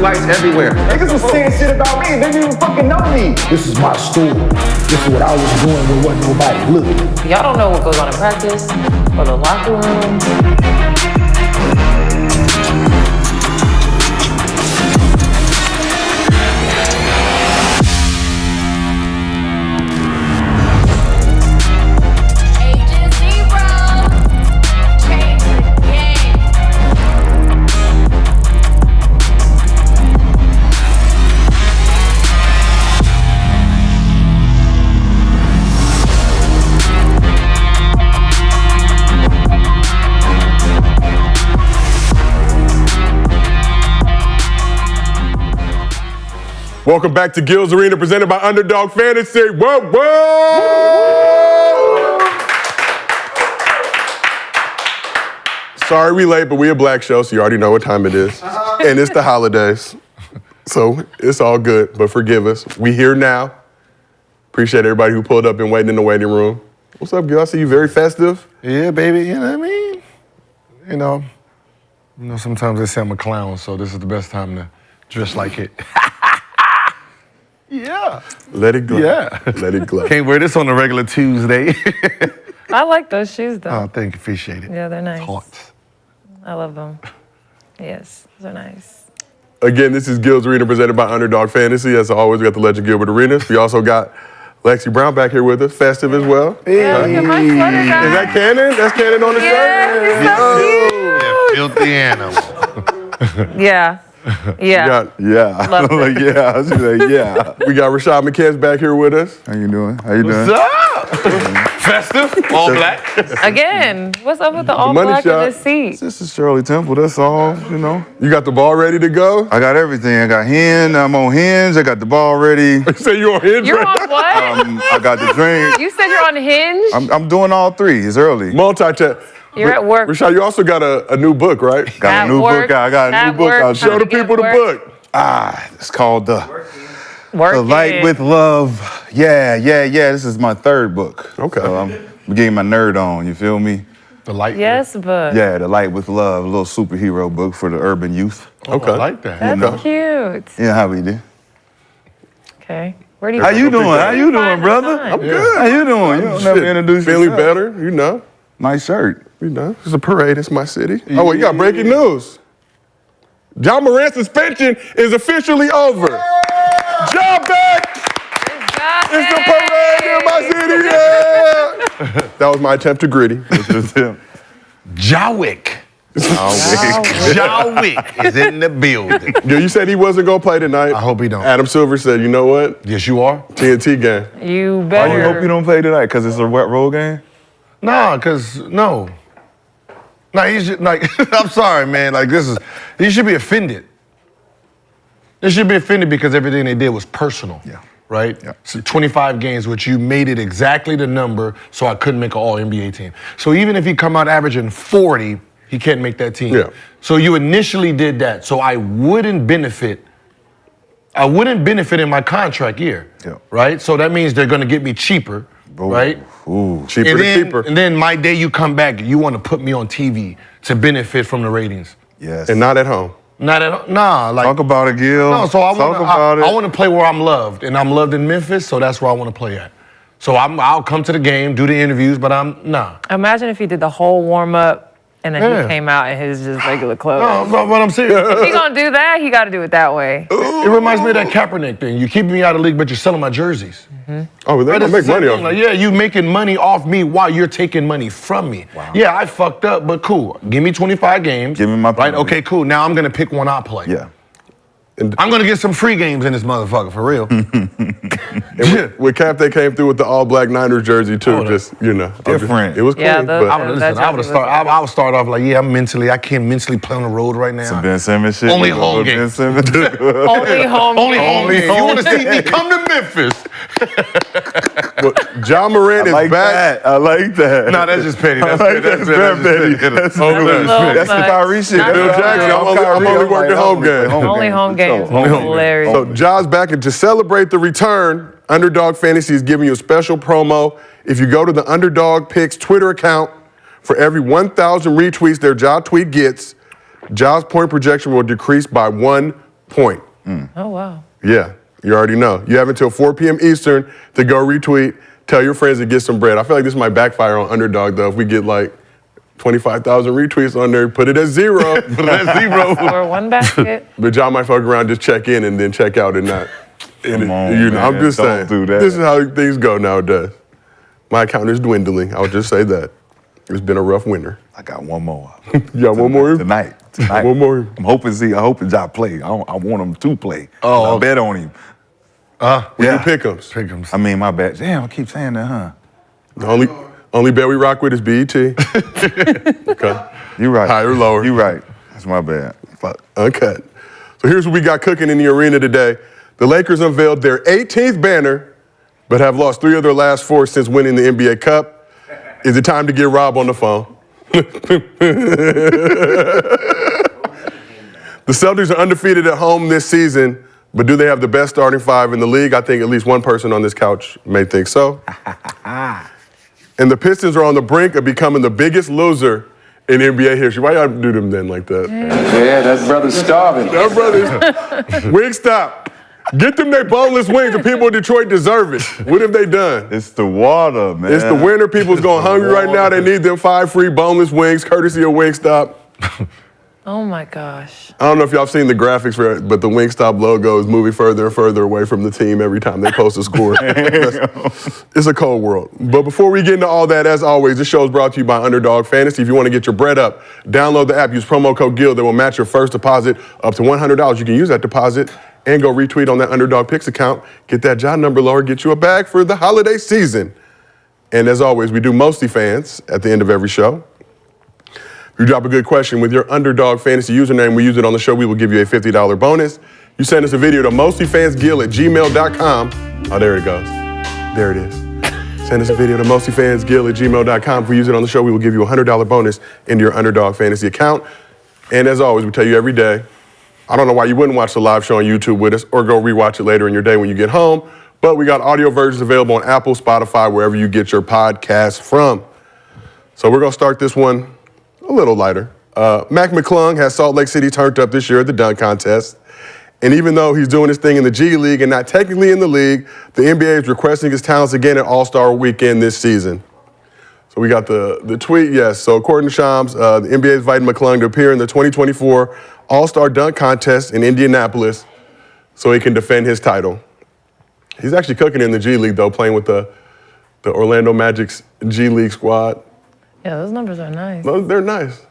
lights everywhere. Niggas was saying shit about me, they didn't even fucking know me. This is my story. This is what I was doing when wasn't nobody looking. Y'all don't know what goes on in practice or the locker room. Welcome back to Gil's Arena, presented by Underdog Fantasy. Whoa, whoa! Sorry we late, but we a black show, so you already know what time it is. And it's the holidays, so it's all good, but forgive us. We here now. Appreciate everybody who pulled up and waiting in the waiting room. What's up, Gil? I see you very festive. Yeah, baby, you know what I mean? You know, sometimes they say I'm a clown, so this is the best time to dress like it. Yeah. Let it glow. Yeah. Let it glow. Can't wear this on a regular Tuesday. I like those shoes, though. Oh, thank you. Appreciate it. Yeah, they're nice. Hot. I love them. Yes, they're nice. Again, this is Gil's Arena, presented by Underdog Fantasy. As always, we got the Legend Gilbert Arenas. We also got Lexi Brown back here with us, festive as well. Yeah, look at my sweater, guys. Is that Cannon? That's Cannon on the shirt? Yeah, he's so cute. Yeah, filthy animal. Yeah. Yeah. Yeah. Love it. Yeah, I was gonna say, yeah. We got Rashad McCants back here with us. How you doing? How you doing? What's up? Festive, all black. Again, what's up with the all money black in shot. this seat? This is Shirley Temple, that's all, you know. You got the ball ready to go? I got everything. I got Hinge, I'm on Hinge, I got the ball ready. You say you're on Hinge? You're on what? I got the drink. You said you're on Hinge? I'm doing all three, it's early. Multi-chat. You're at work. Rashad, you also got a new book, right? Got At a new work, book, I got a at new book work. out. Show the people the book. It's called The Working. Light with Love. Yeah, this is my third book. Okay. So I'm getting my nerd on, you feel me? The light. Yes, but Yeah, The Light with Love, a little superhero book for the urban youth. Okay. I like that. that's cute. Yeah, how we do? Okay. Where do you How you doing? How you doing, find the brother? time? I'm good. How you doing? You don't never introduce Feeling yourself. better, you know. Nice shirt. You know, it's a parade, it's my city. Oh, wait, you got breaking news. John Morant's suspension is officially over. John back! It's the parade in my city, yeah! That was my attempt to gritty. Jawick. Jawick is in the building. Yo, you said he wasn't gonna play tonight. I hope he don't. Adam Silver said, you know what? Yes, you are? TNT game. You I better. hope you don't play tonight because it's a wet road game. Nah, no, he's just, like, I'm sorry, man. Like, you should be offended. They should be offended because everything they did was personal. Yeah. Right? Yeah. So 25 games, which you made it exactly the number, so I couldn't make an All-NBA team. So even if he come out averaging 40, he can't make that team. Yeah. So you initially did that, so I wouldn't benefit in my contract year. Yeah. Right? So that means they're gonna get me cheaper, right? Ooh. Cheaper to keeper. And then my day you come back, you want to put me on TV to benefit from the ratings. Yes. And not at home. Not at all. Nah, like Talk about it, Gil. no. So I Talk about it. want to play where I'm loved, and I'm loved in Memphis, so that's where I want to play at. So I'll come to the game, do the interviews, but nah. Imagine if he did the whole warm up and then Yeah. he came out in his just regular No, clothes. but I'm serious. If he gonna do that, he got to do it that way. It reminds me of that Kaepernick thing. You keeping me out of the league, but you're selling my jerseys. Oh, they're Right, gonna that's make the money same off thing. Like, it. yeah, you making money off me while you're taking money from me. Wow. Yeah, I fucked up, but cool. Give me 25 games. Give me my right. penalty. Okay, cool. Now I'm gonna pick one I play. Yeah. I'm gonna get some free games in this motherfucker for real. And with Cap, they came through with the all-black Niners jersey, too. Oh, just, you know. Different. It was clean, Yeah, the- but... I would start off like, yeah, I can't mentally play on the road right now. Some Ben Simmons shit. Only You home know, games. Ben Simmons. Only home games. You want to see me come to Memphis? But John Morant I is like back. that. I like that. Nah, that's just petty. That's I like petty. that. That's petty. That's a little That's the much. Kyrie shit. Not Bill Kyrie. Jackson, I'm only working home game. Only home games. Hilarious. So John's back, and to celebrate the return, Underdog Fantasy is giving you a special promo. If you go to the Underdog Picks Twitter account, for every 1,000 retweets their Ja tweet gets, Ja's point projection will decrease by 1 point. Oh, wow. Yeah, you already know. You have until 4 p.m. Eastern to go retweet, tell your friends to get some bread. I feel like this might backfire on Underdog, though, if we get like 25,000 retweets on there, put it at 0. Put it at 0. Or one basket. But y'all might fuck around, just check in and then check out and not. Come on, you know, man, I'm just don't saying. do that. This is how things go nowadays. My account is dwindling. I'll just say that. It's been a rough winter. I got one more. You got one more? Tonight. One more. I'm hoping Ja play. I want him to play. Oh, I bet on him. We do pick'ems. Pick'ems. I mean, my bad. Damn, I keep saying that, huh? The only bet we rock with is BET. Okay. You right. Higher or lower? You right. That's my bad. Fuck. Uncut. So here's what we got cooking in the arena today. The Lakers unveiled their 18th banner, but have lost 3 of their last 4 since winning the NBA Cup. Is it time to get Rob on the phone? The Celtics are undefeated at home this season, but do they have the best starting 5 in the league? I think at least one person on this couch may think so. And the Pistons are on the brink of becoming the biggest loser in NBA history. Why y'all do them then like that? Yeah, that brother's starving. That brother's Wingstop. Get them their boneless wings. The people in Detroit deserve it. What have they done? It's the water, man. It's the winter. People's going hungry right now. They need them 5 free boneless wings, courtesy of Wingstop. Oh, my gosh. I don't know if y'all seen the graphics for it, but the Wingstop logo is moving further and further away from the team every time they post a score. It's a cold world. But before we get into all that, as always, this show is brought to you by Underdog Fantasy. If you want to get your bread up, download the app, use promo code GILD. They will match your first deposit up to $100. You can use that deposit and go retweet on that Underdog Picks account. Get that job number lower, get you a bag for the holiday season. And as always, we do MostlyFans at the end of every show. If you drop a good question with your Underdog Fantasy username, we use it on the show, we will give you a $50 bonus. You send us a video to mostlyfansgill@gmail.com. Oh, there it goes. There it is. Send us a video to mostlyfansgill@gmail.com. If we use it on the show, we will give you a $100 bonus into your Underdog Fantasy account. And as always, we tell you every day, I don't know why you wouldn't watch the live show on YouTube with us or go rewatch it later in your day when you get home, but we got audio versions available on Apple, Spotify, wherever you get your podcasts from. So we're going to start this one a little lighter. McClung has Salt Lake City turned up this year at the dunk contest. And even though he's doing his thing in the G League and not technically in the league, the NBA is requesting his talents again at All-Star Weekend this season. So we got the tweet, yes. So according to Shams, the NBA is inviting McClung to appear in the 2024 All-Star Dunk Contest in Indianapolis so he can defend his title. He's actually cooking in the G League, though, playing with the Orlando Magic's G League squad. Yeah, those numbers are nice. They're nice.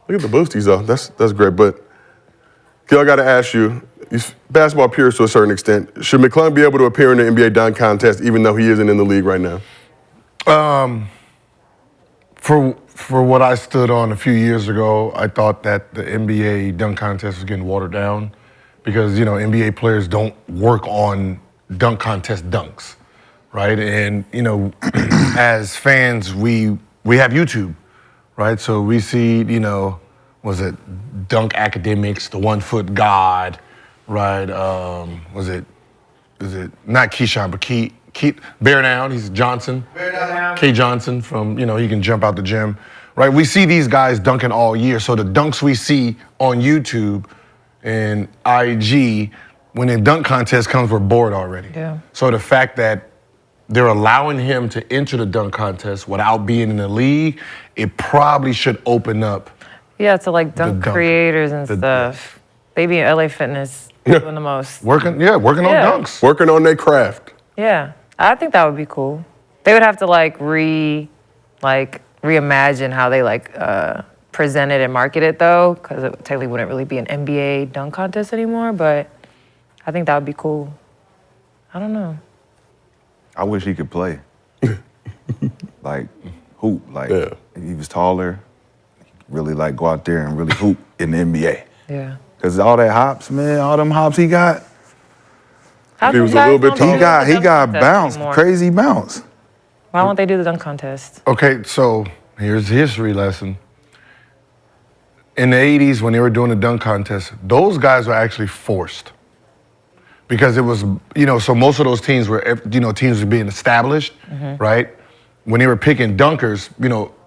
Look at the boosties, though. That's great. But, Gil, I got to ask you, he's basketball purists to a certain extent. Should McClung be able to appear in the NBA dunk contest even though he isn't in the league right now? For what I stood on a few years ago, I thought that the NBA dunk contest was getting watered down because, NBA players don't work on dunk contest dunks, right? And, as fans, we have YouTube, right? So we see, was it Dunk Academics, the 1 Foot God, right? Is it not Keyshawn, but Bear Down, he's Johnson. Bear Down. K. Johnson from, he can jump out the gym, right? We see these guys dunking all year. So the dunks we see on YouTube and IG, when the dunk contest comes, we're bored already. Yeah. So the fact that they're allowing him to enter the dunk contest without being in the league, it probably should open up. Yeah, to like dunk creators and stuff. They be in LA Fitness doing the most. Working on dunks. Working on their craft. Yeah, I think that would be cool. They would have to reimagine how they present it and market it though, because it technically wouldn't really be an NBA dunk contest anymore. But I think that would be cool. I don't know. I wish he could play. Hoop. Yeah. He was taller. Really go out there and really hoop in the NBA. Yeah. Because all that hops, man, all them hops he got. How He come was a guys little bit don't do He the got dunk contest bounce, anymore? crazy bounce. Why won't they do the dunk contest? Okay, so here's a history lesson. In the 80s, when they were doing the dunk contest, those guys were actually forced. Because it was, so most of those teams were, teams were being established, right? When they were picking dunkers,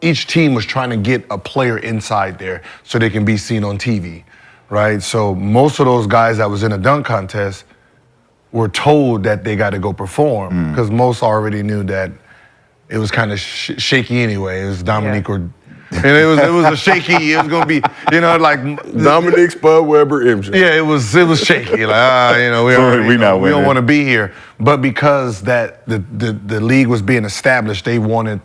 each team was trying to get a player inside there so they can be seen on TV, right? So most of those guys that was in a dunk contest were told that they got to go perform because most already knew that it was kind of shaky anyway. It was Dominique or, and it was a shaky. It was gonna be, like Dominique, Spud, Webber, MJ. Yeah, it was shaky. Like we don't want to be here. But because that the league was being established, they wanted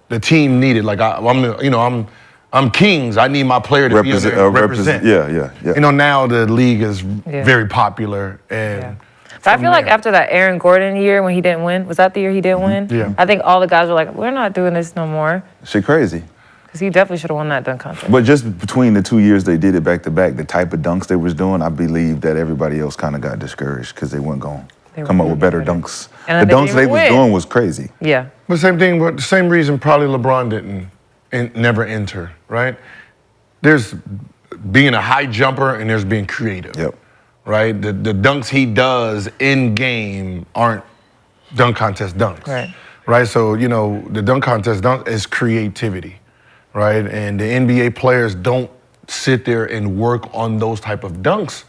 the team needed. Like I'm Kings. I need my player to be able to represent. Yeah. Now the league is very popular and. Yeah. But I feel like after that Aaron Gordon year when he didn't win, was that the year he didn't win? Yeah. I think all the guys were like, we're not doing this no more. Shit crazy. Because he definitely should have won that dunk contest. But just between the 2 years they did it back to back, the type of dunks they was doing, I believe that everybody else kind of got discouraged because they weren't going to come up with better dunks. And the dunks they was doing was crazy. Yeah. But the same reason probably LeBron didn't never enter, right? There's being a high jumper and there's being creative. Yep. Right? The dunks he does in game aren't dunk contest dunks. Right. Right? So, the dunk contest dunk is creativity, right? And the NBA players don't sit there and work on those type of dunks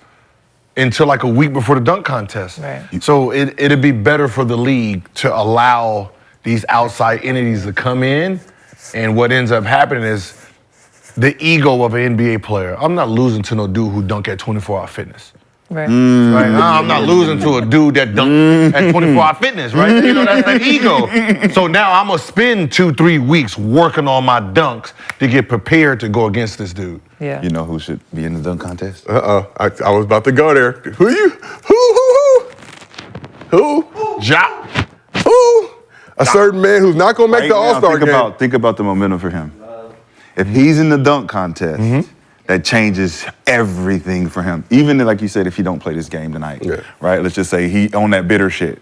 until like a week before the dunk contest. Right. So it'd be better for the league to allow these outside entities to come in, and what ends up happening is the ego of an NBA player. I'm not losing to no dude who dunk at 24-hour fitness. Right. Right? I'm not losing to a dude that dunked at 24-hour fitness, right? That's that ego. So now I'm going to spend 2-3 weeks working on my dunks to get prepared to go against this dude. Yeah. You know who should be in the dunk contest? I was about to go there. Who? Ja. Who? A certain man who's not going to make the All-Star game. Think about the momentum for him. If he's in the dunk contest, that changes everything for him. Even like you said, if he don't play this game tonight, right? Let's just say he on that bitter shit.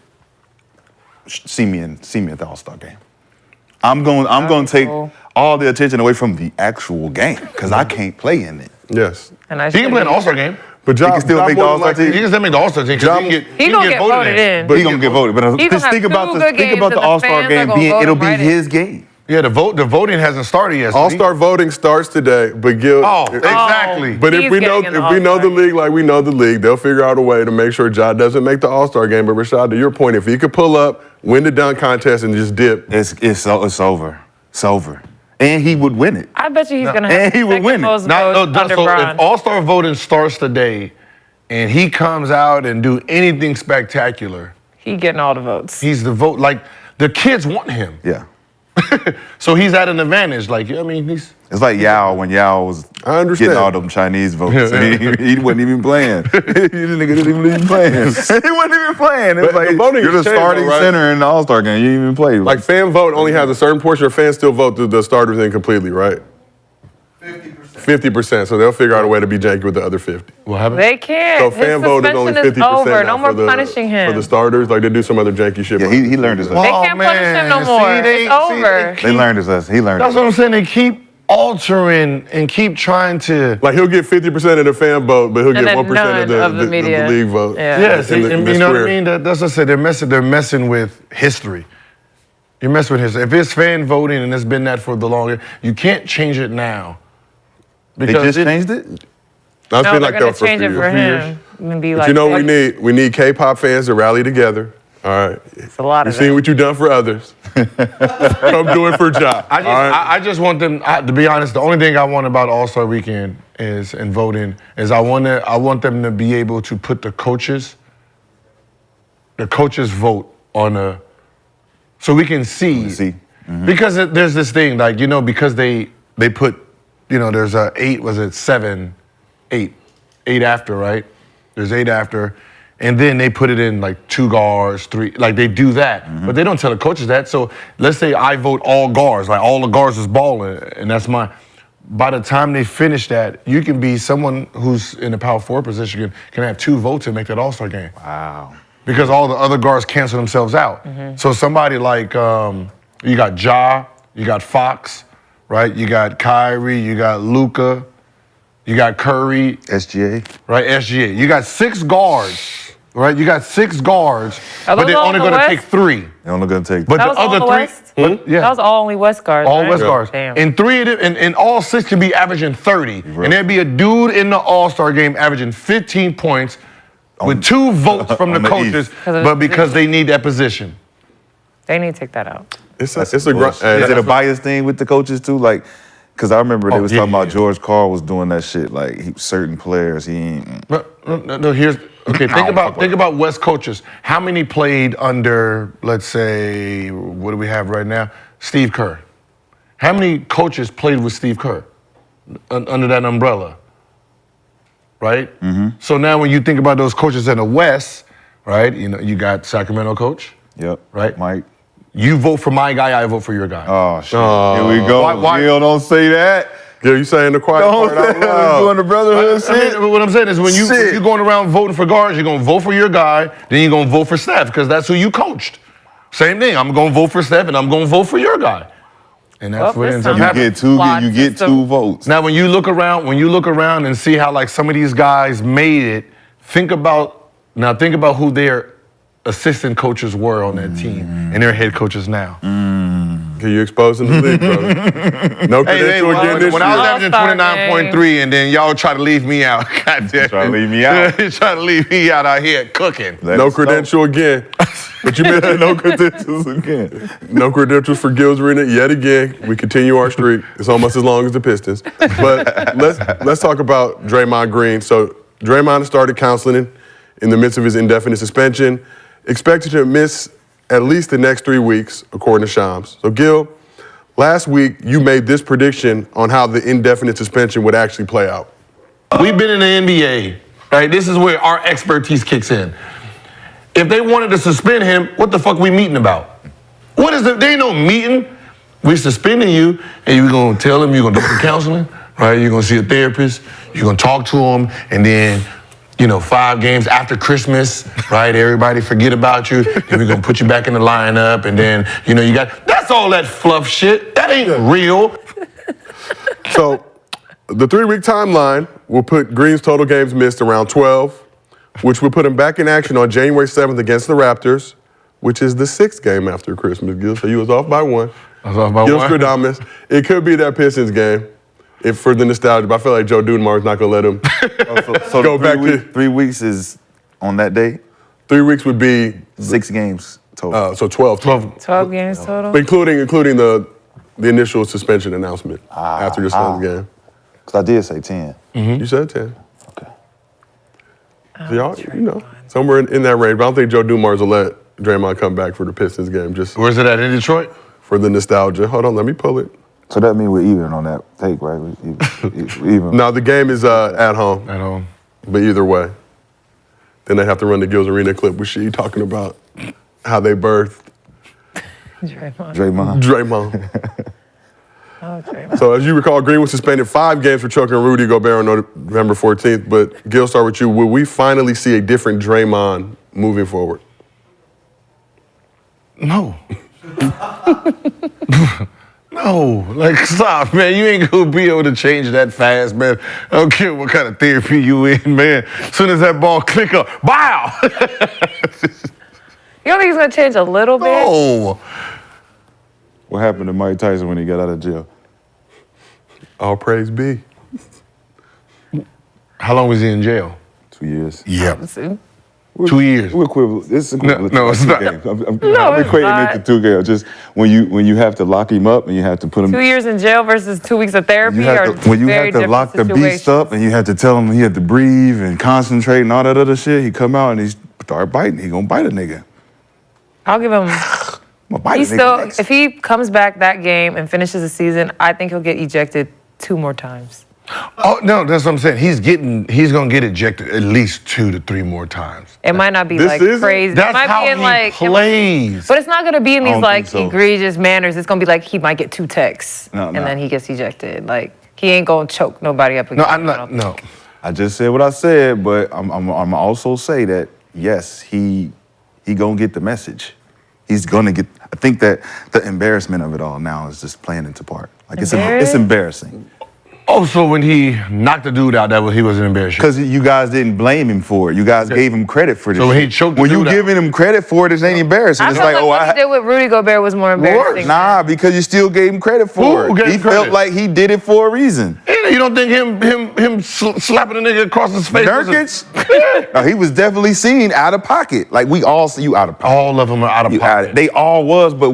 See me at the All-Star game. I'm going to take all the attention away from the actual game because I can't play in it. Yes. And He can play an All-Star game. But He can still make the All-Star team. He can still make the All-Star team. He gonna get voted in. But he gonna get voted. But He gonna just think have about two the good games and the All-Star fans game are gonna being vote it'll him be right in. his game. Yeah, the voting hasn't started yet. All-Star voting starts today, but Gil. Exactly. But if He's we know getting in the the All-Star. league like we know the league, they'll figure out a way to make sure Ja doesn't make the All-Star game. But Rashad, to your point, if he could pull up, win the dunk contest, and just dip, It's over. It's over. And he would win it. I bet you he's going to have And he the would second win it. most votes under So Bron. if All-Star voting starts today and he comes out and do anything spectacular, He getting all the votes. he's the vote. Like, the kids want him. Yeah. So he's at an advantage. Like, he's... It's like Yao when Yao was I understand. getting all them Chinese votes. He wasn't even playing. The nigga didn't even playing. He wasn't even playing. It's But like the voting you're the has changed, starting though, right? center in the All-Star game. You didn't even play. like fan vote only has a certain portion of fans still vote the starters in completely, right? 50%. So they'll figure out a way to be janky with the other 50. What happened? They can't. So His fan vote is only suspension 50% is over. now No more for the, punishing him. for the starters. Like they do some other janky shit. Yeah, he learned his They lesson. can't punish him no more. It's over. They learned his lesson. He learned That's it. what I'm saying. They keep altering and keep trying to... Like he'll get 50% of the fan vote, but he'll And get then 1% of none of the media. league vote. Yeah. Yes, in and the you know what I square. mean? That's what I said. They're messing with history. You're messing with history. If it's fan voting and it's been that for the longer, you can't change it now. They just changed it? That's No, been they're like going that to change for a it few for years. him. And be But like, you know what we need? We need K-pop fans to rally together. All right. It's a lot We've of seen them. what you've done for others. Come do it for Ja. I just want them, to be honest, the only thing I want about All-Star Weekend and voting is I want them to be able to put the coaches vote on so we can see. Mm-hmm. Because there's this thing, like, because they put, there's 8 after, right? There's 8 after. And then they put it in like 2 guards, 3, like they do that. Mm-hmm. But they don't tell the coaches that. So let's say I vote all guards, like all the guards is balling, and that's by the time they finish that, you can be someone who's in the power forward position can have 2 votes and make that All-Star game. Wow. Because all the other guards cancel themselves out. So somebody like, you got Ja, you got Fox, right? You got Kyrie, you got Luka, you got Curry, SGA. right? SGA. You got 6 guards right? You got 6 guards, Are but those they're all only in the going to West? take 3. They're only gonna take. But That the was all other in the 3, West? yeah. That was all only West guards, All right? West guards. Damn. And 3 of them, and all 6 can be averaging 30. And there'd be a dude in the All-Star game averaging 15 points with 2 votes from the on the coaches, East. but because they need that position. They need to take that out. It's a Is it a bias thing with the coaches too? Like, because I remember they was talking about George Karl was doing that shit. Like, certain players, he ain't. No, here's okay. Think about West coaches. How many played under, let's say, what do we have right now? Steve Kerr. How many coaches played with Steve Kerr under that umbrella? Right. So now, when you think about those coaches in the West, right? You know, you got Sacramento coach. Yep. Right. Mike. You vote for my guy, I vote for your guy. Oh shit. Here we go. Why- Gil, don't say that. Gil, you saying the quiet Don't part out say loud. doing the brotherhood shit. I mean, what I'm saying is when Shit. you're going around voting for guards, you're going to vote for your guy, then you're going to vote for Steph because that's who you coached. Same thing. I'm going to vote for Steph and I'm going to vote for your guy. And that's Well, what ends this up sounds- You happening. get two. Flawed You get system. 2 votes. Now, when you look around and see how like some of these guys made it, think about who their assistant coaches were on that team and their head coaches now. Can you expose him to the league, brother? No credential again this when I was year. averaging All-Star 29.3 and then y'all try to leave me out. God damn. Trying to leave me out. Trying to leave me out here cooking. Let No us know. credential again. But you mentioned no credentials again. No credentials for Gil's Arena yet again. We continue our streak. It's almost as long as the Pistons. But let's talk about Draymond Green. So Draymond has started counseling in the midst of his indefinite suspension, expected to miss at least the next 3 weeks, according to Shams. So Gil, last week you made this prediction on how the indefinite suspension would actually play out. We've been in the NBA, right? This is where our expertise kicks in. If they wanted to suspend him, what the fuck we meeting about? There ain't no meeting. We suspending you, and you're gonna tell him you're gonna do some counseling, right? You're gonna see a therapist, you're gonna talk to him, and then, 5 games after Christmas, right? Everybody forget about you, and we're gonna put you back in the lineup, and then, that's all that fluff shit. That ain't real. So the 3-week timeline will put Green's total games missed around 12, which will put him back in action on January 7th against the Raptors, which is the 6th game after Christmas, Gil. So you was off by 1. I was off by Gil 1. Stradamus. It could be that Pistons game for the nostalgia, but I feel like Joe Dudenmar's not going to let him So go the back to 3 weeks is on that day. 3 weeks would be 6 games total. so 12. 12 games total? Including the initial suspension announcement after the Suns game. Because I did say 10. You said 10. Okay. So y'all, somewhere in that range. But I don't think Joe Dumars will let Draymond come back for the Pistons game, just Where's it at, in Detroit? for the nostalgia. Hold on, let me pull it. So that means we're even on that take, right? We even. No, the game is at home, At home. but either way. Then they have to run the Gills Arena clip with she talking about how they birthed Draymond. Draymond. Oh, Draymond. So as you recall, Green was suspended 5 games for choking Rudy Gobert on November 14th. But Gil, start with you. Will we finally see a different Draymond moving forward? No. No, stop, man. You ain't gonna be able to change that fast, man. I don't care what kind of therapy you in, man. As soon as that ball click up, bow! You don't think he's gonna change a little bit? Oh, What happened to Mike Tyson when he got out of jail? All praise be. how long was he in jail? 2 years. Yeah, See? 2 years. We're equivalent. It's equivalent No, to it's 2 not. games. I'm No, it's equating not. it to 2 games. Just when you have to lock him up and you have to put him. 2 years in jail versus 2 weeks of therapy You are have to, when you very have to different lock the situations. beast up and you have to tell him he had to breathe and concentrate and all that other shit, he come out and he start biting. He gonna bite a nigga. I'll give him. I'm gonna bite He's a nigga still. next. If he comes back that game and finishes the season, I think he'll get ejected 2 more times. Oh no, that's what I'm saying. He's gonna get ejected at least 2 to 3 more times. It might not be This like season? crazy. it That's might how be in he like. plays. But it's not gonna be in I these don't like think so. egregious manners. It's gonna be like he might get 2 texts No, and no. then he gets ejected. Like he ain't gonna choke nobody up again. No, I'm I not. don't No. think. I just said what I said, but I'm also say that yes, he gonna get the message. He's gonna get. I think that the embarrassment of it all now is just playing into part. Like it's Embarrassed? embarrassing. Oh, so when he knocked the dude out, he wasn't embarrassed. Because you guys didn't blame him for it. You guys gave him credit for this. So when he shit. choked the when you dude out. giving him credit for it, it ain't embarrassing. I It's felt like, like oh, what he did with Rudy Gobert was more embarrassing. Nah, because you still gave him credit for Who it. gave He him felt credit? like he did it for a reason. You don't think him slapping a nigga across his face? Nurkic? No, he was definitely seen out of pocket. Like we all see you out of pocket. All of them are out of pocket. They all was, but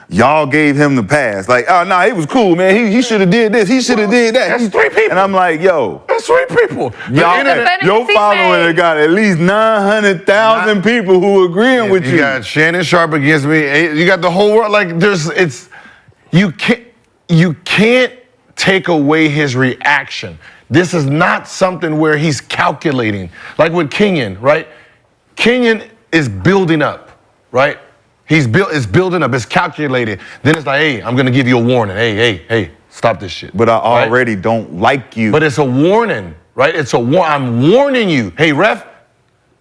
y'all gave him the pass. Like, oh, nah, he was cool, man. He should have did this. He should have did that. That's 3 people. And I'm like, yo. That's 3 people. Your following got at least 900,000 people who agreeing with you. You got Shannon Sharp against me. You got the whole world. Like, you can't take away his reaction. This is not something where he's calculating. Like with Kenyon, right? Kenyon is building up, right? It's building up. It's calculated. Then it's like, hey, I'm gonna give you a warning. Hey, stop this shit. But I already don't like you. But it's a warning, right? I'm warning you. Hey, ref,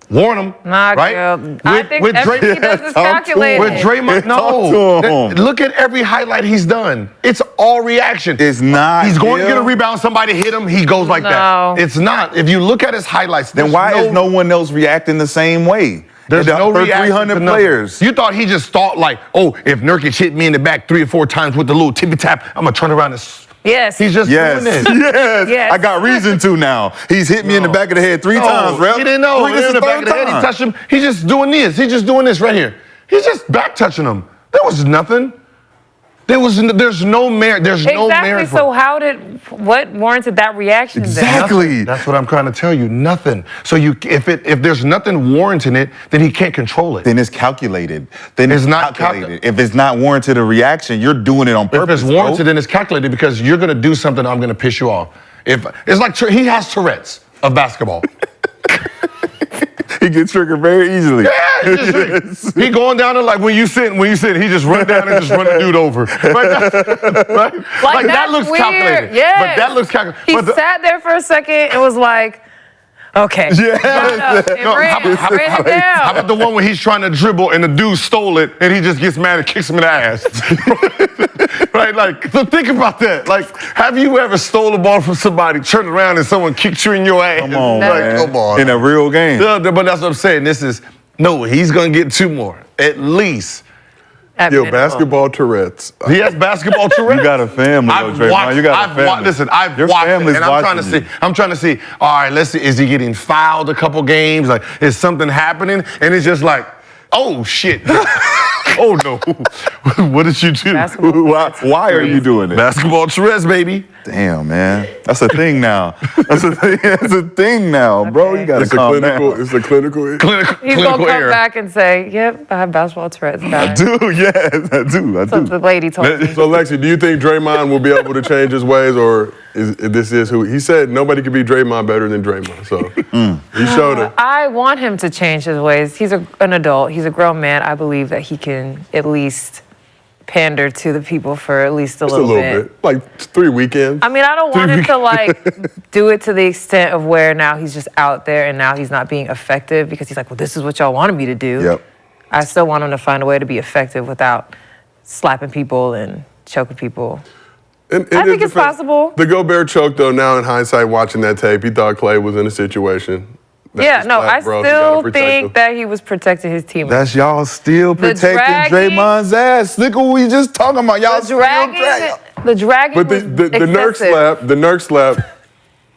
warn him. Nah, right? girl. I think everything he does is Talk to him. calculated. With Draymond, Talk to him. Look at every highlight he's done. It's all reaction. It's not. He's going to get a rebound. Somebody hit him. He goes like No. that. It's not. If you look at his highlights, Then why is no one else reacting the same way? There's no reaction 300 to nothing. players. You thought he just thought like, oh, if Nurkic hit me in the back 3 or 4 times with the little tippy tap, I'm gonna turn around and. Yes. He's just doing this. Yes. I got reason to now. He's hit me in the back of the head 3 times, ref. He didn't know. This is In the back of the head, he touched him. He's just doing this. He's just doing this right here. He's just back touching him. There was nothing. There's no merit. There's no merit. Exactly. So what warranted that reaction? Exactly. That's what I'm trying to tell you. Nothing. So if there's nothing warranting it, then he can't control it. Then it's calculated. Then It's it's not calculated. If it's not warranted a reaction, you're doing it on If purpose. it's warranted, then it's calculated because you're gonna do something. I'm gonna piss you off. It's like he has Tourette's of basketball. He gets triggered very easily. Yeah, he going down there like when you sit, he just run down and just run the dude over. Right? Like that that's looks weird. calculated. Yes. But that looks calculated. He sat there for a second and was like, okay. Yeah. How about the one where he's trying to dribble and the dude stole it and he just gets mad and kicks him in the ass? Right? Like, so think about that. Like, have you ever stole a ball from somebody, turned around and someone kicked you in your ass? Come on, Like, man. come on. In a real game. Yeah, but that's what I'm saying. He's going to get 2 more, at least. At Yo, minimum. basketball Tourette's. He has basketball Tourette's. You got a family, though, Draymond. You got a family. Listen, I've Your watched it, family's and I'm trying to watching see. I'm trying to see. All right, let's see. Is he getting fouled a couple games? Like, is something happening? And it's just like, oh shit. Oh no. What did you do? Why are you doing it? Basketball Tourette's, baby. Damn, man. That's a thing now. That's a thing now, bro. You gotta It's a calm clinical. down. It's a clinical. He's going to Clinical come error. back and say, yep, I have basketball Tourette's. I do, yes, I do. That's what the lady told me. So, Lexi, do you think Draymond will be able to change his ways, or this is who he said nobody could be Draymond better than Draymond? So he showed it. I want him to change his ways. He's an adult. He's a grown man. I believe that he can at least pander to the people for at least Just a little bit, like 3 weekends. I mean, I don't want him to like do it to the extent of where now he's just out there and now he's not being effective because he's like, well, this is what y'all wanted me to do. Yep. I still want him to find a way to be effective without slapping people and choking people. And I think it's possible. The Gobert choke, though, now in hindsight, watching that tape, he thought Clay was in a situation. Yeah, no, I Bro, you gotta still protect think him. that he was protecting his team. That's y'all still protecting dragging- Draymond's ass. Look what we just talking about. Y'all still dragging. The dragging But was the Nurk slap,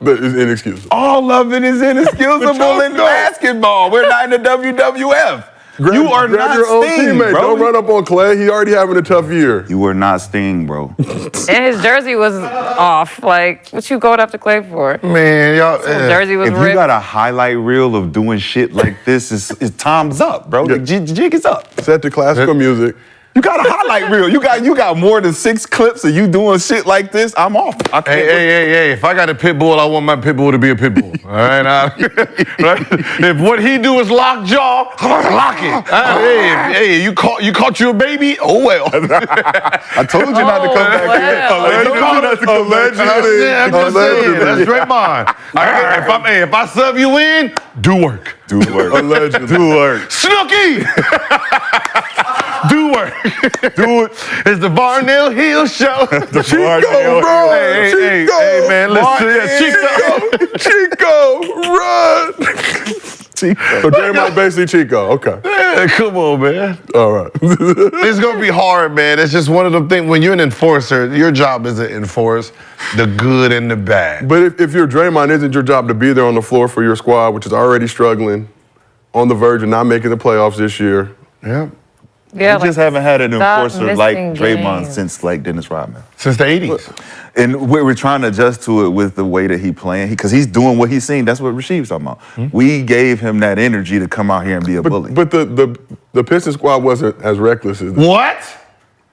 is inexcusable. All of it is inexcusable in basketball. We're not in the WWF. You are Grab not your own Sting, teammate. bro. Don't run up on Clay. He already having a tough year. You were not Sting, bro. And his jersey was off. Like, what you going after Clay for? Man, y'all. His jersey was If you ripped. got a highlight reel of doing shit like this, it's time's up, bro. The jig is up. Set to classical music. You got a highlight reel. You got more than 6 clips of you doing shit like this. I'm off. I can't Hey, if I got a pit bull, I want my pit bull to be a pit bull. All right? Right? If what he do is lock jaw, lock it. Hey, you caught you a baby? Oh, well. I told you not to come back here. Allegedly. I'm just saying, that's Draymond. If I sub you in, do work. Do work. Allegedly. Do work. Snooki! Do work. Do it. It's the Barnell Hill Show. Chico, bro. Hey, hey, Chico. hey, man, listen. Yeah, Chico, run. So Draymond basically Chico. Okay. Yeah, come on, man. All right. It's gonna be hard, man. It's just one of them things. When you're an enforcer, your job is to enforce the good and the bad. But if you're Draymond, isn't your job to be there on the floor for your squad, which is already struggling, on the verge of not making the playoffs this year? Yeah. Yeah, We just haven't had an stop enforcer like missing Draymond games. since like Dennis Rodman. Since the 80s. And we're trying to adjust to it with the way that he playing, because he's doing what he's seen. That's what Rasheed's talking about. We gave him that energy to come out here and be a bully. But the Pistons squad wasn't as reckless as What?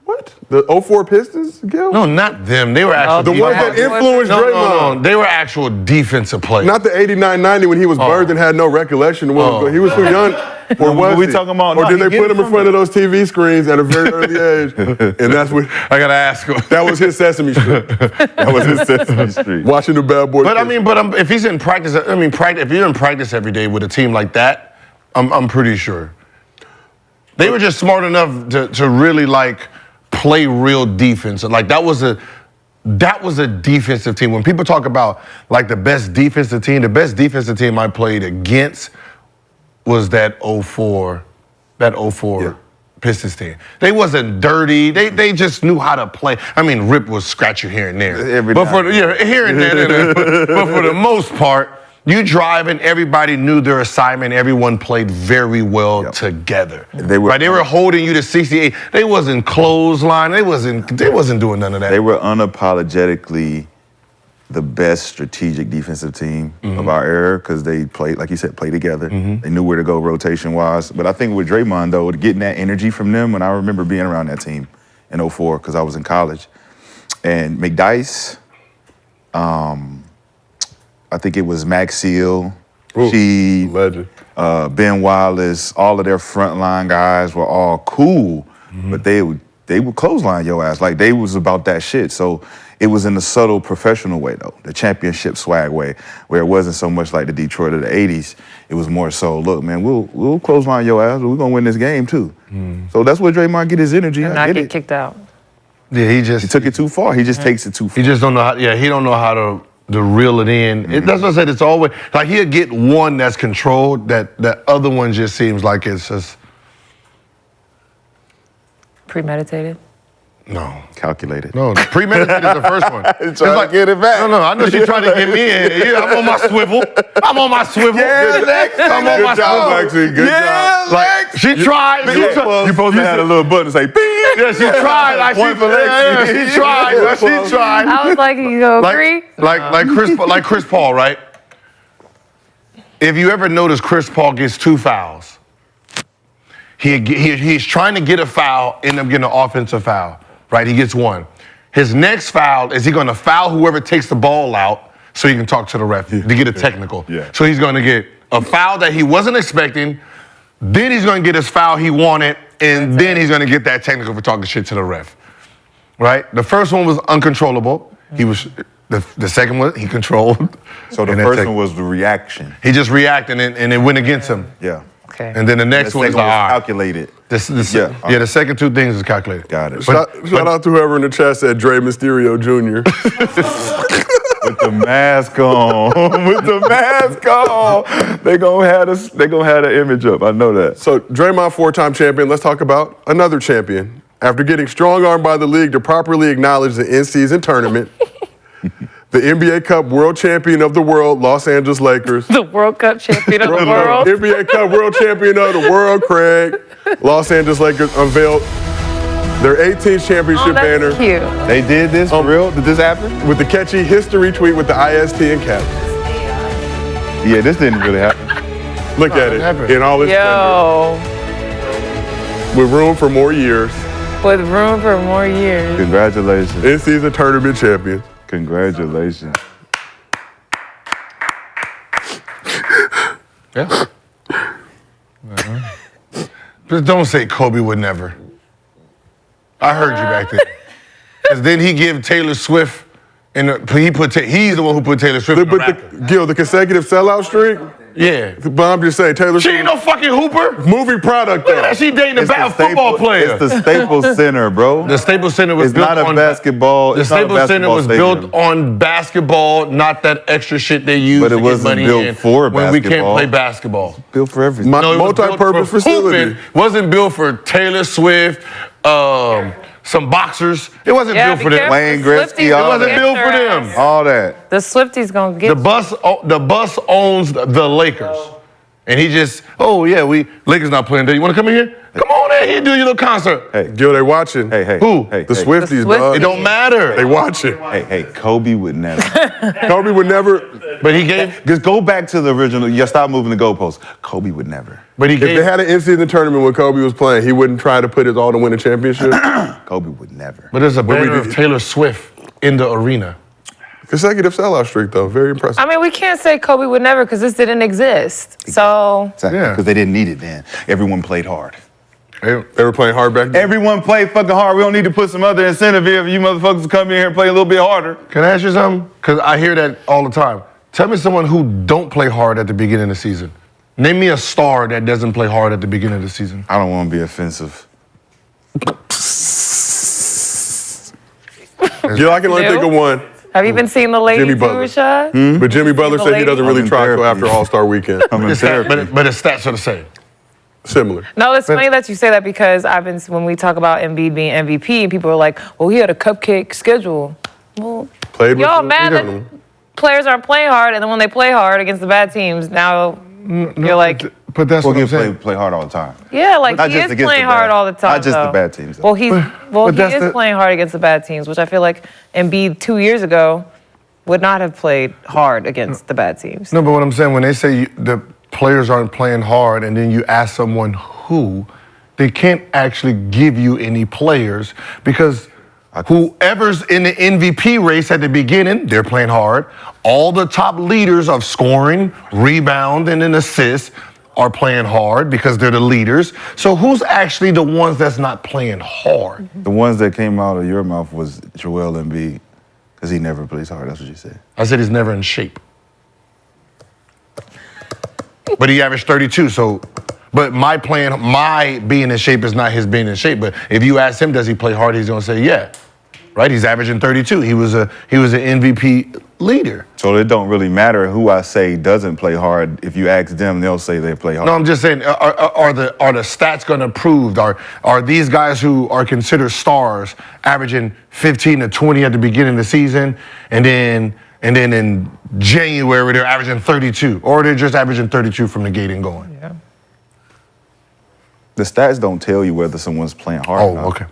What? The 04 Pistons, Gil? No, not them. They were actual. The ones that influenced No, Draymond. no. They were actual defensive players. Not the 89-90 when he was birthed and had no recollection. He was too young. Or was we he? talking about- Or no, did he they get put it him in from front of those TV screens at a very early age? And that's what I gotta ask him. that was his Sesame Street. That was his Sesame Street. Watching the bad boys. But I mean, if he's in practice, if you're in practice every day with a team like that, I'm pretty sure. They were just smart enough to really like play real defense. Like that was a defensive team. When people talk about like the best defensive team I played against was that 04 Pistons team. They wasn't dirty. They just knew how to play. I mean, Rip was scratchy here and there. Here and there. But for the most part, you drive and everybody knew their assignment. Everyone played very well together. They were holding you to 68. They wasn't clothesline. They wasn't doing none of that. They were unapologetically the best strategic defensive team of our era, because they played, like you said, play together. They knew where to go rotation-wise. But I think with Draymond, though, getting that energy from them, and I remember being around that team in 04 because I was in college. And McDyess, I think it was Max Seal, legend. Ben Wallace, all of their frontline guys were all cool, but they would clothesline your ass. Like, they was about that shit. So it was in a subtle professional way, though, the championship swag way, where it wasn't so much like the Detroit of the 80s. It was more so, look, man, we'll clothesline your ass, but we're going to win this game, too. So that's where Draymond get his energy. And not get kicked out. Yeah, He took it too far. He just takes it too far. He just don't know how. Yeah, he don't know how to reel it in. That's what I said. It's always like he'll get one that's controlled. That other one just seems like it's just Premeditated. no. Calculated. No, premeditated is the first one. Trying to get it back. No, I know she's trying to get me in. Yeah, I'm on my swivel. I'm on my swivel. I'm on my Good job, swivel. Lexi. Good job. Like she tried. You're supposed to have a little button to say, beep. Yeah, she tried. Like Point for Lexi. she tried. She tried. I was like, you agree? Like Chris Paul, right? If you ever notice, Chris Paul gets 2 fouls. He's trying to get a foul, end up getting an offensive foul, right? He gets 1. His next foul is he going to foul whoever takes the ball out so he can talk to the ref to get a technical. Yeah. So he's going to get a foul that he wasn't expecting. Then he's going to get his foul he wanted, and then he's going to get that technical for talking shit to the ref, right? The first one was uncontrollable. He was the second one he controlled. So the And first one was the reaction. he just reacted and it went against him. Yeah. Okay. And then the next The one is second was all right. calculated. The second 2 things is calculated. Got it. Shout out to whoever in the chat said Dre Mysterio Jr. With the mask on. With the mask on. They gonna have the image up. I know that. So Draymond, 4-time champion. Let's talk about another champion. After getting strong-armed by the league to properly acknowledge the in-season tournament, the NBA Cup world champion of the world, Los Angeles Lakers. The World Cup champion of the world. NBA Cup world champion of the world, Craig. Los Angeles Lakers unveiled their 18th championship Oh, that's banner cute. They did this for real? Did this happen? with the catchy history tweet with the IST and cap. Yeah, this didn't really happen. Look at it happened. in all its splendor. Yo, With room for more years. with room for more years. Congratulations. In-season tournament champion. Congratulations. Yeah. Just don't say Kobe would never. I heard you back there. Because then he give Taylor Swift, and he's the one who put Taylor Swift in the But racket. Gil, the consecutive sellout streak, Yeah. But I'm just saying, Taylor She ain't no fucking hooper. movie product Look at though. that. She dating a It's the football player. It's the Staples Center, bro. The Staples Center was It's built not a on basketball. The it's not a Staples Center basketball was stadium. built on basketball, not that extra shit they use But it to get wasn't money built in for when we can't basketball. play basketball. Built for everything. No, it was built Multi-purpose for facility. hooping. Wasn't built for Taylor Swift, some boxers. It wasn't Yeah, built be for them. careful. Wayne The Gretzky, Swifties all It wasn't that. built for them. All that. The Swifties gonna get The bus owns the Lakers. And he just, Lakers not playing today. You want to come in here? Come on in here, do your little concert. Hey, Yo, they watching. hey. Who? Hey, The hey. Swifties, The dog. It don't matter. They watching. Hey, Kobe would never. Kobe would never. But he gave. Just go back to the original. You stop moving the goalposts. Kobe would never. But he If they gave. had an in-season tournament when Kobe was playing, he wouldn't try to put his all to win a championship. Kobe would never. But there's a we banner did- of Taylor Swift in the arena. Consecutive sellout streak, though. Very impressive. I mean, we can't say Kobe would never because this didn't exist. So Exactly. Yeah. Because they didn't need it then. Everyone played hard. Hey, They were playing hard back then. Everyone played fucking hard. We don't need to put some other incentive here for you motherfuckers to come in here and play a little bit harder. Can I ask you something? Because I hear that all the time. Tell me someone who don't play hard at the beginning of the season. Name me a star that doesn't play hard at the beginning of the season. I don't want to be offensive. Yeah, I can only think of one. have you been seeing the lady Jimmy too, Butler. Rashad? But Jimmy Butler said he doesn't I'm really in try till therapy. after All-Star weekend. I'm in The stat- therapy. but the stats are the same. Similar. No, it's funny that you say that because when we talk about Embiid being MVP, and people are like, well, he had a cupcake schedule. Well, Played with y'all them. mad that players aren't playing hard, and then when they play hard against the bad teams, now you're like, But that's We'll what I'm get saying. play hard all the time. yeah, like Not he just is against playing the bad- hard all the time. not just the though. bad teams, though. Well, he that's is the- playing hard against the bad teams, which I feel like Embiid 2 years ago would not have played hard against the bad teams. No, but what I'm saying, when they say the players aren't playing hard, and then you ask someone who, they can't actually give you any players because whoever's in the MVP race at the beginning, they're playing hard. All the top leaders of scoring, rebound, and an assist are playing hard because they're the leaders. So who's actually the ones that's not playing hard? The ones that came out of your mouth was Joel Embiid, because he never plays hard. That's what you said. I said he's never in shape. But he averaged 32, so. But my being in shape is not his being in shape. But if you ask him, does he play hard? He's gonna say, yeah. Right? He's averaging 32. He was an MVP leader. So it don't really matter who I say doesn't play hard. If you ask them, they'll say they play hard. No, I'm just saying, are the stats gonna prove? Are these guys who are considered stars averaging 15 to 20 at the beginning of the season, and then in January they're averaging 32, or they're just averaging 32 from the gate and going? Yeah. The stats don't tell you whether someone's playing hard. Oh, or not. okay.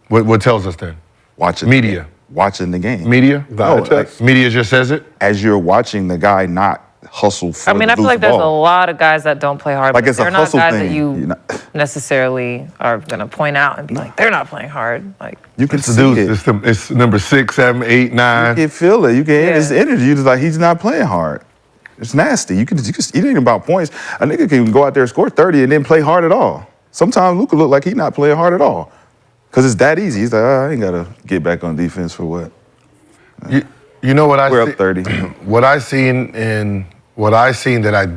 What tells us then? Watching Media. Watching the game. Media? No, like, Media just says it? as you're watching the guy not hustle for I mean, the I feel loose like there's a ball. lot of guys that don't play hard. Like but it's a they're not hustle guys thing. that you You're not- necessarily are gonna point out and be like, they're not playing hard. Like, You can It's the see dudes. it. It's number 6, 7, 8, 9. You can feel it. You can Yeah. his energy. You just like he's not playing hard. It's nasty. You can it ain't about points. A nigga can go out there and score 30 and then play hard at all. Sometimes Luka look like he not playing hard at all. Cause it's that easy. He's like, I ain't gotta get back on defense for what? You know what I We're see- up 30. What I seen that I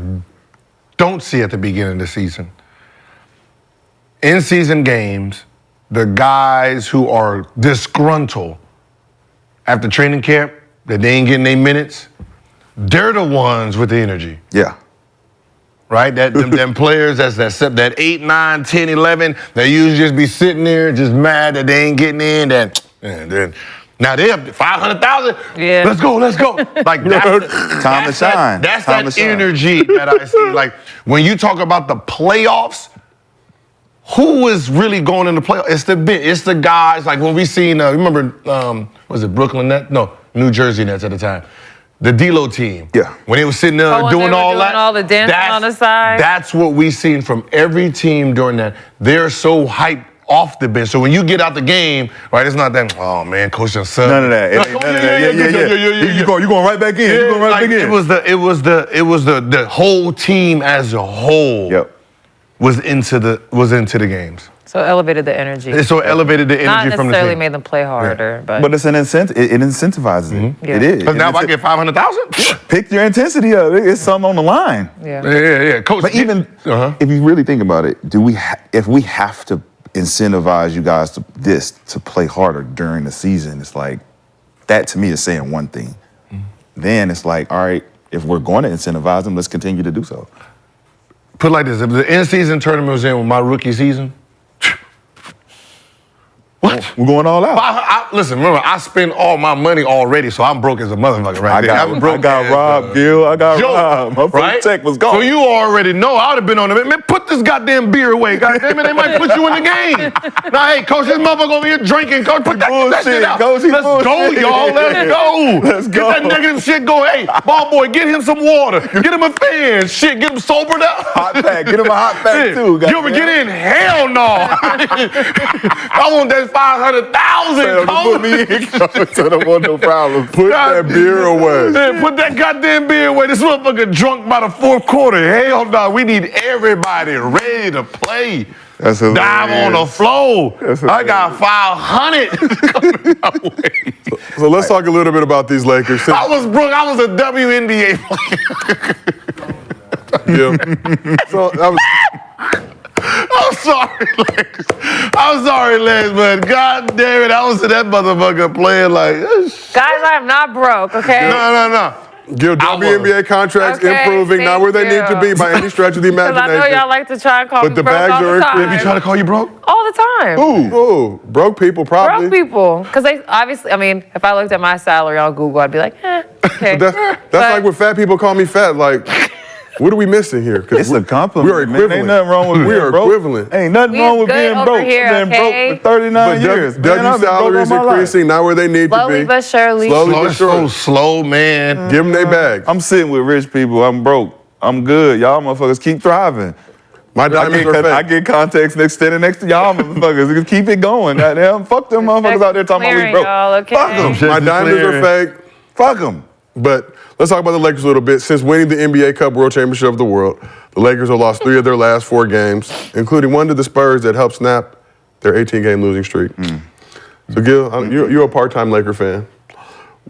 don't see at the beginning of the season. In season games, the guys who are disgruntled after training camp that they ain't getting their minutes, they're the ones with the energy. Yeah. Right? Them players that 8, 9, 10, 11, they usually just be sitting there just mad that they ain't getting in. And then now they up to 500,000. Yeah. Let's go. Like that's Time to shine. That's Time that to shine. energy that I see. Like when you talk about the playoffs, who is really going in the playoffs? It's the guys. Like when we seen, remember, was it Brooklyn Nets? No, New Jersey Nets at the time. The D-Lo team. Yeah. When they was sitting there when doing they were all doing that. all the dancing on the side. That's what we seen from every team during that. They're so hyped off the bench. So when you get out the game, right, it's not that, oh man, coach done sucked. None of that. It ain't none of that. Yeah. You going right back in. You going right Like, back in. it was the whole team as a whole. Yep. was into the games. So it elevated the energy. So it elevated the energy Not from the necessarily team. made them play harder, But it's an incentive. It incentivizes it. Yeah. It is. Because now if I get 500,000, Pick your intensity up. It's something on the line. Yeah. Coach. But even if you really think about it, if we have to incentivize you guys to play harder during the season, it's like that to me is saying one thing. Then it's like, all right, if we're going to incentivize them, let's continue to do so. Put it like this: if the in-season tournament was in with my rookie season, what? We're going all out. Listen, remember, I spent all my money already, so I'm broke as a motherfucker right there. I got robbed, Gil. I got robbed. My first check was gone. So you already know I would have been on it. Man, put this goddamn beer away. Goddamn it, they might put you in the game. Now, hey, coach, this motherfucker over here drinking. Coach, put that shit out. Coach, Let's go, y'all. Let's go. Let's go. Get that negative shit going. Hey, ball boy, get him some water. Get him a fan. Shit, get him sobered up. Hot pack. Get him a hot pack, too. You ever get in? Hell no. I want that 500,000. Put me in, coach. I don't want no problem. Put that beer away. Man, put that goddamn beer away. This motherfucker drunk by the fourth quarter. Hell no. We need everybody ready to play. That's Dive hilarious. on the floor. I got 500 coming my way. So let's talk a little bit about these Lakers. I was broke. I was a WNBA player. So that was, I'm sorry, Lex. I'm sorry, Lex, but god damn it, I was in that motherfucker playing like, Guys, I'm not broke, okay? no. Gil, WNBA contracts Okay, improving, not where they thank need to be by any stretch of the Because I know imagination. y'all like to try and call But me the broke bags all the are time. increasing. you trying to call you broke? All the time. Ooh, broke people probably. Broke people. Because they obviously, I mean, if I looked at my salary on Google, I'd be like, okay. That's like when fat people call me fat. Like, what are we missing here? 'Cause It's a compliment. We are man. equivalent. Ain't nothing wrong with We being are broke. equivalent. Ain't nothing We wrong is with good being over broke. here, I've been okay? broke for 39 years. W Man, I've been broke salaries all my life. increasing, not where they need Slowly to be. but surely. Slowly Slow, but it's so surely. slow, man. Give them their bags. I'm sitting with rich people. I'm broke. I'm good. Y'all motherfuckers keep thriving. My diamonds are I fake. get context standing next to y'all motherfuckers. Just keep it going. Goddamn. Fuck them motherfuckers out there talking about we Clearing, broke. y'all, okay? Fuck them. My diamonds are fake. Fuck them. But let's talk about the Lakers a little bit. Since winning the NBA Cup World Championship of the World, the Lakers have lost 3 of their last 4 games, including one to the Spurs that helped snap their 18-game losing streak. So, Gil, you're a part-time Laker fan.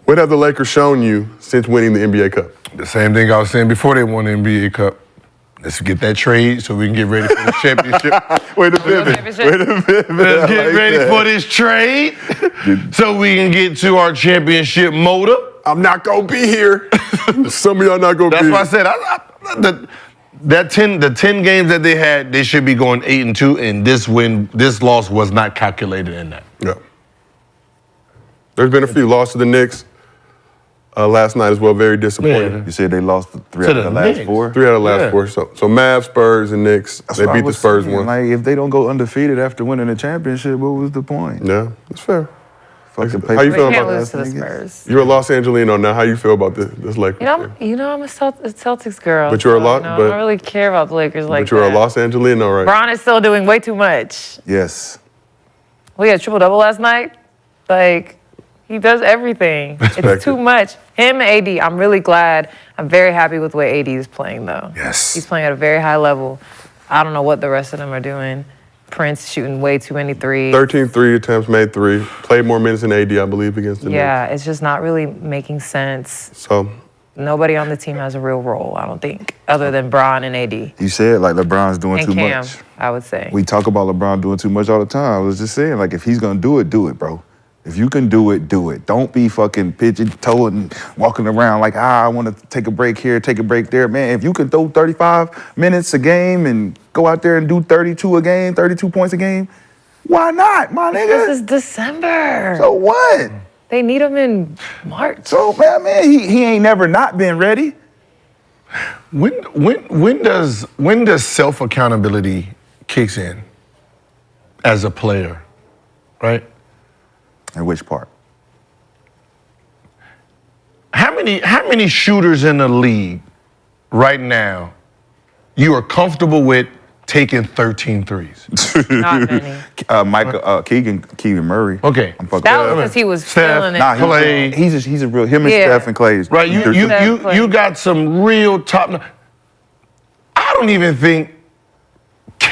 What have the Lakers shown you since winning the NBA Cup? The same thing I was saying before they won the NBA Cup. Let's get that trade so we can get ready for the championship. Way to pivot. championship. Way to pivot. Let's I get like ready that. for this trade so we can get to our championship motor. I'm not going to be here. Some of y'all not going to That's be why I here. said the 10 games that they had, they should be going 8-2, and this loss was not calculated in that. Yeah. There's been a few losses to the Knicks last night as well. Very disappointing. You said they lost 3 To out of the the last Knicks. 4? 3 out of the last Yeah. 4. So Mavs, Spurs, and Knicks. That's They what I beat the was Spurs saying. one. Like, if they don't go undefeated after winning the championship, what was the point? Yeah, that's fair. Fucking How you We feel can't about lose that? to the Spurs. You're a Los Angelino now. How you feel about this Lakers game? You know, I'm a Celtics girl. But you're a so, lot- I but- don't really care about the Lakers like But you're a that. Los Angelino, right? Bron is still doing way too much. Yes. We had triple-double last night. Like, he does everything. Respect It's too it. much. Him, AD, I'm really glad. I'm very happy with the way AD is playing, though. Yes. He's playing at a very high level. I don't know what the rest of them are doing. Prince shooting way too many threes. 13 3 attempts, made 3. Played more minutes than AD, I believe, against the Yeah, it's just not really making sense. Knicks. So, Nobody on the team has a real role, I don't think, other than Bron and AD. You said like LeBron's doing And too Cam, much. I would say. We talk about LeBron doing too much all the time. I was just saying, like, if he's gonna do it, bro. If you can do it, do it. Don't be fucking pigeon-toed and walking around like, I want to take a break here, take a break there. Man, if you can throw 35 minutes a game and go out there and do 32 a game, 32 points a game, why not, my This nigga? is December. So what? They need him in March. So, man, he ain't never not been ready. When does self-accountability kicks in as a player, right? And which part? How many shooters in the league right now you are comfortable with taking 13 threes? Not many. Keegan Murray. Okay. I'm fucking That was because he was Steph, feeling it. Nah, Clay. he's a real, him and Yeah. Steph and Clay. Right, you Clay. got some real top. I don't even think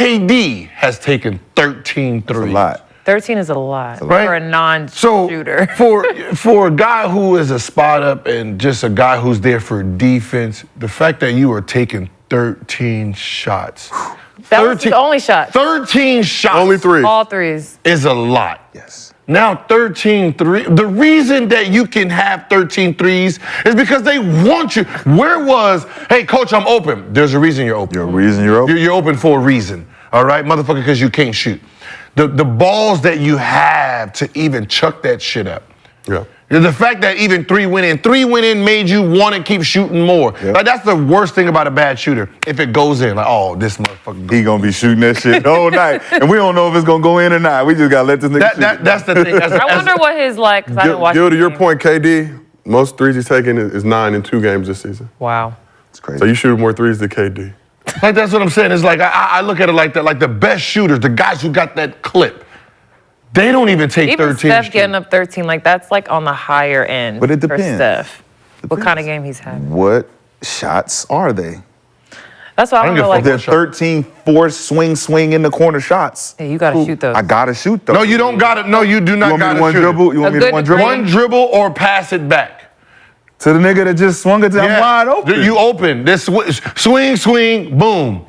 KD has taken 13 That's threes. a lot. 13 is a lot Right? for a non-shooter. So for a guy who is a spot up and just a guy who's there for defense, the fact that you are taking 13 shots. That was his only shot. 13 shots. Only threes. All threes. Is a lot. Yes. Now 13 threes. The reason that you can have 13 threes is because they want you. Where was, hey, coach, I'm open. There's a reason you're open. Your reason you're open? You're open for a reason. All right, motherfucker, because you can't shoot. The balls that you have to even chuck that shit up. Yeah. The fact that even three went in made you want to keep shooting more. Yep. Like, that's the worst thing about a bad shooter. If it goes in, like, oh, this motherfucker. He gonna be shooting that shit the whole night, and we don't know if it's gonna go in or not. We just gotta let this nigga shoot. That's the thing. I wonder what his like. 'Cause I didn't watch. Gil, to the your game. point, KD, most threes he's taken is 9 in 2 games this season. Wow. It's crazy. So you shoot more threes than KD. Like, that's what I'm saying. It's like, I look at it like that. Like, the best shooters, the guys who got that clip, they don't even take Even 13. Steph getting up 13, like that's like on the higher end. But it for depends. Steph. What kind of game he's having? What shots are they? That's why I don't give know. a Like, They're 13 force swing in the corner shots. yeah, you gotta shoot those. I gotta shoot those. No, you don't got it. No, you do You not want me got to to one shoot dribble? it. You want A me to good one dribble? One dribble or pass it back. To the nigga that just swung it to I'm wide open. You open. This swing, boom.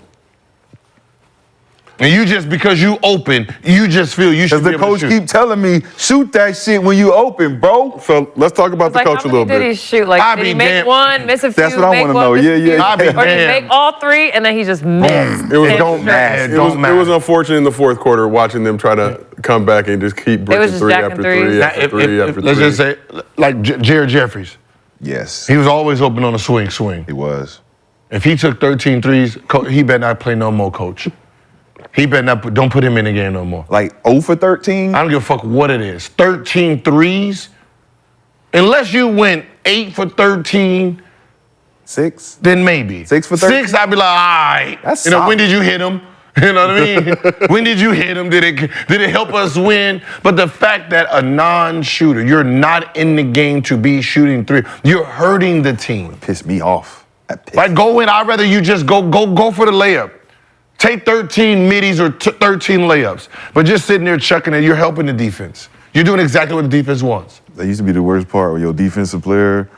And you just, because you open, you just feel you should Because be the able coach to shoot. keep telling me, shoot that shit when you open, bro. So let's talk about the like, coach how a little many did he bit. shoot? Like, I'd did he be make damn- one, miss a few? That's what I make wanna one, know. miss a Yeah, few? yeah. I'd be Or did he damned. make all three and then he just missed? It was- And- don't matter. It Don't was, matter. it was unfortunate in the fourth quarter watching them try to come back and just keep breaking just three jacking after threes. three Now, after three after let's three. just say, like Jared Jeffries, Yes, he was always open on a swing. he was. If he took 13 threes, he better not play no more, coach. He better not, don't put him in the game no more. Like 0 for 13? I don't give a fuck what it is. 13 threes, unless you went 8 for 13, 6? then maybe. 6 for 13? 6, I'd be like, all right. That's when solid. did you hit him? You know what I mean? When did you hit him? Did it help us win? But the fact that a non-shooter, you're not in the game to be shooting three, you're hurting the team. Pissed me off. That pissed Like, go in, I'd rather you just go for the layup. Take 13 middies or 13 layups. But just sitting there chucking it, you're helping the defense. You're doing exactly what the defense wants. That used to be the worst part where your defensive player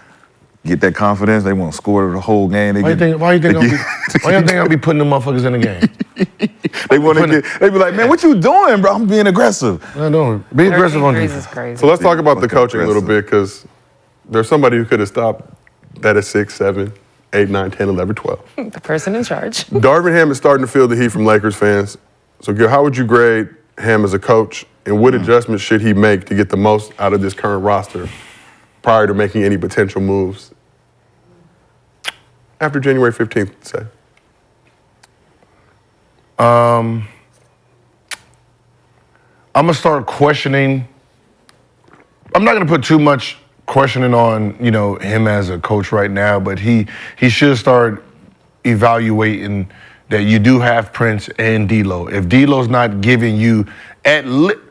get that confidence, they won't score the whole game. Why you think I'll be putting them motherfuckers in the game? They want to get, they be like, man, what you doing, bro? I'm being aggressive. I know. Be aggressive 13 on threes defense. is crazy. So let's talk about the Fucking coaching a little aggressive. bit because there's somebody who could have stopped that at 6, 7, 8, 9, 10, 11, 12. The person in charge. Darvin Ham is starting to feel the heat from Lakers fans. So, Gil, how would you grade Ham as a coach, and what adjustments should he make to get the most out of this current roster prior to making any potential moves after January 15th, say? I'm gonna start questioning. I'm not gonna put too much questioning on, him as a coach right now, but he should start evaluating that you do have Prince and D'Lo. If D'Lo's not giving you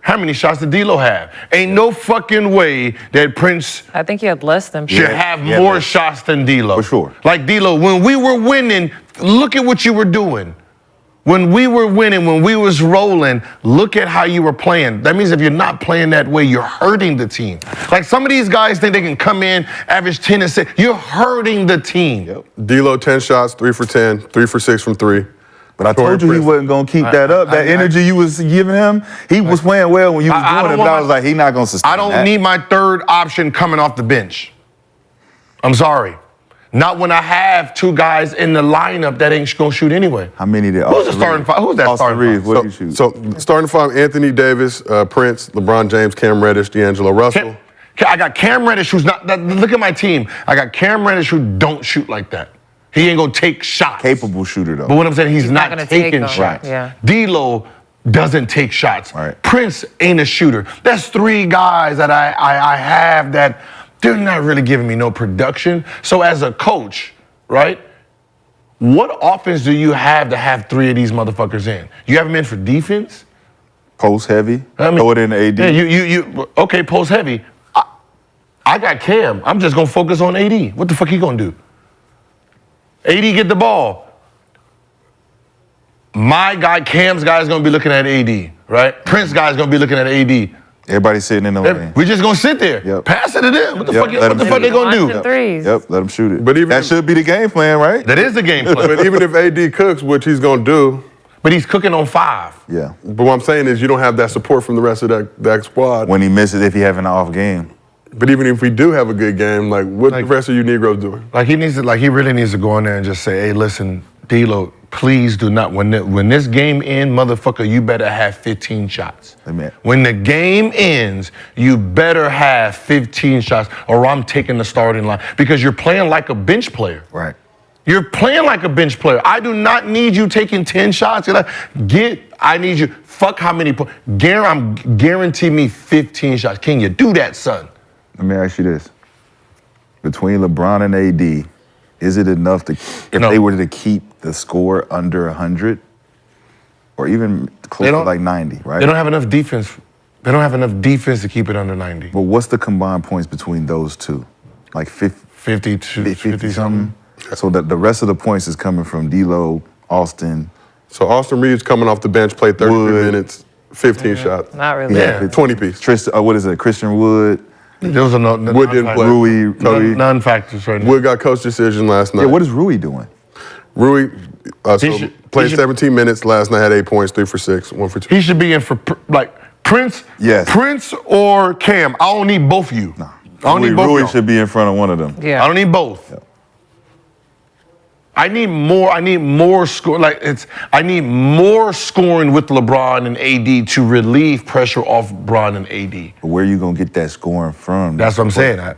how many shots did D'Lo have? Ain't no fucking way that Prince I think he had less than should have yeah, more man. shots than D'Lo. For sure. Like D'Lo, when we were winning, look at what you were doing. When we were winning, when we was rolling, look at how you were playing. That means if you're not playing that way, you're hurting the team. Like some of these guys think they can come in, average 10 and 6. You're hurting the team. D'Lo, 10 shots, 3 for 10, 3 for 6 from 3. But I told you he wasn't going to keep that up. That energy you was giving him, he was playing well when you was I doing don't it, want but I was like, he's not going to sustain I don't that. need my third option coming off the bench. I'm sorry. Not when I have two guys in the lineup that ain't going to shoot anyway. How many did Who's the Austin starting Reeves? five? Who's that Austin starting Reeves, five? what did he shoot? So starting five, Anthony Davis, Prince, LeBron James, Cam Reddish, D'Angelo Russell. I got Cam Reddish who's not, look at my team. I got Cam Reddish who don't shoot like that. He ain't gonna take shots. Capable shooter, though. But what I'm saying, he's not gonna take taking them. shots. Yeah. D'Lo doesn't take shots. Right. Prince ain't a shooter. That's three guys that I have that they're not really giving me no production. So as a coach, right, what offense do you have to have three of these motherfuckers in? You have them in for defense? Post heavy. I mean, Throw it in the AD. Yeah, you okay, post heavy. I got Cam. I'm just gonna focus on AD. What the fuck he gonna do? AD get the ball. My guy, Cam's guy is gonna be looking at AD, right? Prince guy is gonna be looking at AD. Everybody's sitting in the lane. We just gonna sit there. Yep. Pass it to them. What the Yep, fuck? let What the them fuck they gonna do? Launching threes. Yep, let him shoot it. But even that if- should be the game plan, right? That is the game plan. But even if AD cooks, which he's gonna do, But he's cooking on 5. Yeah. but what I'm saying is you don't have that support from the rest of that squad. When he misses, if he have an off game. But even if we do have a good game, like what the rest of you Negroes doing? Like he really needs to go in there and just say, hey, listen, D-Lo, please do not. When this game ends, motherfucker, you better have 15 shots. Amen. When the game ends, you better have 15 shots, or I'm taking the starting line because you're playing like a bench player. Right. You're playing like a bench player. I do not need you taking 10 shots. I need you. Fuck how many points. Guarantee me 15 shots. Can you do that, son? Let me ask you this. Between LeBron and AD, is it enough to, if No. they were to keep the score under 100 or even close to like 90, right? They don't have enough defense. They don't have enough defense to keep it under 90. But what's the combined points between those two? Like 50 50 something. So that the rest of the points is coming from D'Lo, Austin. So Austin Reeves coming off the bench, played 33 Wood. minutes, 15 shots. Not really. Yeah. 20 piece. What is it? Christian Wood. Those are no, Wood didn't play. Rui, Cody. non-factors right now. Wood got coach decision last night. Yeah, what is Rui doing? Rui played he should- 17 minutes last night, had 8 points, 3 for 6, 1 for 2. He should be in for Prince. Yes. Prince or Cam. I don't need both of you. I don't need both of Rui y'all. should be in front of one of them. Yeah. I don't need both. I need more score. I need more scoring with LeBron and AD to relieve pressure off Bron and AD. But where you gonna get that scoring from? That's what I'm saying.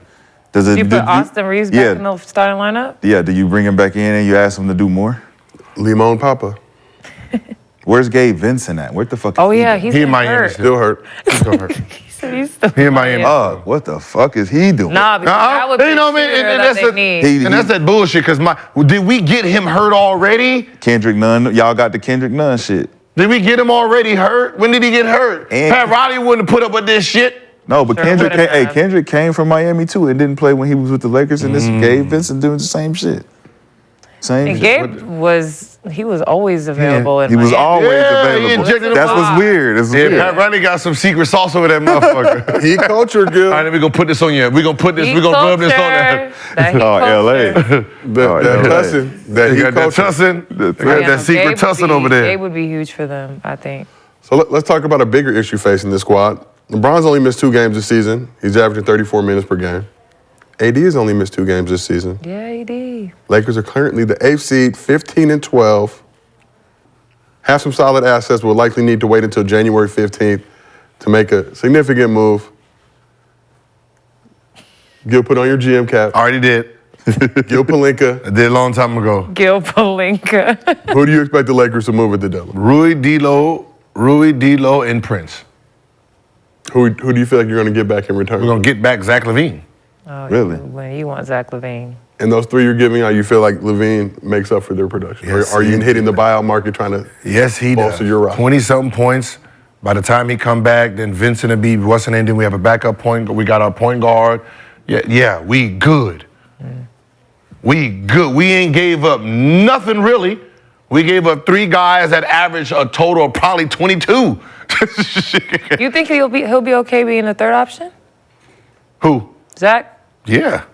Does it? You put Austin Reeves back in the starting lineup? Yeah. Do you bring him back in and you ask him to do more? Limon Papa. Where's Gabe Vincent at? What the fuck? Oh is yeah, he he's He in been Miami hurt. Still hurt. Still hurt. He's still He in Miami. doing? What the fuck is he doing? Nah, because that would be You know what I mean? shooter And that that's they the- need. And that's that bullshit. Cause did we get him hurt already? Kendrick Nunn. Y'all got the Kendrick Nunn shit. Did we get him already hurt? When did he get hurt? And- Pat Riley wouldn't put up with this shit. No, but Sure Kendrick. would've been. Kendrick came from Miami too and didn't play when he was with the Lakers. And this Gabe Vincent doing the same shit. Same And shit. Gabe was always available. In He was Miami. always Yeah, he available. injected him That's a what's lot. weird. It's Yeah, weird. Pat Riley got some secret sauce over that motherfucker. He culture, Gil. All right, then we gonna put this on you. We gonna put this. Heat We gonna rub this on culture, there. that heat Oh, LA. culture. That yeah. cussing. That You he got that culture. tussin. The You got Yeah, that secret Gabe would tussin be- over there. Gabe would be huge for them, I think. So let's talk about a bigger issue facing this squad. LeBron's only missed 2 games this season. He's averaging 34 minutes per game. AD has only missed 2 games this season. Yeah, AD. Lakers are currently the 8th seed, 15-12. Have some solid assets. Will likely need to wait until January 15th to make a significant move. Gil, put on your GM cap. Already did. Gil Palinka. I did a long time ago. Gil Palinka. Who do you expect the Lakers to move at the deadline? Rui, D'Lo, and Prince. Who do you feel like you're going to get back in return? We're gonna get back Zach LaVine. Really? When you want Zach LaVine. And those 3 you're giving out, you feel like LaVine makes up for their production? Yes, or are you he- hitting the buyout market trying to Yes, he does. bolster your roster? 20-something points. By the time he come back, then Vincent will be what's the name? Then we have a backup point. We got our point guard. Yeah, we good. We good. We ain't gave up nothing really. We gave up 3 guys that average a total of probably 22. You think he'll be okay being the third option? Who? Zach? Yeah.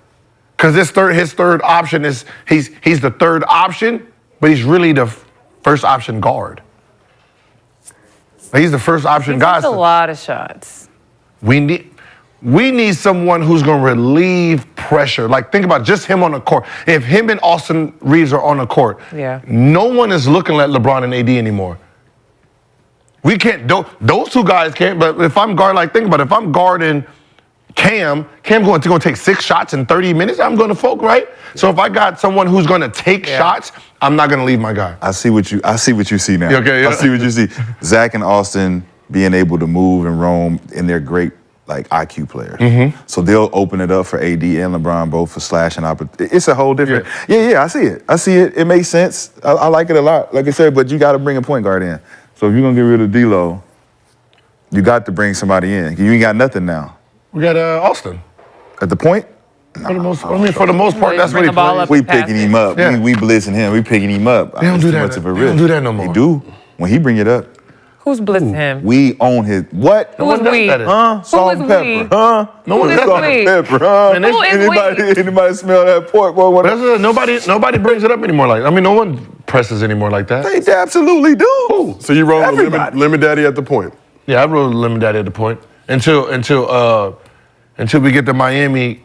Because his third option is he's the third option, but he's really the first option guard. He's the first option He guy. takes a lot of shots. We need someone who's gonna relieve pressure. Like think about just him on the court. If him and Austin Reeves are on the court, Yeah. no one is looking at LeBron and AD anymore. We can't. Those 2 guys can't. But if I'm think about it, if I'm guarding Cam going to take 6 shots in 30 minutes. I'm going to folk, right? So if I got someone who's going to take shots, I'm not going to leave my guy. I see what you see now. Okay, yeah. I see what you see. Zach and Austin being able to move and roam, and they're great IQ players. Mm-hmm. So they'll open it up for AD and LeBron both for slashing opportunity. It's a whole different. Yeah, I see it. It makes sense. I like it a lot. Like I said, but you got to bring a point guard in. So if you're gonna get rid of D'Lo, you got to bring somebody in. You ain't got nothing now. We got Austin. At the point, For the most part, that's what Bring he the ball plays. up. We picking him up. Yeah. We blitzing him. We picking him up. They don't It's do too that. much of a They risk. don't do that no more. They do. When he bring it up, Who's blitzing him? we own his what? Who is we? That Salt is and pepper, we? huh? No one Who is does Salt that. we? and pepper, huh? Man, Who is Anybody smell that pork? Boy, But that's nobody brings it up anymore. Like, I mean, no one presses anymore like that. they absolutely do. So you roll with Everybody. lemon Daddy at the point. Yeah, I rode Lemon Daddy at the point until we get to Miami.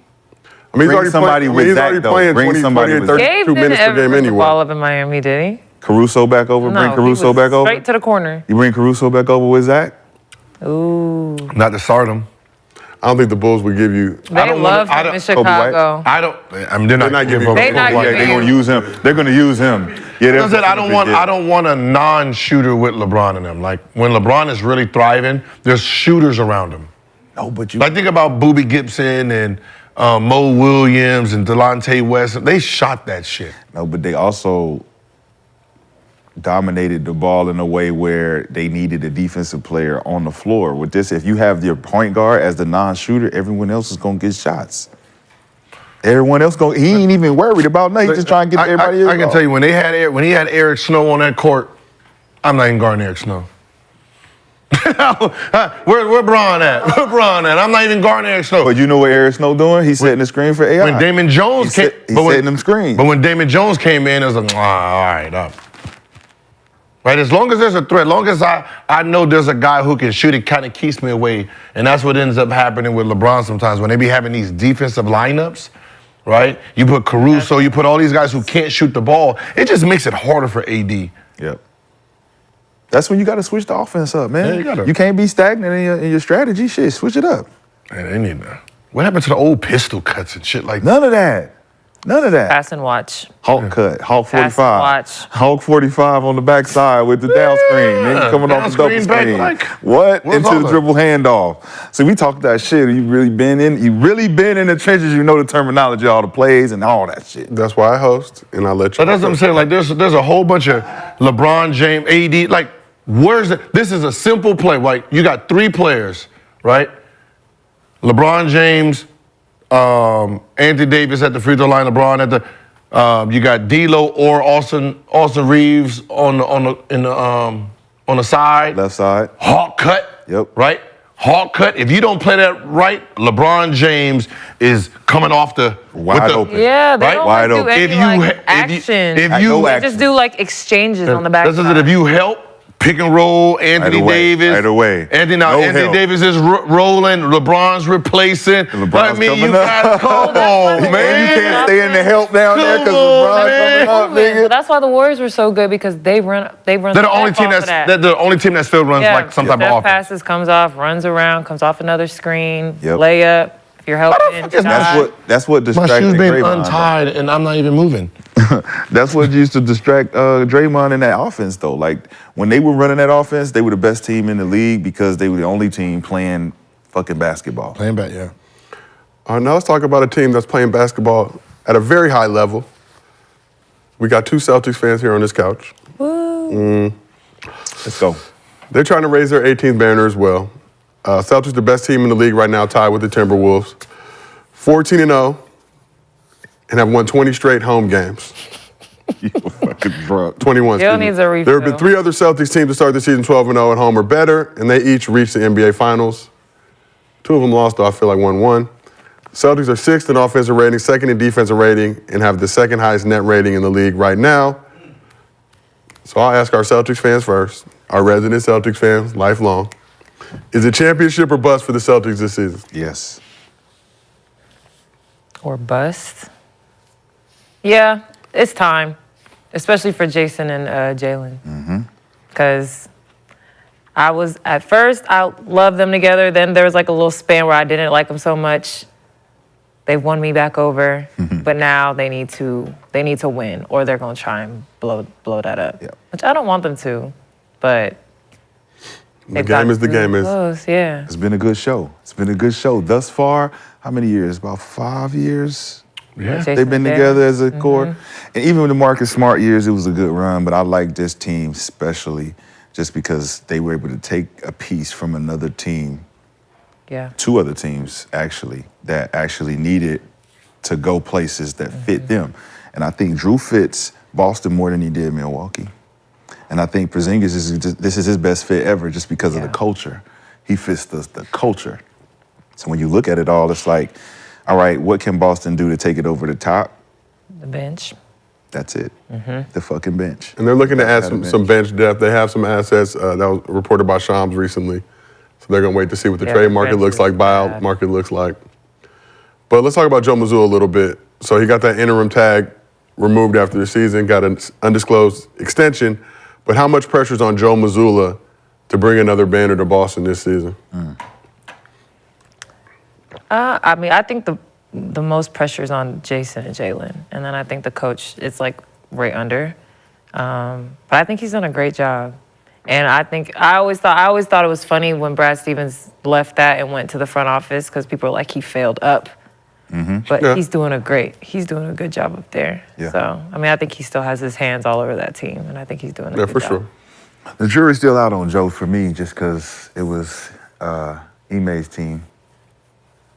I mean, Bring somebody with he's Zach, already though. playing Bring 20, somebody 28, with 32 Gabe didn't minutes per ever game put the anyway. ball up in Miami, did he? Caruso back over. No, Bring he Caruso was back over. straight to the corner. You bring Caruso back over with Zach? Ooh. Not to start him. I don't think the Bulls would give you. They don't love wanna- I him in don't- Kobe White? Chicago. I don't. I mean, they're not not giving giving him They a not Kobe White. giving They're you- gonna use him. They're gonna use him. Yeah, I said I don't want a non-shooter with LeBron in them. Like when LeBron is really thriving, there's shooters around him. No, but you. Like think about Boobie Gibson and Mo Williams and Delonte West. They shot that shit. No, but they also dominated the ball in a way where they needed a defensive player on the floor. With this, if you have your point guard as the non-shooter, everyone else is gonna get shots. Everyone else he ain't even worried about nothing. He's just trying to get everybody else. I can tell you when he had Eric Snow on that court, I'm not even guarding Eric Snow. Where Bron at? Where Bron at? I'm not even guarding Eric Snow. But you know what Eric Snow doing? He's setting the screen for AI. When Damon Jones came, He's setting them screens. But when Damon Jones came in, it was like, all right, up. Right, as long as there's a threat, as long as I know there's a guy who can shoot, it kind of keeps me away. And that's what ends up happening with LeBron sometimes when they be having these defensive lineups, right? You put Caruso, you put all these guys who can't shoot the ball. It just makes it harder for AD. Yep. That's when you got to switch the offense up, man. Yeah, you gotta. You can't be stagnant in your strategy. Shit, switch it up. Man, they need that. What happened to the old pistol cuts and shit like that? None of that. None of that. Pass and watch. Hawk cut, Hawk Pass and 45. watch. Hawk 45 on the backside with the down screen. Then coming off the double Down screen back, screen. like, What? what's Into all the that? dribble handoff. So we talk that shit. You really been in the trenches. You know the terminology, all the plays and all that shit. That's why I host, and I let you. But that's what I'm saying. Like, there's a whole bunch of LeBron James, AD. Like, where's it? This is a simple play. Like, you got three players, right? LeBron James, Anthony Davis at the free throw line. LeBron at the. You got D'Lo or Austin Reeves on the side. Left side. Hawk cut. Yep. Right? Hawk cut. If you don't play that right, LeBron James is coming off the Wide open. Yeah, they Right? don't Wide like do open. any If you like, ha- if you- action. if I you- know They action. just do like exchanges on the back. That's if you help, pick and roll, Anthony away, Davis. right away. Anthony No help. Davis is rolling, LeBron's replacing. LeBron's you coming got up. come on, Man, you can't stay in the help down there because Come on, LeBron's man. coming up, But nigga. that's why the Warriors were so good because they run. They're the only team off of they're the only team that still runs Yeah, like some type of Steph offense. passes, comes off, runs around, comes off another screen, Yep. layup. If you're helping, fuck is shot. That's what My distracted shoes been Draymond. untied and I'm not even moving. That's what used to distract Draymond in that offense, though. Like when they were running that offense, they were the best team in the league because they were the only team playing fucking basketball. Playing back, yeah. Now let's talk about a team that's playing basketball at a very high level. We got two Celtics fans here on this couch. Let's go. They're trying to raise their 18th banner as well. Celtics the best team in the league right now, tied with the Timberwolves. 14-0, and have won 20 straight home games. You fucking drunk. 21. Jill excuse me. needs a refill. There have been three other Celtics teams to start the season 12-0 at home or better, and they each reached the NBA Finals. Two of them lost, though I feel like 1-1. Celtics are sixth in offensive rating, second in defensive rating, and have the second highest net rating in the league right now. So I'll ask our Celtics fans first, our resident Celtics fans, lifelong. Is it championship or bust for the Celtics this season? Yes. Or bust. Yeah, it's time, especially for Jason and Jalen. Because I loved them together. Then there was like a little span where I didn't like them so much. They've won me back over, but now they need to win, or they're gonna try and blow that up. Yep. Which I don't want them to, but The game is the game is. Close, yeah. It's been a good show. It's been a good show thus far. How many years? About 5 years? Yeah. Jason They've been and together Jalen. as a core. And even with the Marcus Smart years, it was a good run. But I like this team especially just because they were able to take a piece from another team, Yeah. two other teams actually, that actually needed to go places that fit them. And I think Drew fits Boston more than he did Milwaukee. And I think Porzingis this is his best fit ever just because of the culture. He fits the culture. So when you look at it all, it's like, all right, what can Boston do to take it over the top? The bench. That's it. The fucking bench. And they're looking to add Had a some bench depth. They have some assets that was reported by Shams recently. So they're going to wait to see what the trade market bench looks is like, buyout bad. market looks like. But let's talk about Joe Mazzulla a little bit. So he got that interim tag removed after the season, got an undisclosed extension. But how much pressure is on Joe Mazzulla to bring another banner to Boston this season? I mean, I think the most pressure is on Jason and Jalen, and then I think the coach is like right under. But I think he's done a great job, and I always thought it was funny when Brad Stevens left that and went to the front office because people were like he failed up. But he's doing a good job up there. Yeah. So I mean, I think he still has his hands all over that team, and I think he's doing a good For job. sure. The jury's still out on Joe for me just because it was Ime's team.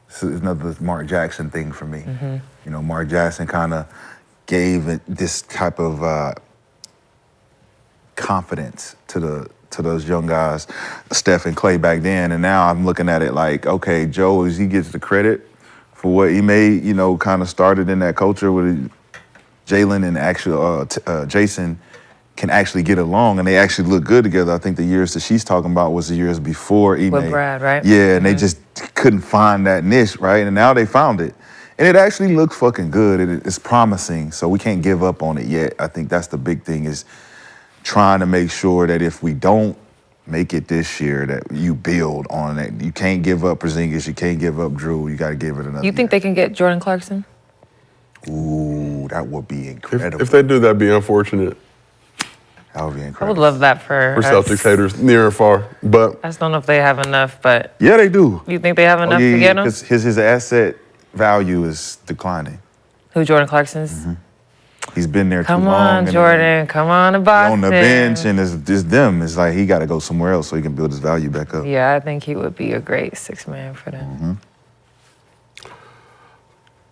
It's another Mark Jackson thing for me. You know, Mark Jackson kind of gave it this type of confidence to those young guys, Steph and Clay back then, and now I'm looking at it like, okay, Joe, as he gets the credit for what he made, you know, kind of started in that culture with Jalen and actual Jason can actually get along and they actually look good together. I think the years that she's talking about was the years before Ime. With Brad, right? Yeah, and they just couldn't find that niche, right? And now they found it. And it actually looks fucking good. It's promising, so we can't give up on it yet. I think that's the big thing is trying to make sure that if we don't make it this year, that you build on it. You can't give up Porzingis. You can't give up Drew. You got to give it another You think they can get Jordan Clarkson? Ooh, that would be incredible. If they do, that'd be unfortunate That would be I incredible. would love that for for us. Celtics haters near and far. But I just don't know if they have enough, but Yeah, they do. you think they have enough to get him? Because his asset value is declining. Who Jordan Clarkson's? He's been there Come too long. on, and Jordan. Come on to he's Boston. on the bench, and it's them. It's like he got to go somewhere else so he can build his value back up. Yeah, I think he would be a great sixth man for them.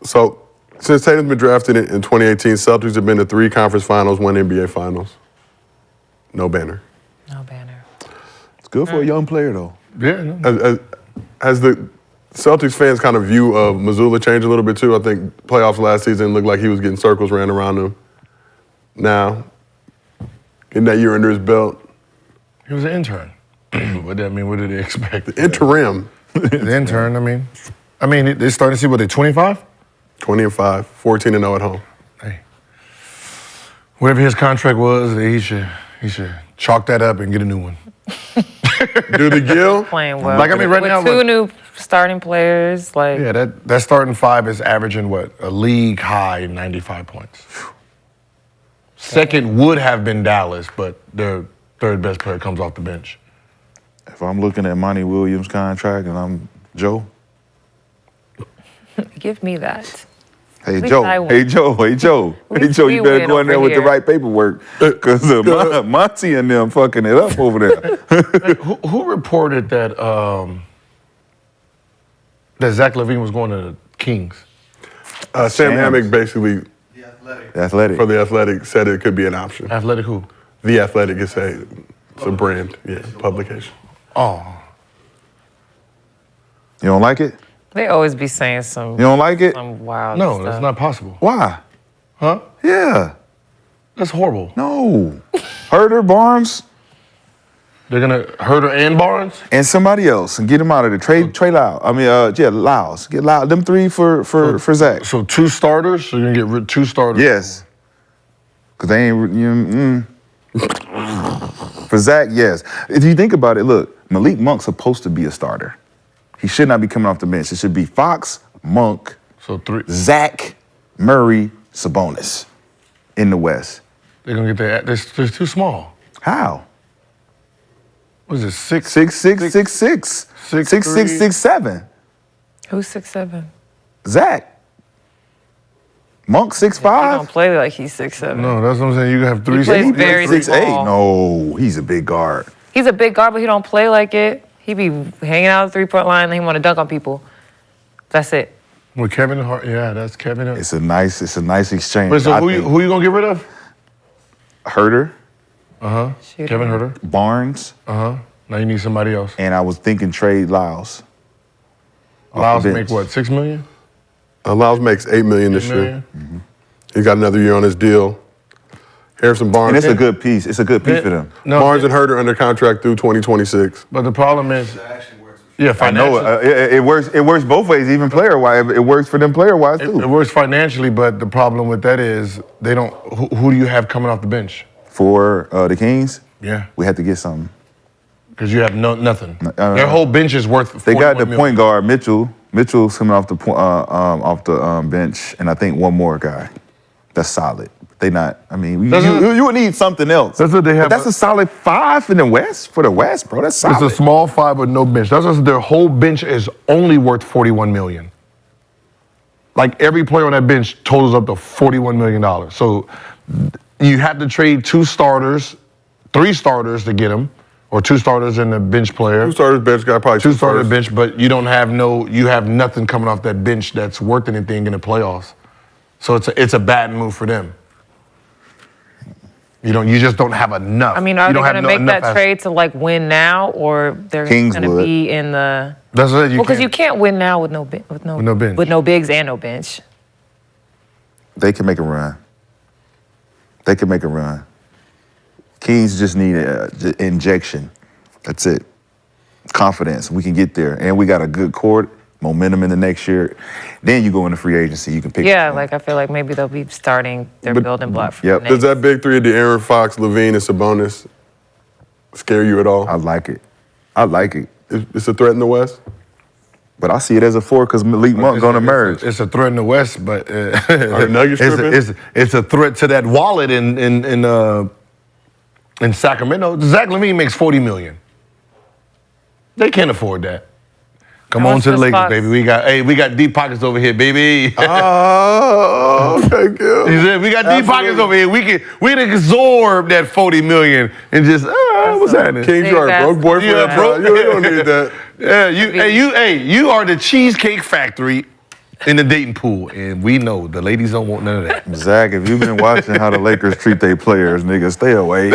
so since Tatum's been drafted in 2018, Celtics have been to 3 conference finals, 1 NBA finals. No banner. No banner. It's good for a young player, though. Yeah, no. Has the Celtics fans' kind of view of Mazzulla changed a little bit too? I think playoffs last season looked like he was getting circles ran around him. Now, getting that year under his belt, He was an intern. What did they expect? interim, The intern, I mean, they're starting to see what, they're 25? 20-5, 14-0 at home. Hey. Whatever his contract was, he should chalk that up and get a new one. Do the Gill? Playing well. Like, I mean, right with now, 2 look- new starting players, like Yeah, that starting 5 is averaging what? A league high 95 points. Second would have been Dallas, but their third best player comes off the bench. If I'm looking at Monty Williams' contract and I'm Joe, give me that. hey least Joe, I win. hey Joe, hey Joe, At hey least Joe, we you better win go in there over with the here. right paperwork, because Monty and them fucking it up over there. Who reported that that Zach LaVine was going to the Kings? Sam Shams. Amick basically, Athletic. for The Athletic, said it could be an option. Athletic who? The Athletic is it's a brand, publication. Oh, You don't like it? They always be saying some You don't like it? wild no, stuff. that's not possible. Why? Huh? Yeah. That's horrible. No. Herder, Barnes, They're gonna Herder and Barnes? and somebody else, and get him out of there. Trade Lyles. Lyles. Get Lyles. Them 3 for Zach. So 2 starters? So you're gonna get 2 starters? Yes. Because they ain't. For Zach, yes. If you think about it, look, Malik Monk's supposed to be a starter. He should not be coming off the bench. It should be Fox, Monk, So 3. Zach, Murray, Sabonis in the West. They're gonna get they're too small. How? What is it, 6? 6'6", 6'6". 6'3". 6'6", 6'7". Who's 6'7"? Zach. Monk He don't 6'5". play like he's 6'7". No, that's what I'm saying. You have 3 plays safeties. very 6'8". small. No, he's a big guard. He's a big guard, but he don't play like it. He be hanging out at the 3-point line and he want to dunk on people. That's it. With Kevin Hart, yeah, that's Kevin Hart. It's a nice exchange. Wait, so I who think you gonna get rid of? Herter, Kevin Herter. Barnes, Now you need somebody else. and I was thinking trade Lyles. Lyles the make bench. what, $6 million? Lyles makes $8 million this year. He's got another year on his deal. Harrison Barnes. And it's a good piece. It's a good piece for them. No, Barnes and Herter under contract through 2026. but the problem is, yeah, I know financially. it works. It works both ways, even player wise. It works for them player wise too. It works financially, but the problem with that is they don't. Who do you have coming off the bench? For the Kings, Yeah, we had to get something. because you have nothing. Their whole bench is worth. They got the 41 million. point guard Mitchell. Mitchell's coming off the bench, and I think one more guy. That's solid. They not. I mean, you would need something else. That's what they have. But that's a solid 5 in the West for the West, bro. That's solid. It's a small 5 with no bench. That's what their whole bench is only worth $41 million. Like every player on that bench totals up to $41 million. So you have to trade 2 starters, 3 starters to get them, or 2 starters and a bench player. 2 starters bench guy, probably 2 2 starter starters. bench, but you have nothing coming off that bench that's worth anything in the playoffs. So it's a bad move for them. You just don't have enough. I mean, are You they don't have going to make enough that trade to like win now, or they're Kings going to would. be in the? That's what Because you can't win now with no bench. bench. With no bigs and no bench. They can make a run. They can make a run. Kings just need an injection. That's it. Confidence. We can get there, and we got a good court. Momentum in the next year. Then you go into free agency. You can pick. Yeah, like I feel like maybe they'll be starting their building block for Yep. the Does next. that big three of De'Aaron Fox, LaVine, and Sabonis scare you at all? I like it. I like it. It's a threat in the West? But I see it as a 4 because Malik Monk going to merge. It's a threat in the West, but Are the Nuggets tripping? it's a threat to that wallet in Sacramento. Zach LaVine makes $40 million. They can't afford that. Come How on much to the does Lakers, Fox- baby. We got deep pockets over here, baby. Oh, okay, good. He said, we got deep pockets over here. We can absorb that $40 million and just what's happening? King, you are a broke boyfriend. Yeah, bro. broke. You don't need that. Yeah, you are the Cheesecake Factory in the dating pool, and we know the ladies don't want none of that. Zach, if you've been watching how the Lakers treat their players, nigga, stay away.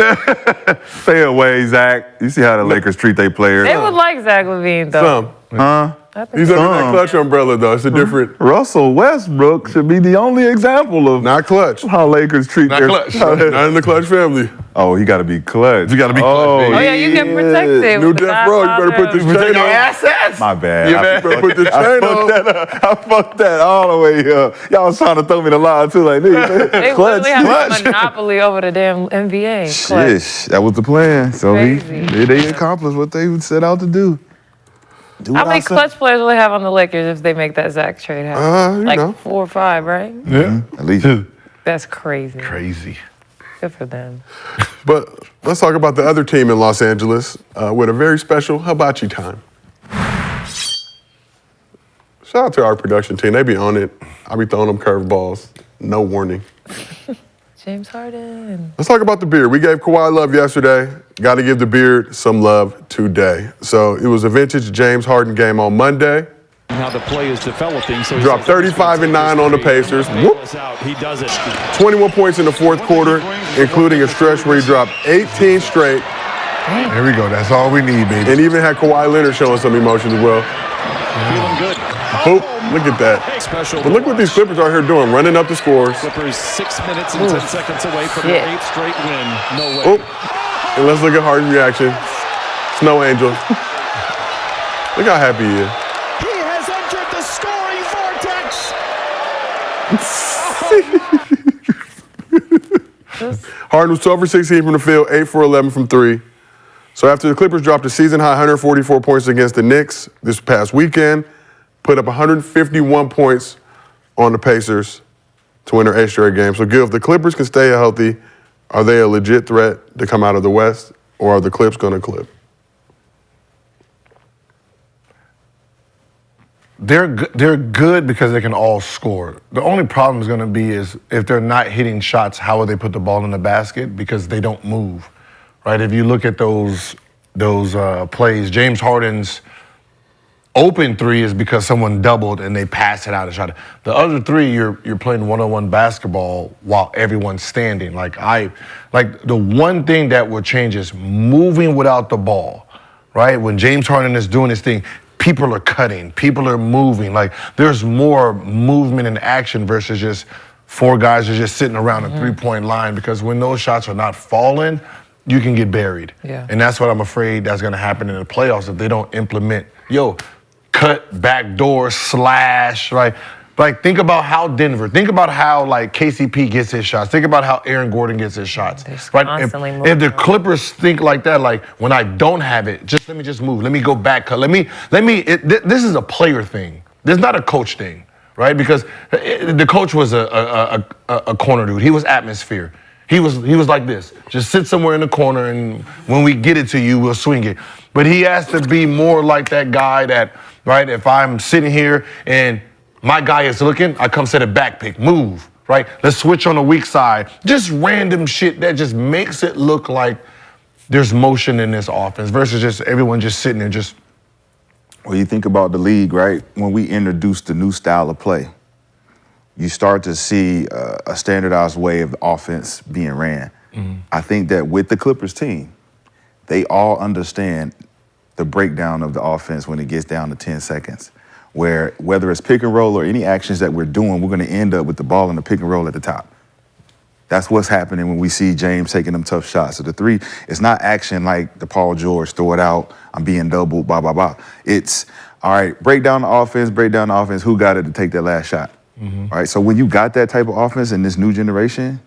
Stay away, Zach. You see how the Lakers treat their players. They would like Zach LaVine though. Some. Huh? I think He's under that Some. clutch umbrella, though. It's a different, Russell Westbrook should be the only example of not clutch. how Lakers treat Not their clutch. Not in the clutch family. Oh, he got to be clutch. You gotta be clutch, baby. Oh yeah, you get protected. New with the Death Row, you better put this Godfather. chain on. assets. My bad. You I bad. Better put this I chain fucked on. that up. I fucked that all the way up. Y'all was trying to throw me the line too, like nigga. They clutch, literally have clutch. a monopoly over the damn NBA. Clutch. Shish, that was the plan. So Crazy. they accomplished what they set out to do. Do How what I many said. clutch players will they have on the Lakers if they make that Zach trade happen? You Like know. 4 or 5, right? Yeah. At least. That's crazy. Crazy. Good for them. But let's talk about the other team in Los Angeles with a very special hibachi time. Shout out to our production team. They be on it. I be throwing them curveballs. No warning. James Harden. Let's talk about the beard. We gave Kawhi love yesterday. Got to give the beard some love today. So it was a vintage James Harden game on Monday. How the play is developing. So he Dropped says he's 35 and 9 on the Pacers. Bail Whoop. us out. He does it. 21 points in the fourth quarter, including a stretch where he dropped 18 straight, There we go. That's all we need, baby. and even had Kawhi Leonard showing some emotion as well. Feeling good. Boop, look at that. Special. But look what these Clippers are here doing, running up the scores. Clippers 6 minutes and 10 seconds away from Shit. their 8th straight win. No way. Oh, and let's look at Harden's reaction. Snow Angel. Look how happy he is. He has entered the scoring vortex. Harden was 12 for 16 from the field, 8 for 11 from 3. So after the Clippers dropped a season-high 144 points against the Knicks this past weekend, put up 151 points on the Pacers to win their 8th straight game. So, Gil, if the Clippers can stay healthy, are they a legit threat to come out of the West, or are the Clips going to clip? They're good because they can all score. The only problem is going to be is if they're not hitting shots, how will they put the ball in the basket? Because they don't move, right? If you look at those plays, James Harden's open three is because someone doubled and they pass it out and shot it. The other three, you're playing one-on-one basketball while everyone's standing. Like the one thing that will change is moving without the ball, right? When James Harden is doing his thing, people are cutting, people are moving. Like there's more movement and action versus just four guys are just sitting around a three-point line, because when those shots are not falling, you can get buried. Yeah. And that's what I'm afraid that's gonna happen in the playoffs if they don't implement, cut, backdoor, slash, right? Like, think about how think about how, like, KCP gets his shots. Think about how Aaron Gordon gets his shots. Right? Constantly If the moving. Clippers think like that, like, when I don't have it, let me just move. Let me go back. This is a player thing. This is not a coach thing, right? Because the coach was a corner dude. He was atmosphere. He was like this. Just sit somewhere in the corner, and when we get it to you, we'll swing it. But he has to be more like that guy that, right, if I'm sitting here and my guy is looking, I come set a back pick, move, right? Let's switch on the weak side. Just random shit that just makes it look like there's motion in this offense versus just everyone just sitting there just. Well, you think about the league, right? When we introduced the new style of play, you start to see a standardized way of the offense being ran. I think that with the Clippers team, they all understand the breakdown of the offense when it gets down to 10 seconds, where whether it's pick and roll or any actions that we're doing, we're going to end up with the ball in the pick and roll at the top. That's what's happening when we see James taking them tough shots. So the three, it's not action like the Paul George, throw it out, I'm being doubled, blah, blah, blah. It's, all right, break down the offense, who got it to take that last shot? All right, so when you got that type of offense in this new generation,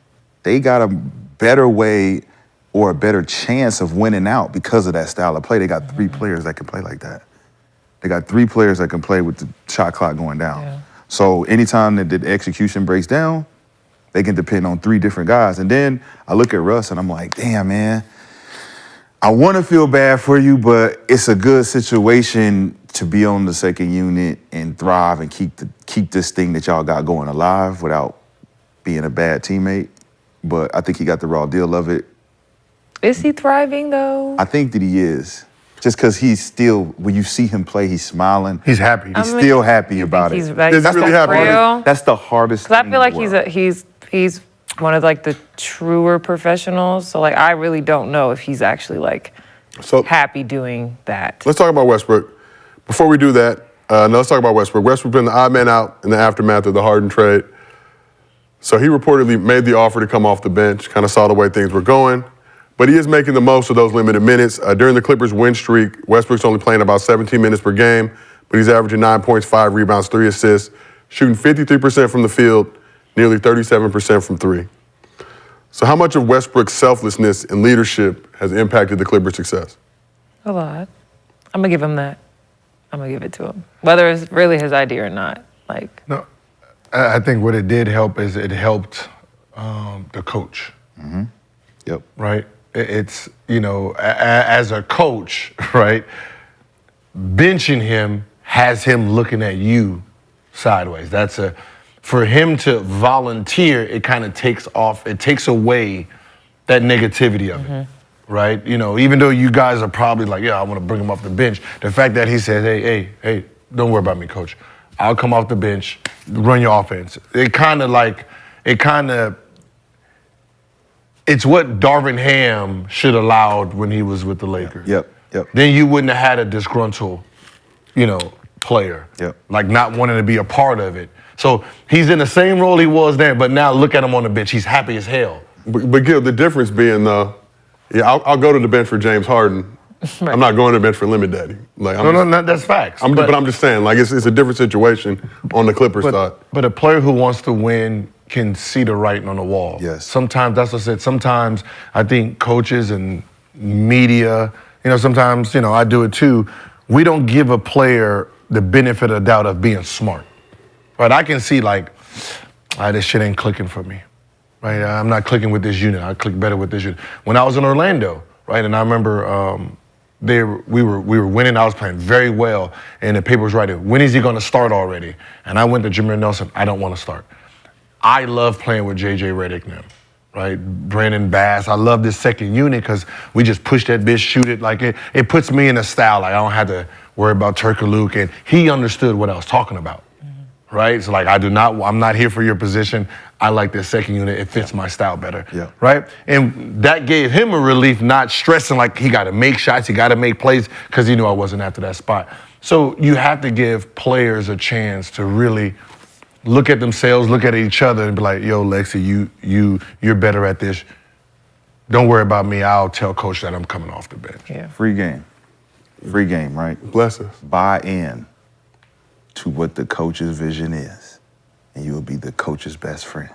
they got a better way or a better chance of winning out because of that style of play. They got three players that can play like that. They got three players that can play with the shot clock going down. Yeah. So anytime that the execution breaks down, they can depend on three different guys. And then I look at Russ and I'm like, damn, man, I want to feel bad for you, but it's a good situation to be on the second unit and thrive and keep this thing that y'all got going alive without being a bad teammate. But I think he got the raw deal of it. Is he thriving, though? I think that he is. Just because he's still, when you see him play, he's smiling. He's happy. He's still happy about it. He's like, Is he really happy? real? That's the hardest thing. Because I feel like in the world. he's one of, like, the truer professionals. So, like, I really don't know if he's actually, like, So happy doing that. let's talk about Westbrook. Before we do that, let's talk about Westbrook. Westbrook's been the odd man out in the aftermath of the Harden trade. So he reportedly made the offer to come off the bench, kind of saw the way things were going. But he is making the most of those limited minutes. During the Clippers' win streak, Westbrook's only playing about 17 minutes per game, but he's averaging 9 points, 5 rebounds, 3 assists, shooting 53% from the field, nearly 37% from three. So how much of Westbrook's selflessness and leadership has impacted the Clippers' success? A lot. I'm going to give him that. I'm going to give it to him. Whether it's really his idea or not. Like, No, I think what it did help is it helped the coach. Yep. Right? It's, as a coach, right, benching him has him looking at you sideways. For him to volunteer, it kind of takes away that negativity of it, right? Even though you guys are probably like, yeah, I want to bring him off the bench, the fact that he says, hey, don't worry about me, coach. I'll come off the bench, run your offense. It's what Darvin Ham should have allowed when he was with the Lakers. Yep. Then you wouldn't have had a disgruntled, player. Yep. Like not wanting to be a part of it. So he's in the same role he was then, but now look at him on the bench. He's happy as hell. But Gil, the difference being, though, I'll go to the bench for James Harden. Right. I'm not going to the bench for Limit Daddy. Like, No, that's facts. but I'm just saying, like, it's a different situation on the Clippers side. But a player who wants to win can see the writing on the wall. Yes. Sometimes, that's what I said, sometimes I think coaches and media, sometimes, I do it too, we don't give a player the benefit of the doubt of being smart. Right? I can see like, this shit ain't clicking for me. Right? I'm not clicking with this unit. I click better with this unit. When I was in Orlando, right, and I remember we were winning. I was playing very well, and the paper was writing, when is he going to start already? And I went to Jameer Nelson. I don't want to start. I love playing with J.J. Redick now, right? Brandon Bass. I love this second unit because we just push that bitch, shoot it. Like it puts me in a style. Like I don't have to worry about Turkaluk, and he understood what I was talking about, right? So like, I'm not here for your position. I like this second unit. It fits my style better, right? And that gave him a relief, not stressing like he got to make shots, he got to make plays, because he knew I wasn't after that spot. So you have to give players a chance to really look at themselves, look at each other, and be like, yo, Lexi, you're better at this. Don't worry about me. I'll tell coach that I'm coming off the bench. Yeah. Free game, right? Bless us. Buy in to what the coach's vision is, and you will be the coach's best friend.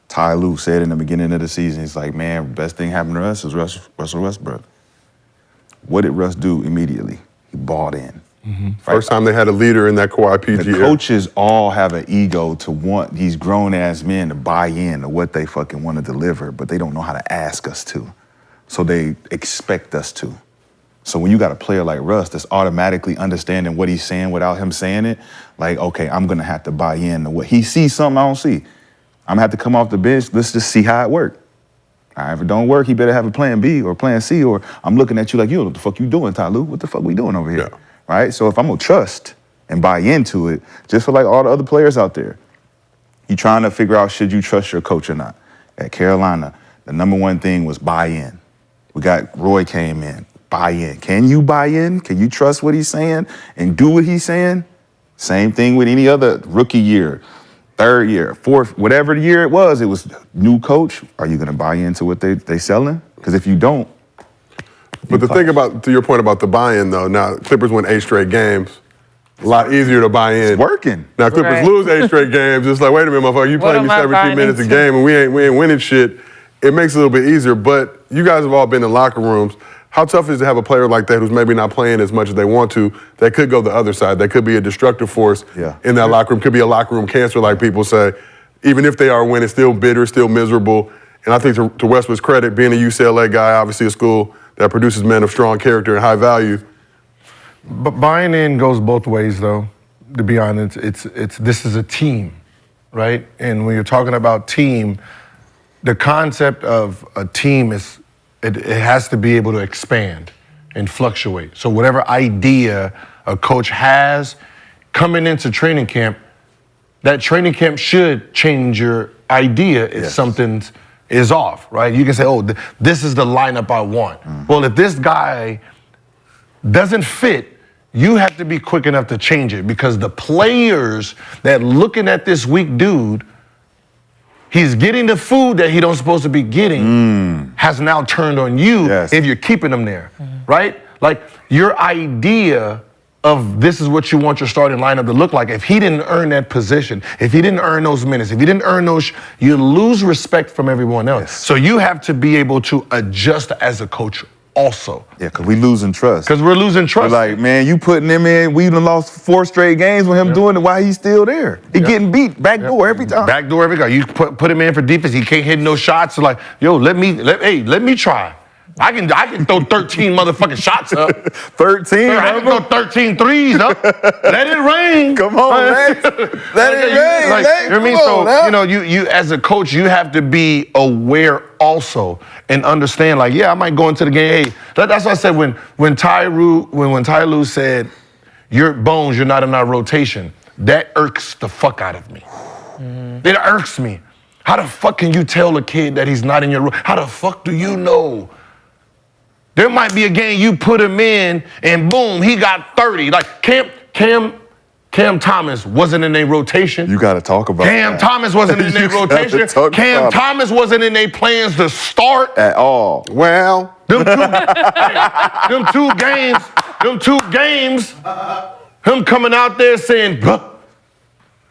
Ty Lue said in the beginning of the season, he's like, man, best thing happened to us is Russell Westbrook. What did Russ do immediately? He bought in. First time they had a leader in that Kawhi PG The era. coaches all have an ego to want these grown-ass men to buy in to what they fucking want to deliver, but they don't know how to ask us to. So they expect us to. So when you got a player like Russ that's automatically understanding what he's saying without him saying it, like, okay, I'm going to have to buy in to what he sees something I don't see. I'm going to have to come off the bench. Let's just see how it works. All right, if it don't work, he better have a plan B or plan C, or I'm looking at you like, yo, what the fuck you doing, Ty Lue? What the fuck we doing over here? Yeah. Right? So if I'm going to trust and buy into it, just for like all the other players out there, you trying to figure out, should you trust your coach or not? At Carolina, the number one thing was buy in. We got Roy came in, buy in. Can you buy in? Can you trust what he's saying and do what he's saying? Same thing with any other rookie year, third year, fourth, whatever year it was new coach. Are you going to buy into what they selling? Because if you don't, But the thing about, to your point about the buy-in though, now Clippers win 8 straight games. A lot easier to buy in. it's working. Now Clippers Right. lose 8 straight games. It's like, wait a minute, motherfucker, you What playing me am I 17 buying minutes a into? game and we ain't winning shit. It makes it a little bit easier. But you guys have all been in locker rooms. How tough is it to have a player like that who's maybe not playing as much as they want to, that could go the other side, that could be a destructive force in that locker room, could be a locker room cancer, like people say. Even if they are winning, still bitter, still miserable. And I think to Westbrook's credit, being a UCLA guy, obviously a school that produces men of strong character and high value. But buying in goes both ways, though. To be honest, this is a team, right? And when you're talking about team, the concept of a team is it has to be able to expand and fluctuate. So whatever idea a coach has coming into training camp, that training camp should change your idea if something is off, right? You can say, oh, this is the lineup I want. Well, if this guy doesn't fit, you have to be quick enough to change it, because the players that looking at this weak dude, he's getting the food that he don't supposed to be getting, has now turned on you if you're keeping him there, right? Like your idea of this is what you want your starting lineup to look like. If he didn't earn that position, if he didn't earn those minutes, if he didn't earn those, you lose respect from everyone else. So you have to be able to adjust as a coach also. Yeah, because we losing trust. Because we're losing trust. We're like, man, you putting him in, we done lost 4 straight games with him doing it. Why he's still there? He getting beat back door every time. Back door every guy. You put him in for defense, he can't hit no shots. So like, yo, let me try. I can throw 13 motherfucking shots up. 13. I can throw 13 threes up. Let it rain. Come on, man. Let it rain. Like, man. you know what I mean? Come on, So, you know, you as a coach, you have to be aware also and understand, like, yeah, I might go into the game. Hey, that's why I said when Ty Lue said, your bones, you're not in our rotation, that irks the fuck out of me. It irks me. How the fuck can you tell a kid that he's not in your How the fuck do you know? There might be a game you put him in and boom, he got 30. Like Cam Thomas wasn't in their rotation. You got to talk about Cam Thomas wasn't in their You gotta rotation. talk Cam about it. Thomas wasn't in their plans to start. At all. Well, Them two games, him coming out there saying, "Bruh."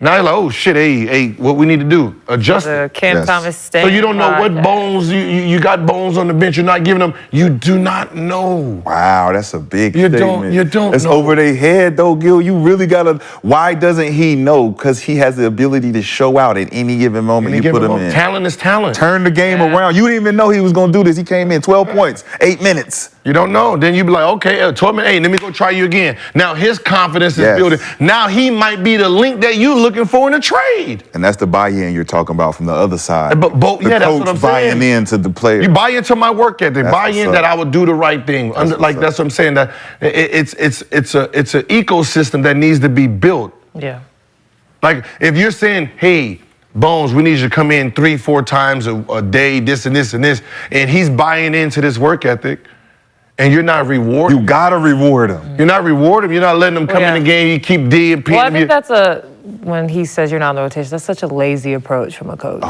Now you're like, oh shit, hey, what we need to do? Adjust The it. Cam Yes. Thomas So staying. you don't know what bones, you got bones on the bench, you're not giving them, you do not know. Wow, that's a big You statement. don't It's know. over their head though, Gil. You really gotta. Why doesn't he know? Because he has the ability to show out at any given moment. You put him in. Talent is talent. Turn the game around. You didn't even know he was gonna do this. He came in 12 points, 8 minutes. You don't know. Then you be like, okay, 12 minutes, hey, let me go try you again. Now his confidence is Yes. building. Now he might be the link that you look looking for in a trade. And that's the buy-in you're talking about from the other side. But the yeah, that's coach what I'm buying saying. into the player. You buy into my work ethic. That's Buy what's in up. that I would do the right thing. That's what I'm saying. That it's an ecosystem that needs to be built. Yeah. Like if you're saying, hey, Bones, we need you to come in 3-4 times a day, this and this and this, and he's buying into this work ethic, and you're not rewarding. You gotta reward him. You're not rewarding him. You're not letting him come in the game. You keep D and P. Well, I think that's when he says you're not in the rotation, that's such a lazy approach from a coach.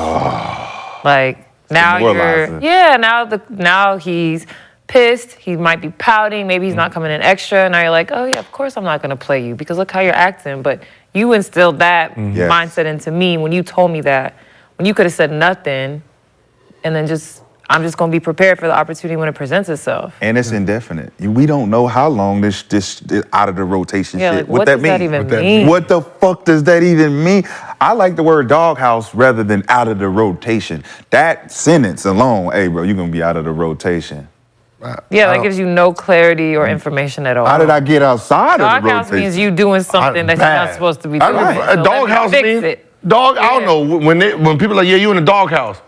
Like now demoralizing. now he's pissed. He might be pouting. Maybe he's not coming in extra. Now you're like, oh yeah, of course I'm not gonna play you because look how you're acting. But you instilled that Yes. mindset into me when you told me that. When you could have said nothing, and then I'm just gonna be prepared for the opportunity when it presents itself. And it's indefinite. We don't know how long this out of the rotation Yeah, shit. like, what does that even mean? What the fuck does that even mean? I like the word doghouse rather than out of the rotation. That sentence alone, hey bro, you're gonna be out of the rotation. Yeah, that gives you no clarity or information at all. How did I get outside of the Doghouse rotation? means you doing something that you're not Bad. supposed to be doing. A So doghouse let me means fix it. dog. I don't know when people are like, yeah, you in the doghouse.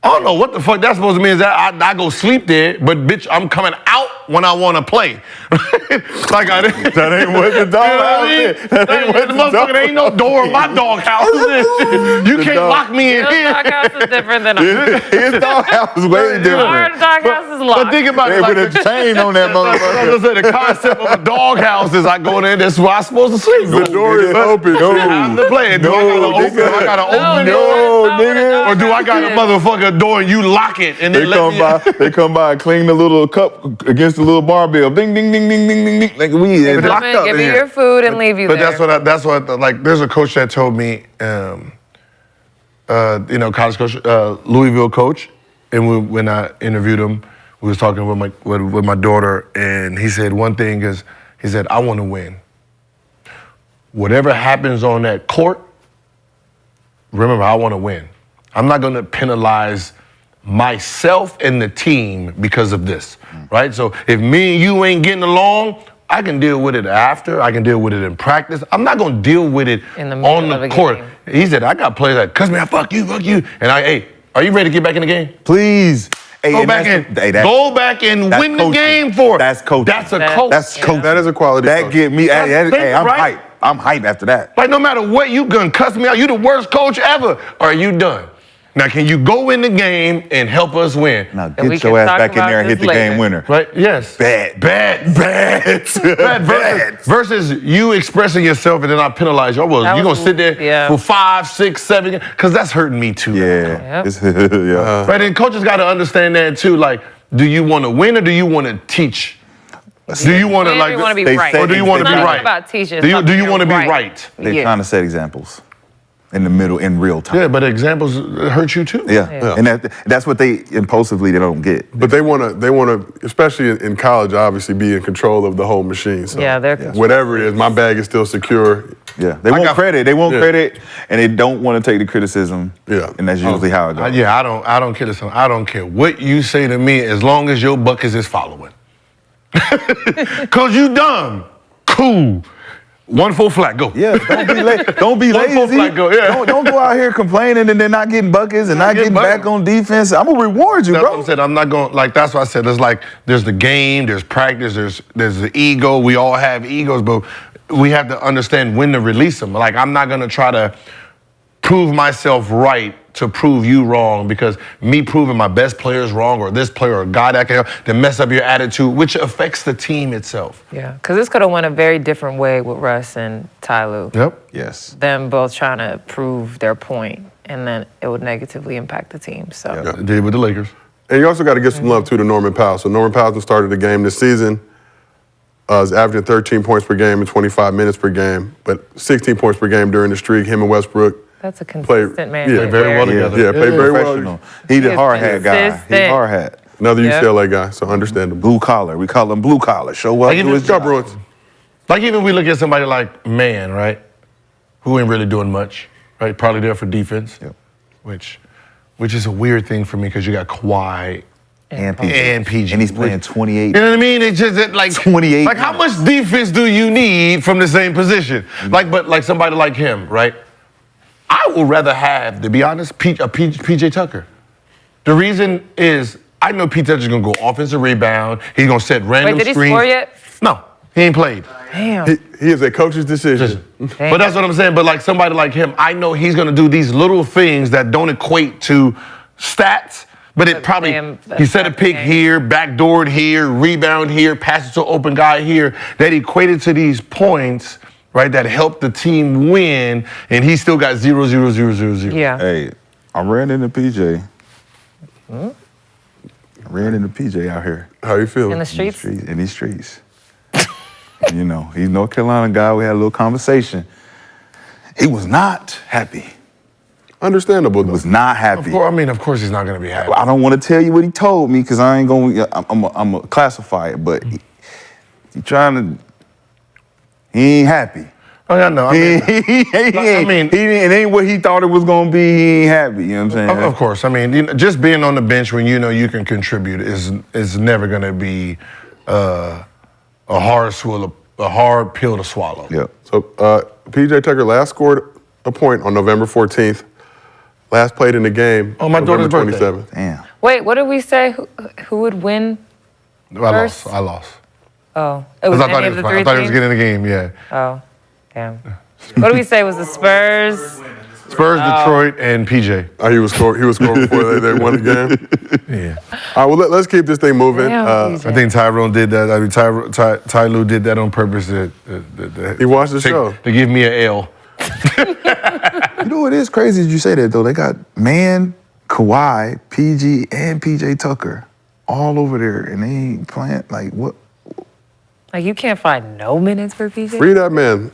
I don't know what the fuck that's supposed to mean. Is that I go sleep there, but bitch, I'm coming out when I want to play. Like That ain't what the doghouse is. That ain't what the the motherfucker ain't no door in my doghouse. You can't lock me in His here. doghouse is different than ours. His doghouse is way Our different. doghouse is But locked. think about it. They put a chain on that I motherfucker. was saying the concept of a doghouse is I go in there, that's where I'm supposed to sleep. The door is open. I'm the player. Do I gotta open it? nigga. Or do I got a motherfucker door and you lock it and then They come by and clean the little cup against the little barbell. Ding, ding, ding, ding, ding, ding, ding. Like we Come locked in, up give in me here. your food and leave you But there. that's what like there's a coach that told me, college coach, Louisville coach, and when I interviewed him, we was talking with my daughter, and he said one thing is, he said, I want to win. Whatever happens on that court, remember, I want to win. I'm not going to penalize myself and the team because of this, right? So if me and you ain't getting along, I can deal with it after. I can deal with it in practice. I'm not going to deal with it In the middle on of the a court. game. He said, I got players that cuss me out, fuck you. And hey, are you ready to get back in the game? Please. Hey, Go and back and that's win the coaching. game for it. That's coaching. That's a coach. That's coaching. That is a quality That coach. get me. Hey, I'm right. hyped. I'm hyped after that. Like no matter what, you gonna cuss me out. You the worst coach ever. Or are you done? Now, can you go in the game and help us win? Now And we get can your ass talk back in about there and hit this the game later. winner. Right? Yes. Bad. Versus you expressing yourself and then I penalize you. Well, That you're was- gonna sit there yeah. for 5, 6, 7, because that's hurting me too. Yeah. Yep. Yeah. Right? And coaches got to understand that too. Like, do you want to win or do you want to teach? Do you want to Whenever you want to be they right. say- or do you want to It's be not right? even about teaching. Do you want to be right? They're Yeah. trying to set examples in the middle, in real time. Yeah, but examples hurt you too. Yeah. And that's what they impulsively they don't get. But they want to, especially in college, obviously be in control of the whole machine. So Yeah, they're control. whatever it is, my bag is still secure. Yeah. They want credit. They want Yeah. credit, and they don't want to take the criticism. Yeah. And that's usually how it goes. I don't care. Listen, I don't care what you say to me as long as your buckets is following. Cause you dumb. Cool. 1 full flat, go. Yeah, don't be One full lazy. flat go, yeah. Don't go out here complaining and then not getting buckets and not getting back on defense. I'm gonna reward you, That's bro. what I'm saying. I'm not going that's what I said. There's the game, there's practice, there's the ego. We all have egos, but we have to understand when to release them. Like I'm not gonna try to prove myself right to prove you wrong, because me proving my best players wrong or this player or God that can help to mess up your attitude, which affects the team itself. Yeah, because this could have went a very different way with Russ and Ty Lue. Yep. Yes. Them both trying to prove their point, and then it would negatively impact the team. So Did it with the Lakers. And you also got to give some love too to Norman Powell. So Norman Powell started the game this season. Is averaging 13 points per game and 25 minutes per game, but 16 points per game during the streak. Him and Westbrook. that's a consistent man. yeah, right very there. well together. Yeah, played very well. Professional. He the He is hard hat guy. He's consistent. hard hat. Another Yeah. UCLA guy, so understandable. Blue collar. We call him blue collar. Show up. Like, Do his Go job. Bruins. Like even we look at somebody like Man, right? Who ain't really doing much, right? Probably there for defense. Yep. Which is a weird thing for me because you got Kawhi And PG. and PG. And he's playing 28. You know what I mean? It's just that, like 28 Like how much defense do you need from the same position? But like somebody like him, right? I would rather have, to be honest, PJ Tucker. The reason is I know PJ Tucker's gonna go offensive rebound. He's gonna set random Wait, did he screens. score yet? No, he ain't played. Damn. He is a coach's decision. But that's what I'm saying. But like somebody like him, I know he's gonna do these little things that don't equate to stats. But it probably, he set a pick here, backdoored here, rebound here, passed it to an open guy here, that equated to these points, right, that helped the team win, and he still got 0, 0, 0, 0, 0. Yeah. Hey, I ran into PJ. I ran into PJ out here. How you feeling? In the streets? In these streets. You know, he's a North Carolina guy. We had a little conversation. He was not happy. Understandable, though. He was not happy. Of course he's not gonna be happy. I don't want to tell you what he told me because I ain't going. I'm gonna classify it, but he trying to. He ain't happy. Oh yeah, no. It ain't what he thought it was gonna be. He ain't happy. You know what I'm saying? Of course. I mean, just being on the bench when you know you can contribute is never gonna be a hard pill to swallow. Yep. So PJ Tucker last scored a point on November 14th. Last played in the game. Oh, my daughter's November birthday. 27th. Damn. Wait, what did we say? Who would win? I lost. Oh, it was I thought any he of was the three fine. I thought he was teams? getting in the game, yeah. Oh, damn. What did we say? Was the Spurs? Spurs, Detroit, and PJ. He was scoring before they won the game. Yeah. All right, well, let's keep this thing moving. Damn, I think Tyrone did that. I mean, Ty Lue did that on purpose. He watched the show. To give me an L. You know what is crazy? Did you say that though? They got Man, Kawhi, PG, and PJ Tucker all over there, and they ain't playing. Like what? Like you can't find no minutes for PJ. Free that man.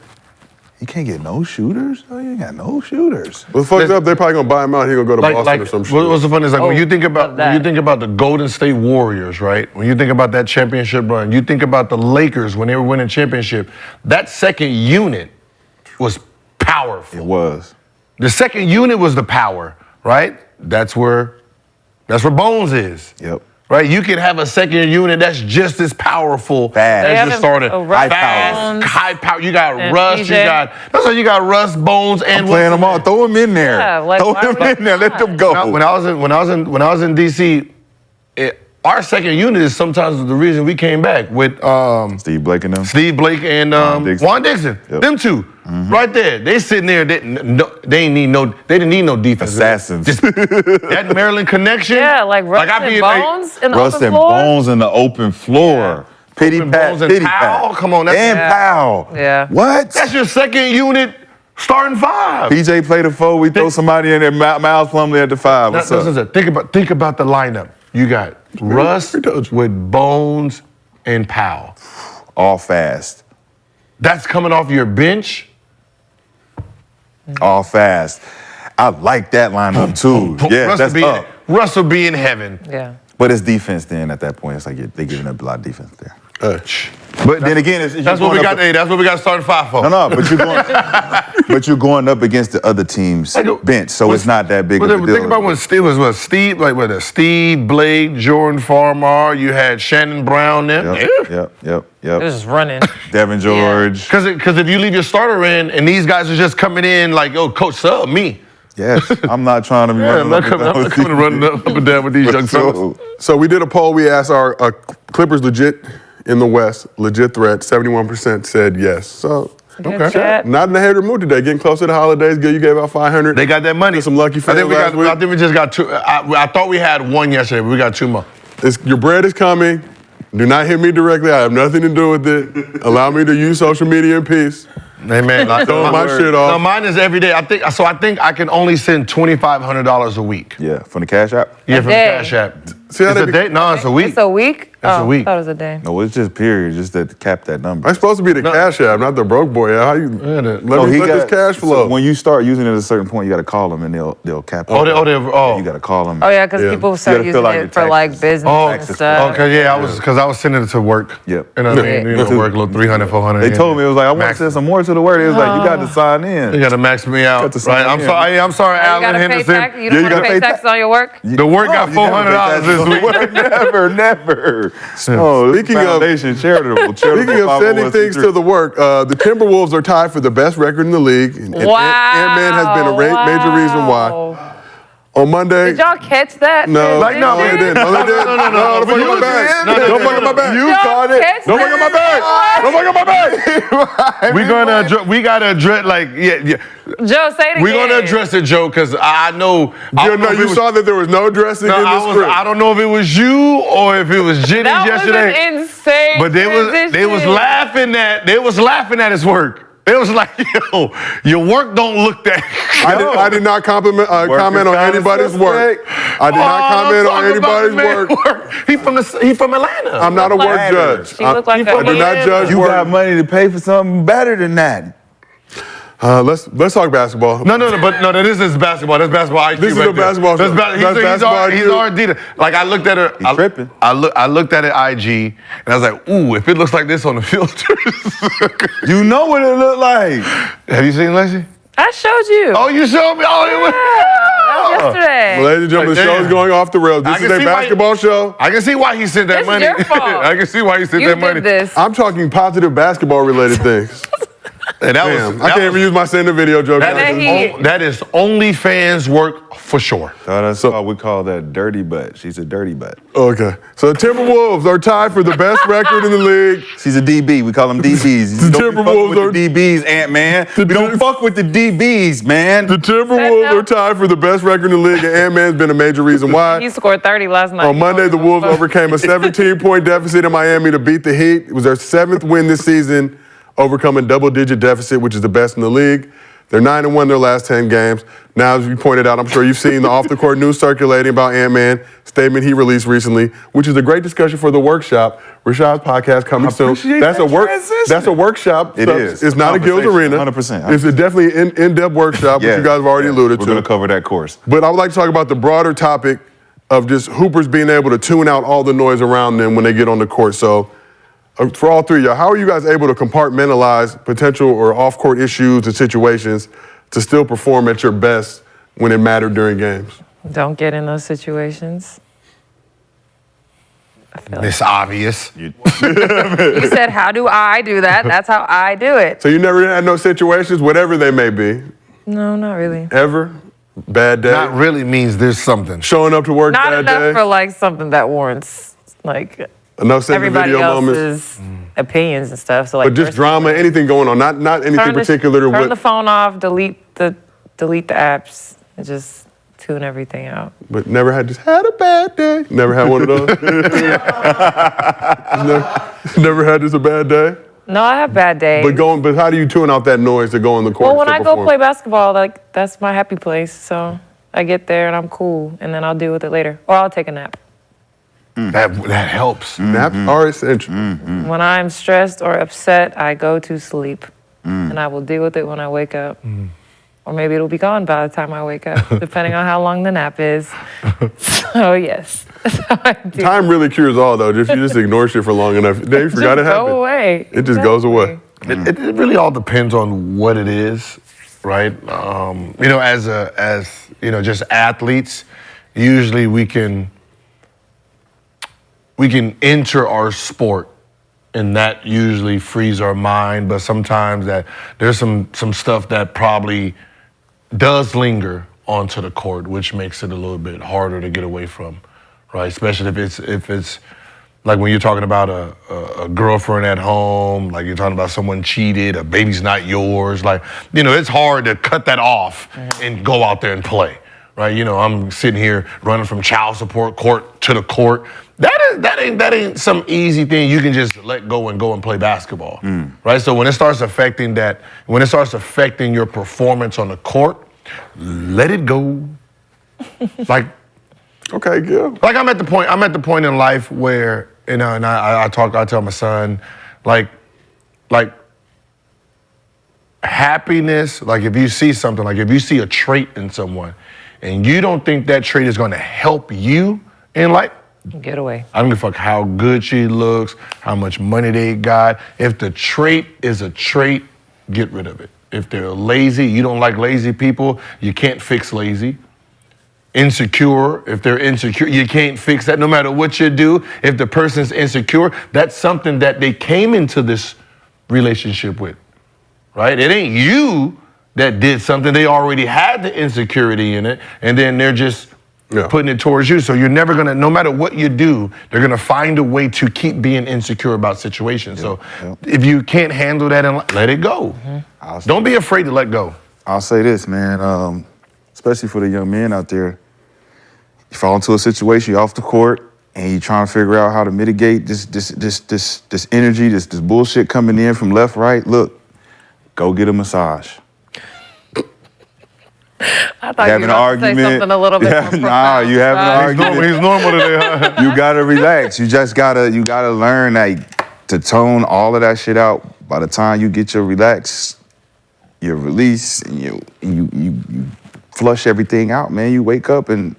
You can't get no shooters? Oh, you ain't got no shooters. Well, fucked up. They're probably gonna buy him out. He gonna go to Boston or some shit. What's the funny is like when you think love that. about the Golden State Warriors, right? When you think about that championship run, you think about the Lakers when they were winning championship. That second unit was powerful. It was. The second unit was the power, right? That's where Bones is. Yep. Right? You can have a second unit that's just as powerful Fast. They as have your starter. High power. Bones High power. You got and Russ. PJ. That's why you got Russ, Bones, and I'm playing them all. Throw them in there. Yeah, like, Throw why them would in there. Let them go. When I was in DC, our second unit is sometimes the reason we came back with Steve Blake and them. Steve Blake and Juan Dixon. Yep. Them two, right there. They sitting there. They didn't need no defense. Assassins. Just that Maryland connection. Yeah, like Russ I be and Bones in the Russ open and floor. Bones in the open floor. Pity Open pat, Bones and pity Powell? pat. Come on, that's- and Yeah. Powell. Yeah. What? That's your second unit starting five. PJ played a 4. We throw somebody in there. Miles Plumlee at the 5. What's up? Listen, think about the lineup. You got Russ with Bones and Powell. All fast. That's coming off your bench. All fast. I like that lineup too. Yeah, Russ that's will be up. Russ will be in heaven. Yeah. But it's defense then at that point. It's like they're giving up a lot of defense there. Shh. But then again, it's That's what we got. Hey, that's what we got starting five for. No, but you're going up against the other team's bench, so it's not that big of a deal. Think about when Steve was Steve, Blake, Jordan Farmar. You had Shannon Brown. Them. Yep. It was just running. Devin George. Because if you leave your starter in and these guys are just coming in like, yo, coach, sub me. Yes, I'm not trying to be I'm not coming to run up and down with these young fellas. So we did a poll. We asked our Clippers legit in the West, legit threat. 71% said yes. So Good chat. not in the hater mood today. Getting closer to the holidays. Good, you gave out 500. They got that money. Some lucky fans I think we just got two. I thought we had one yesterday, but we got two more. Your bread is coming. Do not hit me directly. I have nothing to do with it. Allow me to use social media in peace. Hey man, Throwing my shit off. No, mine is every day. I think I can only send $2,500 a week. Yeah, from the Cash App? Yeah, from the day. Cash App. See how It's they a be- day? No, it's a week. It's a week? That's a week. I thought it was a day. No, it's just period, just to cap that number. I'm supposed to be the Cash App, not the broke boy. How you let me put this cash flow? So when you start using it at a certain point, you got to call them and they'll cap it. Oh. You got to call them. Oh, yeah, because Yeah. people start gotta using fill out your it for like taxes. business Oh, and Access stuff. Okay, yeah, I was sending it to work. Yep. You know what I mean? You know, work a little 300, 400. They told me, it was like, I want to send some more to the word. It was like, you got to sign in. You got to max me out. Got to sign Right? in. I'm sorry, You Alan gotta pay Henderson. tax? You don't you want to gotta pay pay taxes on your work? The work got $400 this week. Never. Oh, Speaking of- foundation, charitable. Speaking of sending things to the work, the Timberwolves are tied for the best record in the league. And Ant-Man has been a major reason why. On Monday. Did y'all catch that? No, Did no, you? they didn't. No, they didn't. No, don't fuck up my bag. Don't fuck up my bag. You Y'all caught it. catch Don't fuck up my bag. Don't fuck up my bag. We gotta address Joe, say it again. We're gonna address it, Joe, because I know. You saw that there was no dressing in the script. I don't know if it was you or if it was Jenny's That yesterday. was an insane But they was laughing at his work. It was like, yo, your work don't look that. I did not comment on anybody's work. I did not comment on anybody's work. He from Atlanta. I'm not a work judge. She looked like I do not judge You work. got money to pay for something better than that. Let's talk basketball. No, this is basketball. That's basketball IQ. This is right a basketball there. show. That's basketball he's IQ. already did it. Like I looked at her. He's tripping. I looked at it IG and I was like, ooh, if it looks like this on the filters. You know what it looked like. Have you seen Lacey? I showed you. Oh, you showed me. Oh, it was. That was yesterday. Ladies and gentlemen, the show is going off the rails. This is a basketball show. I can see why he sent that This is money. your fault. I can see why he sent You that money. did this. I'm talking positive basketball-related things. And that Damn, was, I can't even use my send a video joke. that is OnlyFans work for sure. That's why we call that dirty butt. She's a dirty butt. Okay. So the Timberwolves are tied for the best record in the league. She's a DB. We call them DBs. The Don't be fucking Timberwolves with the DBs, Ant-Man. We don't fuck with the DBs, man. The Timberwolves are tied for the best record in the league, and Ant-Man's been a major reason why. He scored 30 last night. On Monday, the Wolves overcame a 17-point deficit in Miami to beat the Heat. It was their 7th win this season, overcoming double-digit deficit, which is the best in the league. They're 9-1 their last 10 games. Now, as you pointed out, I'm sure you've seen the off-the-court news circulating about Ant-Man statement he released recently, which is a great discussion for the workshop. Rashad's podcast coming soon. That's a workshop. It is. It's not a Gills Arena. 100%. It's definitely an in-depth workshop, which you guys have already alluded to. We're going to cover that course. But I would like to talk about the broader topic of just hoopers being able to tune out all the noise around them when they get on the court. So, for all three of y'all, how are you guys able to compartmentalize potential or off-court issues and situations to still perform at your best when it mattered during games? Don't get in those situations. It's obvious. You said, how do I do that? That's how I do it. So you never had no situations, whatever they may be, No, not really. ever? Bad day? Not really means there's something. Showing up to work Not bad enough day? for like something that warrants like No sending everybody video moments? else's opinions and stuff. So like, But just drama, anything going on, not anything particular to turn what... the phone off, delete the apps, and just tune everything out. But never had a bad day. Never had one of those? never had just a bad day? No, I have bad days. But how do you tune out that noise to go on the court? Well, when and I still go perform? play basketball, like that's my happy place. So I get there and I'm cool, and then I'll deal with it later, or I'll take a nap. That helps. Naps are essential. When I'm stressed or upset, I go to sleep, and I will deal with it when I wake up. Or maybe it'll be gone by the time I wake up, depending on how long the nap is. So yes, that's how I do. Time really cures all, though. If you just ignore shit for long enough, then you forgot it happened. Go away. It just goes away. It really all depends on what it is, right? As just athletes, usually we can enter our sport, and that usually frees our mind. But sometimes that there's some stuff that probably does linger onto the court, which makes it a little bit harder to get away from, right? Especially if it's like when you're talking about a girlfriend at home, like you're talking about someone cheated, a baby's not yours, like, it's hard to cut that off and go out there and play, right? I'm sitting here running from child support court to the court. That ain't some easy thing you can just let go and play basketball, right? So when it starts affecting your performance on the court, let it go. Like, Okay, good. like I'm at the point in life where, and I tell my son, like happiness, like if you see something, like if you see a trait in someone and you don't think that trait is gonna help you in life, Get away. I don't give a fuck how good she looks, how much money they got. If the trait is a trait, get rid of it. If they're lazy, you don't like lazy people, you can't fix lazy. insecure. If they're insecure, you can't fix that no matter what you do. If the person's insecure, that's something that they came into this relationship with, right? It ain't you that did something. They already had the insecurity in it, and then they're just putting it towards you. So you're never gonna, no matter what you do, they're gonna find a way to keep being insecure about situations. So if you can't handle that, and let it go. Don't be afraid to let go. I'll say this, man, especially for the young men out there. You fall into a situation, you're off the court, and you're trying to figure out how to mitigate this energy, this bullshit coming in from left, right. Look, go get a massage. I thought you were about to say something a little bit more profound. Nah, you have an argument. He's normal today. You gotta relax. You gotta learn to tone all of that shit out. By the time you get your relax, your release, and you flush everything out, man. You wake up and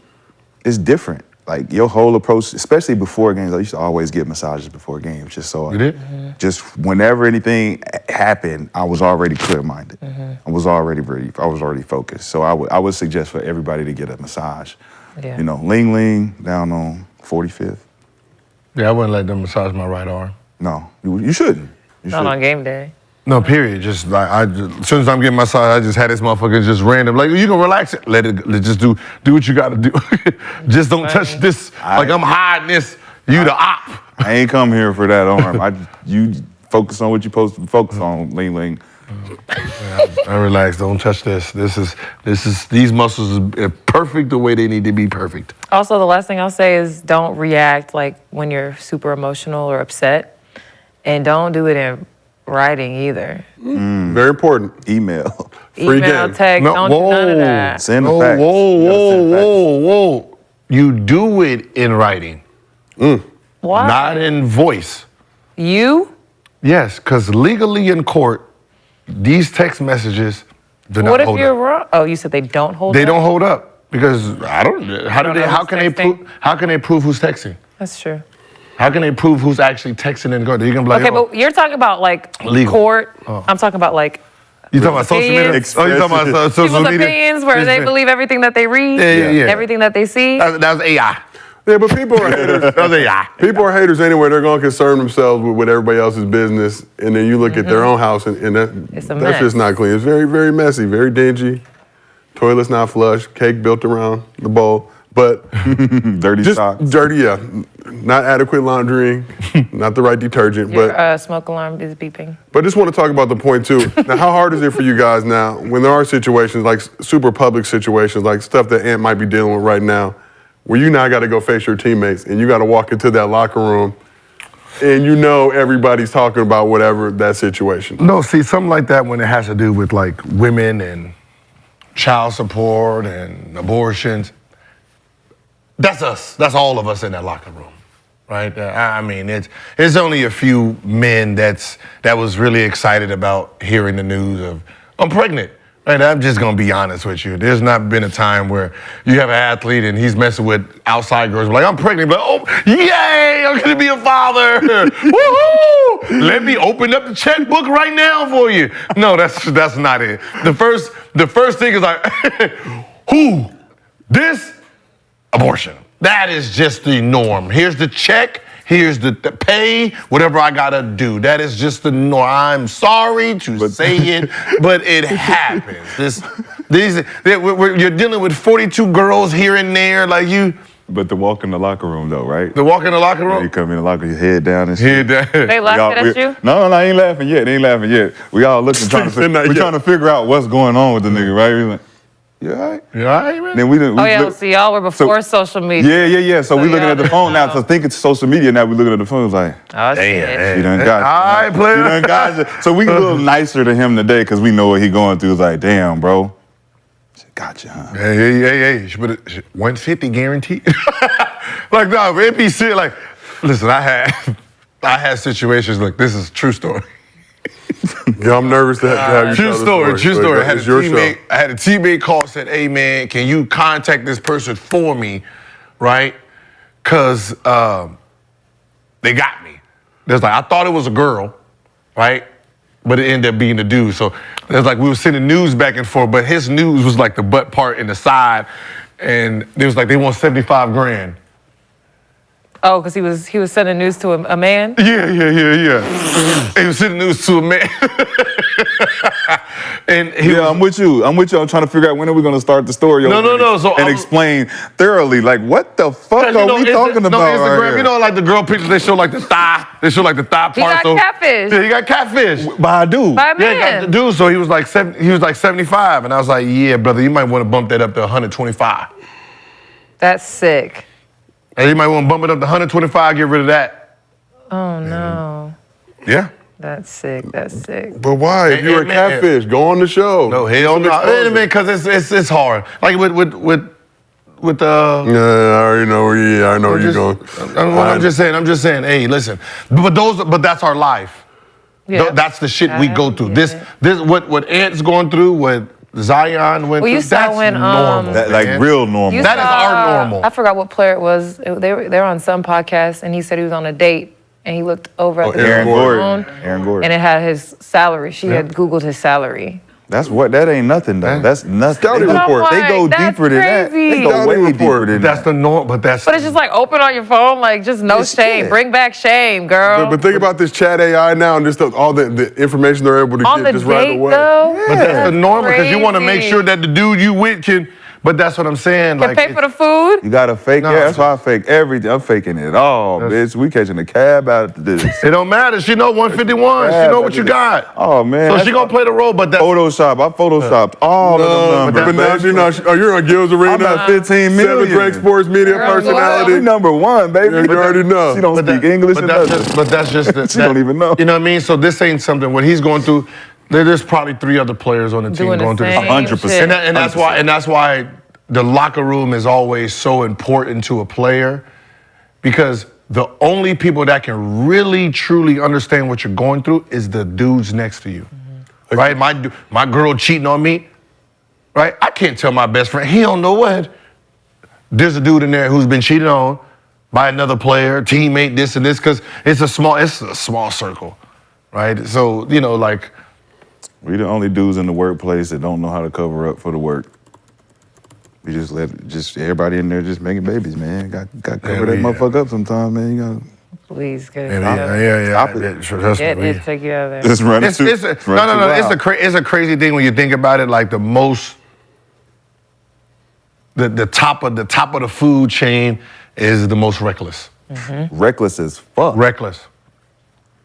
it's different. Like your whole approach, especially before games. I used to always get massages before games, just so You did? just whenever anything happened, I was already clear-minded. I was already ready. I was already focused. So I would suggest for everybody to get a massage. Yeah. You know, Ling Ling down on 45th. Yeah, I wouldn't let them massage my right arm. No, you shouldn't. You Not shouldn't. on game day. No, period. Just like as soon as I'm getting massage, I just had this motherfucker just random. Like, you can relax it. Let just do what you gotta do. Just don't touch this. Like I'm hiding this. You the op. I ain't come here for that arm. You focus on what you're supposed to focus on, Ling Ling. I relax. Don't touch this. These muscles are perfect the way they need to be perfect. Also, the last thing I'll say is don't react like when you're super emotional or upset, and don't do it in writing either. Very important. Email. Free Email, game. text, don't do none of that. Send the facts. Whoa. You do it in writing, Why? not in voice. You? Yes, because legally in court, these text messages do What not if hold you're up. wrong? Oh, you said they don't hold They up? don't hold up because I don't. How do don't they? know How who's can they texting? prove? How can they prove who's texting? That's true. How can they prove who's actually texting and going? You can be like, Okay, oh, but you're talking about like Legal. court. I'm talking about like you talking about social media? opinions. Oh, you talking about social people's media? opinions where they believe everything that they read, Yeah. everything that they see. That was AI. Yeah, but people are haters. That was AI. People are haters anyway. They're going to concern themselves with everybody else's business, and then you look at their own house, and It's a that's mess. just not clean. It's very, very messy, very dingy. Toilet's not flush. Cake built around the bowl, but Dirty just socks. dirty. Yeah, not adequate laundering, not the right detergent. Your But smoke alarm is beeping. just want to talk about the point too. Now, how hard is it for you guys now when there are situations like super public situations, like stuff that Ant might be dealing with right now, where you now got to go face your teammates and you got to walk into that locker room and you know everybody's talking about whatever that situation. No, see, something like that when it has to do with like women and child support and abortions. That's us. That's all of us in that locker room, right? I mean, it's only a few men that was really excited about hearing the news of I'm pregnant. Right, I'm just gonna be honest with you. There's not been a time where you have an athlete and he's messing with outside girls. Like, I'm pregnant, but oh, yay, I'm gonna be a father. Woohoo! Let me open up the checkbook right now for you. No, that's not it. The first thing is like, who? This? Abortion. That is just the norm. Here's the check. Here's the pay, whatever I gotta do. That is just the norm. I'm sorry to say it, but it happens. You're dealing with 42 girls here and there, like you. But the walk in the locker room, though, right? The walk in the locker room. You come in the locker, your head down and shit. Head down. They laughing at you? No, I ain't laughing yet. They ain't laughing yet. We all looking, trying to figure out what's going on with the nigga, right? We like, you all right? You all right, man? Then we didn't. Oh yeah, see, y'all were before social media. Yeah. So we looking y'all at the didn't phone now. know. So think it's social media now. We looking at the phone. It's like, Oh shit. you done got you. All right, player. You done got you. So we a little nicer to him today because we know what he going through. It's like, damn, bro. Gotcha, huh? Hey. 150 guaranteed. Like, no, it be shit. Like, listen, I had situations like this is a true story. Yeah, I'm nervous to have you True tell the story. But I had it's your show. I had a teammate call, said, hey man, can you contact this person for me, right? Cause they got me. There's like, I thought it was a girl, right? But it ended up being a dude. So there's like, we were sending news back and forth, but his news was like the butt part and the side. and they was like, they want 75 grand. Oh, because he was sending news to a man? Yeah. He was sending news to a man. And I'm with you. I'm trying to figure out when are we going to start the story. No. So and explain thoroughly, like, what the fuck are we talking about Instagram, right here? you know, like the girl pictures, they show like the thigh. They show like the thigh part. He got catfish. Yeah, he got catfish. By a dude. By a Yeah, he got the man. dude. So he was like 75, and I was like, yeah, brother, you might want to bump that up to 125. That's sick. And you might want to bump it up to 125, get rid of that. Oh, no. Yeah. That's sick. That's sick. But why? If you're a catfish, go on the show. No, hell no. Wait a minute, because it's hard. Like with Yeah, I already know where you're going. I'm just saying. Hey, listen. But that's our life. Yeah. That's the shit we go through. This what Ant's going through, what Zion went Well, you through. saw That's when, normal. That, like, man. real normal. You That is saw- our normal. I forgot what player it was. They were on some podcast, and he said he was on a date, and he looked over at the Aaron girl's Gordon. phone, Aaron Gordon. and it had his salary. She had Googled his salary. That ain't nothing though. That's nothing. Scouting They go- report. They go That's deeper than that. They crazy. go Scouting way report. deeper than That's that. the norm, but that's. But it's just like open on your phone, like just no It's shame. shit. Bring back shame, girl. But think about this chat AI now and just all the information they're able to on the get just right date, away. though, But that's the normal because you want to make crazy. sure that the dude you with can. But that's what I'm saying. Can Like pay for the food. You gotta fake. No. Yeah, that's why I fake everything. I'm faking it all, bitch. We catching a cab out of this. it don't matter. She know 151. She know what you got. Oh man. So that's she gonna play the role, but that's Photoshop. I photoshopped all of them numbers. But now you're not. Oh, you're on Gil's Arena. I'm at 15 Seven million. great sports media Girl, personality. We number one, baby. You already know. She don't speak English or nothing. But that's just the, She don't even know. You know what I mean? So this ain't something. What he's going through, there's probably 3 other players on the team Doing the going through this. same 100%. shit. And that's why the locker room is always so important to a player, because the only people that can really truly understand what you're going through is the dudes next to you. Mm-hmm. Right? My girl cheating on me. Right? I can't tell my best friend. He don't know what. There's a dude in there who's been cheated on by another player, teammate, this and this, because it's a small circle. Right? So, you know, like, We the only dudes in the workplace that don't know how to cover up for the work. We just let everybody in there just making babies, man. Got to cover that motherfucker up sometimes, man. You got Please get it yeah, together. Stop it. Trust Get me. it together. just run It's too. a crazy thing when you think about it. Like the top of the food chain is the most reckless. reckless as fuck. Reckless.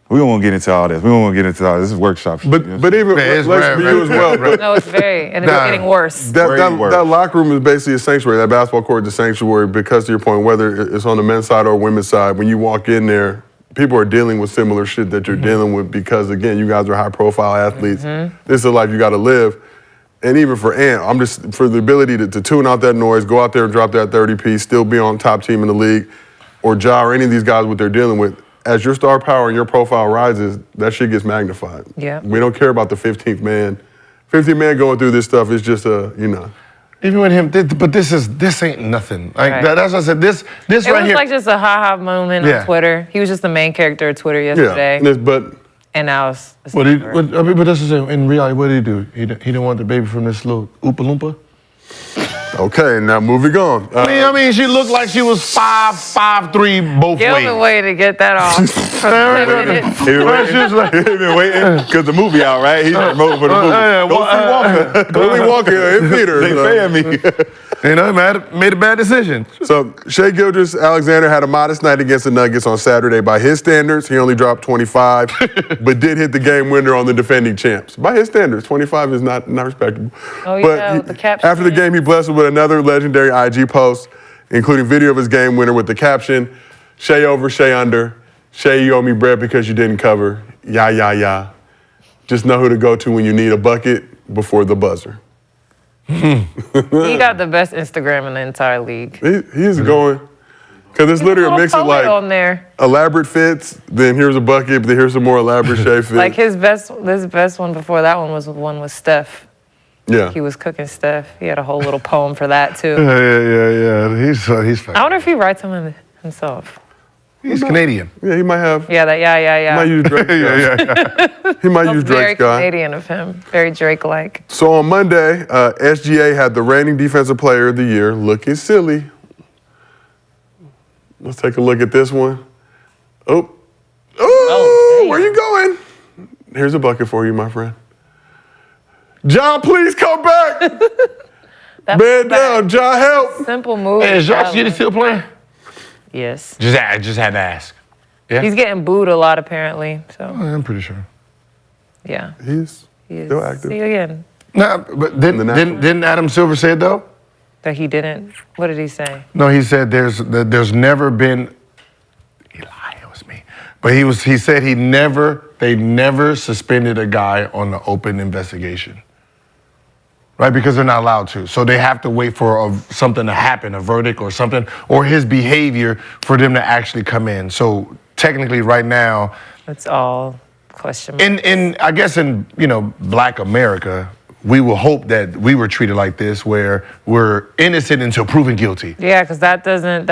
We don't want to get into all this. We don't want to get into all this. This is workshop shit. But even Man, it's let's very, for very, you as well. very, No, it's very, and it's Nah. getting worse. That Way worse. locker room is basically a sanctuary. That basketball court is a sanctuary because, to your point, whether it's on the men's side or women's side, when you walk in there, people are dealing with similar shit that you're dealing with because, again, you guys are high-profile athletes. This is a life you got to live. And even for Ant, I'm just for the ability to tune out that noise, go out there and drop that 30-piece, still be on top team in the league, or Ja or any of these guys, what they're dealing with. As your star power and your profile rises, that shit gets magnified. Yeah. We don't care about the 15th man. 15th man going through this stuff is just Even with him, but this ain't nothing. Like Right. that's what I said. This It right was here. like just a ha-ha moment Yeah. on Twitter. He was just the main character of Twitter yesterday, But and now it's but over. but that's the same. In reality, what did he do? He didn't want the baby from this little Oompa Loompa. okay, now moving on. I mean, she looked like she was 5'3" both Gil ways. been waiting to get that off. For 10 minutes. He been waiting because the movie out, right? He's promoting for the movie. Go see Walker. Go see Walker in theaters. They paying me. You know, made a bad decision. So Shai Gilgeous-Alexander had a modest night against the Nuggets on Saturday. By his standards, he only dropped 25, but did hit the game winner on the defending champs. By his standards, 25 is not respectable. Oh, but yeah, with the caption. after the game, he blessed with another legendary IG post, including video of his game winner with the caption, "Shai over, Shai under. Shai, you owe me bread because you didn't cover. Yeah. Just know who to go to when you need a bucket before the buzzer." He got the best Instagram in the entire league. He's going, because it's literally a mix of like on there. elaborate fits, then here's a bucket, then here's some more elaborate Shai fits. Like his best one before that one was one with Steph. Yeah. He was cooking Steph. He had a whole little poem for that too. Yeah. He's I wonder if he writes them himself. He's Canadian. Yeah, he might have. Yeah, He might use Drake. He might use Very Drake's guy. Canadian of him. Very Drake-like. So on Monday, SGA had the reigning Defensive Player of the Year, looking silly. Let's take a look at this one. Oh, where you going? Here's a bucket for you, my friend. John, please come back. Man down, John, help. Simple move. Hey, is Josh Giddey still playing? Yes. Just had to ask. Yeah? He's getting booed a lot, apparently. So, I'm pretty sure. yeah. He's He is. still active. See you again. Nah, but didn't Adam Silver say it though? That he didn't. What did he say? No, he said there's never been. He lied. It was me. But he said they never suspended a guy on the open investigation. Right, because they're not allowed to. So they have to wait for something to happen, a verdict or something, or his behavior for them to actually come in. So technically right now, It's all question mark. I guess in Black America, we will hope that we were treated like this, where we're innocent until proven guilty. Yeah, because that didn't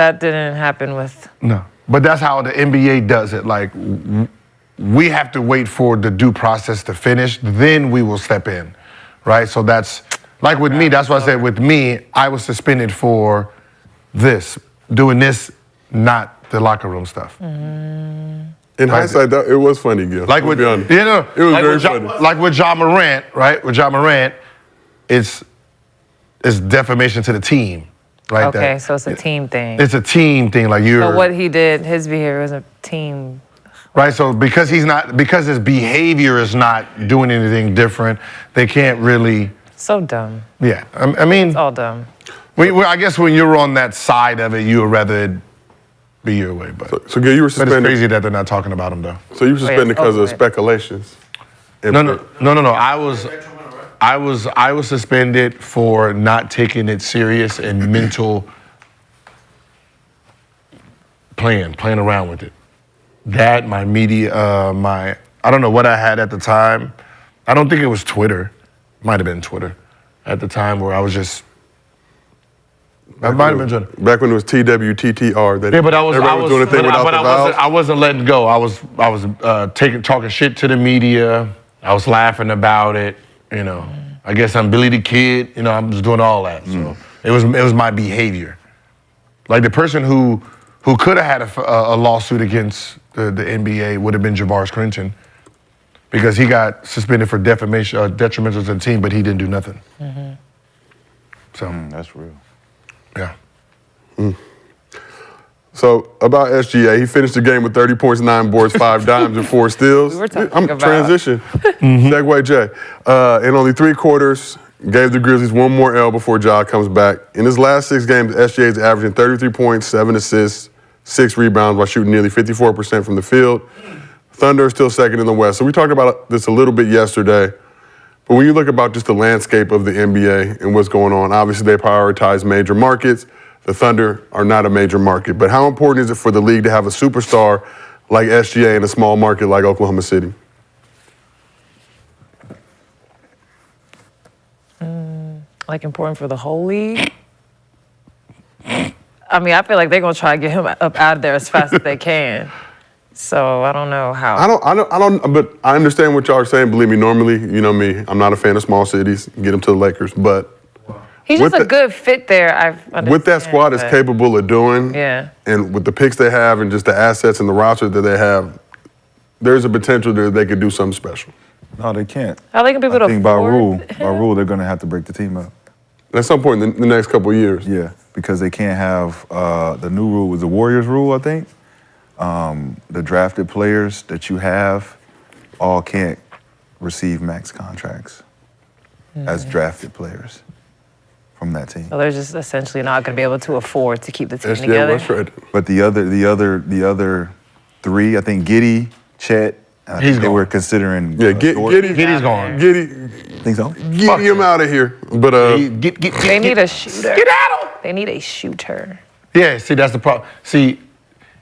happen with. No, but that's how the NBA does it. Like we have to wait for the due process to finish, then we will step in, right? So that's like with me. That's why I said with me, I was suspended for doing this, not the locker room stuff. In hindsight, it was funny, Gil. Like with it was like very with funny. like with Ja Morant, right? With Ja Morant, it's defamation to the team, right? Okay, so it's a team thing. It's a team thing. Like So what he did, his behavior was a team. right. So because his behavior is not doing anything different, they can't really. So dumb. Yeah, I mean, It's all dumb. I guess when you're on that side of it, you would rather it be your way. But So Gil, you were it's suspended. crazy that they're not talking about him though. So you were suspended because of okay. speculations. No. I was suspended for not taking it serious and mental playing around with it. That, my media, I don't know what I had at the time. I don't think it was Twitter. Might have been Twitter at the time where I was just. That might have been Twitter. Back when it was TWTTR. That Yeah, but everybody was doing a thing without the vowels. I wasn't letting go. I was talking shit to the media. I was laughing about it. I guess I'm Billy the Kid. I was doing all that. So it was my behavior. Like the person who could have had a lawsuit against the NBA would have been Javaris Crittenton, because he got suspended for defamation, detrimental to the team, but he didn't do nothing. So That's real. yeah. So about SGA, he finished the game with 30 points, 9 boards, 5 dimes, and 4 steals. We were talking I'm about- transition. Segway Jay. In only 3 quarters, gave the Grizzlies one more L before Ja comes back. In his last 6 games, SGA is averaging 33 points, 7 assists, 6 rebounds while shooting nearly 54% from the field. Thunder is still second in the West. So we talked about this a little bit yesterday. But when you look about just the landscape of the NBA and what's going on, obviously they prioritize major markets. The Thunder are not a major market. But how important is it for the league to have a superstar like SGA in a small market like Oklahoma City? Like important for the whole league. I mean, I feel like they're gonna try to get him up out of there as fast as they can. So I don't know how. I don't. But I understand what y'all are saying. Believe me, normally, you know me, I'm not a fan of small cities. Get him to the Lakers, but He's with just a the- good fit there. what that squad is capable of doing, Yeah. and with the picks they have, and just the assets and the roster that they have, there's a potential that they could do something special. No, they can't. How they gonna be able to I think by afford rule, they're going to have to break the team up. At some point in the next couple of years. Yeah, because they can't have the new rule was the Warriors rule, I think. The drafted players that you have all can't receive max contracts as drafted players from that team. So they're just essentially not going to be able to afford to keep the team SGA together. was traded. But the other 3, I think Giddey, Chet, I He's think they gone. were considering. Yeah, Giddey's gone. Think Think so? him out of here. But They need a shooter. Get out! They need a shooter. Yeah, see, that's the problem. See,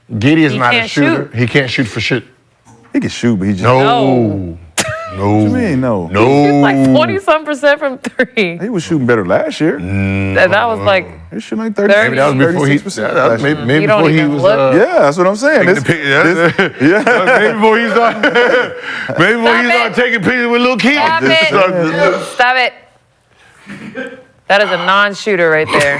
Giddey is He not a can't shooter. shoot. He can't shoot for shit. He can shoot, but he just No. No. What you mean, no? He's like 20-some% from three. He was shooting better last year. And that was like, He was shooting like 30. Maybe That was before he. 36% That was last year. maybe You don't before he even was. look. Yeah, that's what I'm saying. Taking the pic- yeah. Maybe before he started. Maybe before he Stop started it. taking pictures with little kids. Stop it. Stop it. That is a non-shooter right there.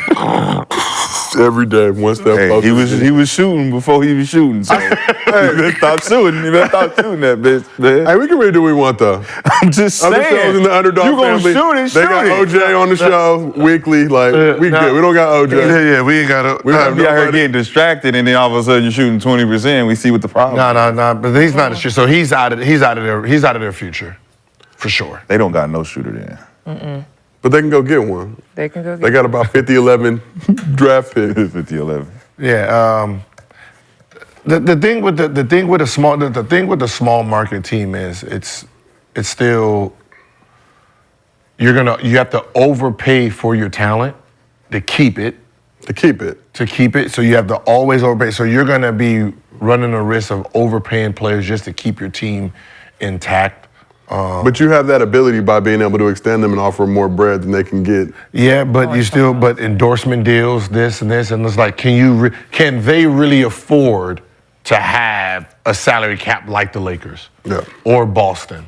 Every day, one step Hey, closer. he was shooting before he was shooting. So you better stop shooting. You better stop shooting that bitch, man. Hey, we can really do what we want though. I'm just Other saying. shows in the Underdog You gonna family, shoot it, they got OJ on the show weekly. Like we good. We don't got OJ. Yeah, we ain't got to. We have Be out here nobody. getting distracted, and then all of a sudden you're shooting 20%. We see what the problem. No. But he's not a shooter. So he's out of their future, for sure. They don't got no shooter there. But they can go get one. They can go They get got about 50-11 draft picks. 50-11. Yeah. The thing with the small market team is it's still you have to overpay for your talent to keep it. To keep it. So you have to always overpay. So you're gonna be running the risk of overpaying players just to keep your team intact. But you have that ability by being able to extend them and offer more bread than they can get. Yeah, but but endorsement deals, this, and it's like, can they really afford to have a salary cap like the Lakers? Yeah. Or Boston?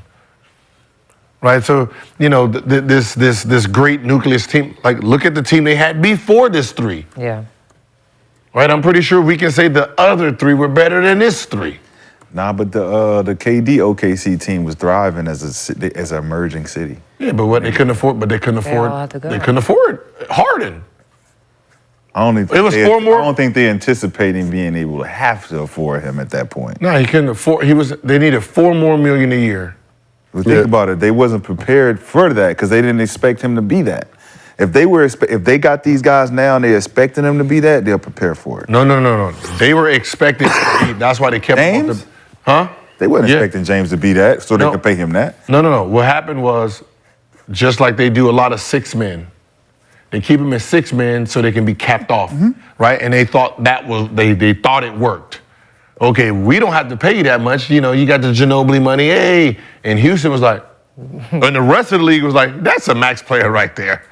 Right. So this great nucleus team. Like, look at the team they had before this three. Yeah. Right. I'm pretty sure we can say the other three were better than this three. Nah, but the KD OKC team was thriving as an emerging city. Yeah, but they couldn't afford. But they couldn't afford. all had to go. They couldn't afford Harden. I don't think It was 4 more. I don't think they're anticipating being able to have to afford him at that point. No, he couldn't afford. They needed $4 more million a year. But think about it, they wasn't prepared for that because they didn't expect him to be that. If they got these guys now and they're expecting them to be that, they'll prepare for it. No. They were expecting. That's why they kept him James? off the. They wasn't Yeah. expecting James to be that, so they No. could pay him that. No. What happened was, just like they do a lot of 6 men, they keep him as 6 men so they can be capped off, right? And they thought they thought it worked. Okay, we don't have to pay you that much. You got the Ginobili money, hey. And Houston was like, and the rest of the league was like, that's a max player right there.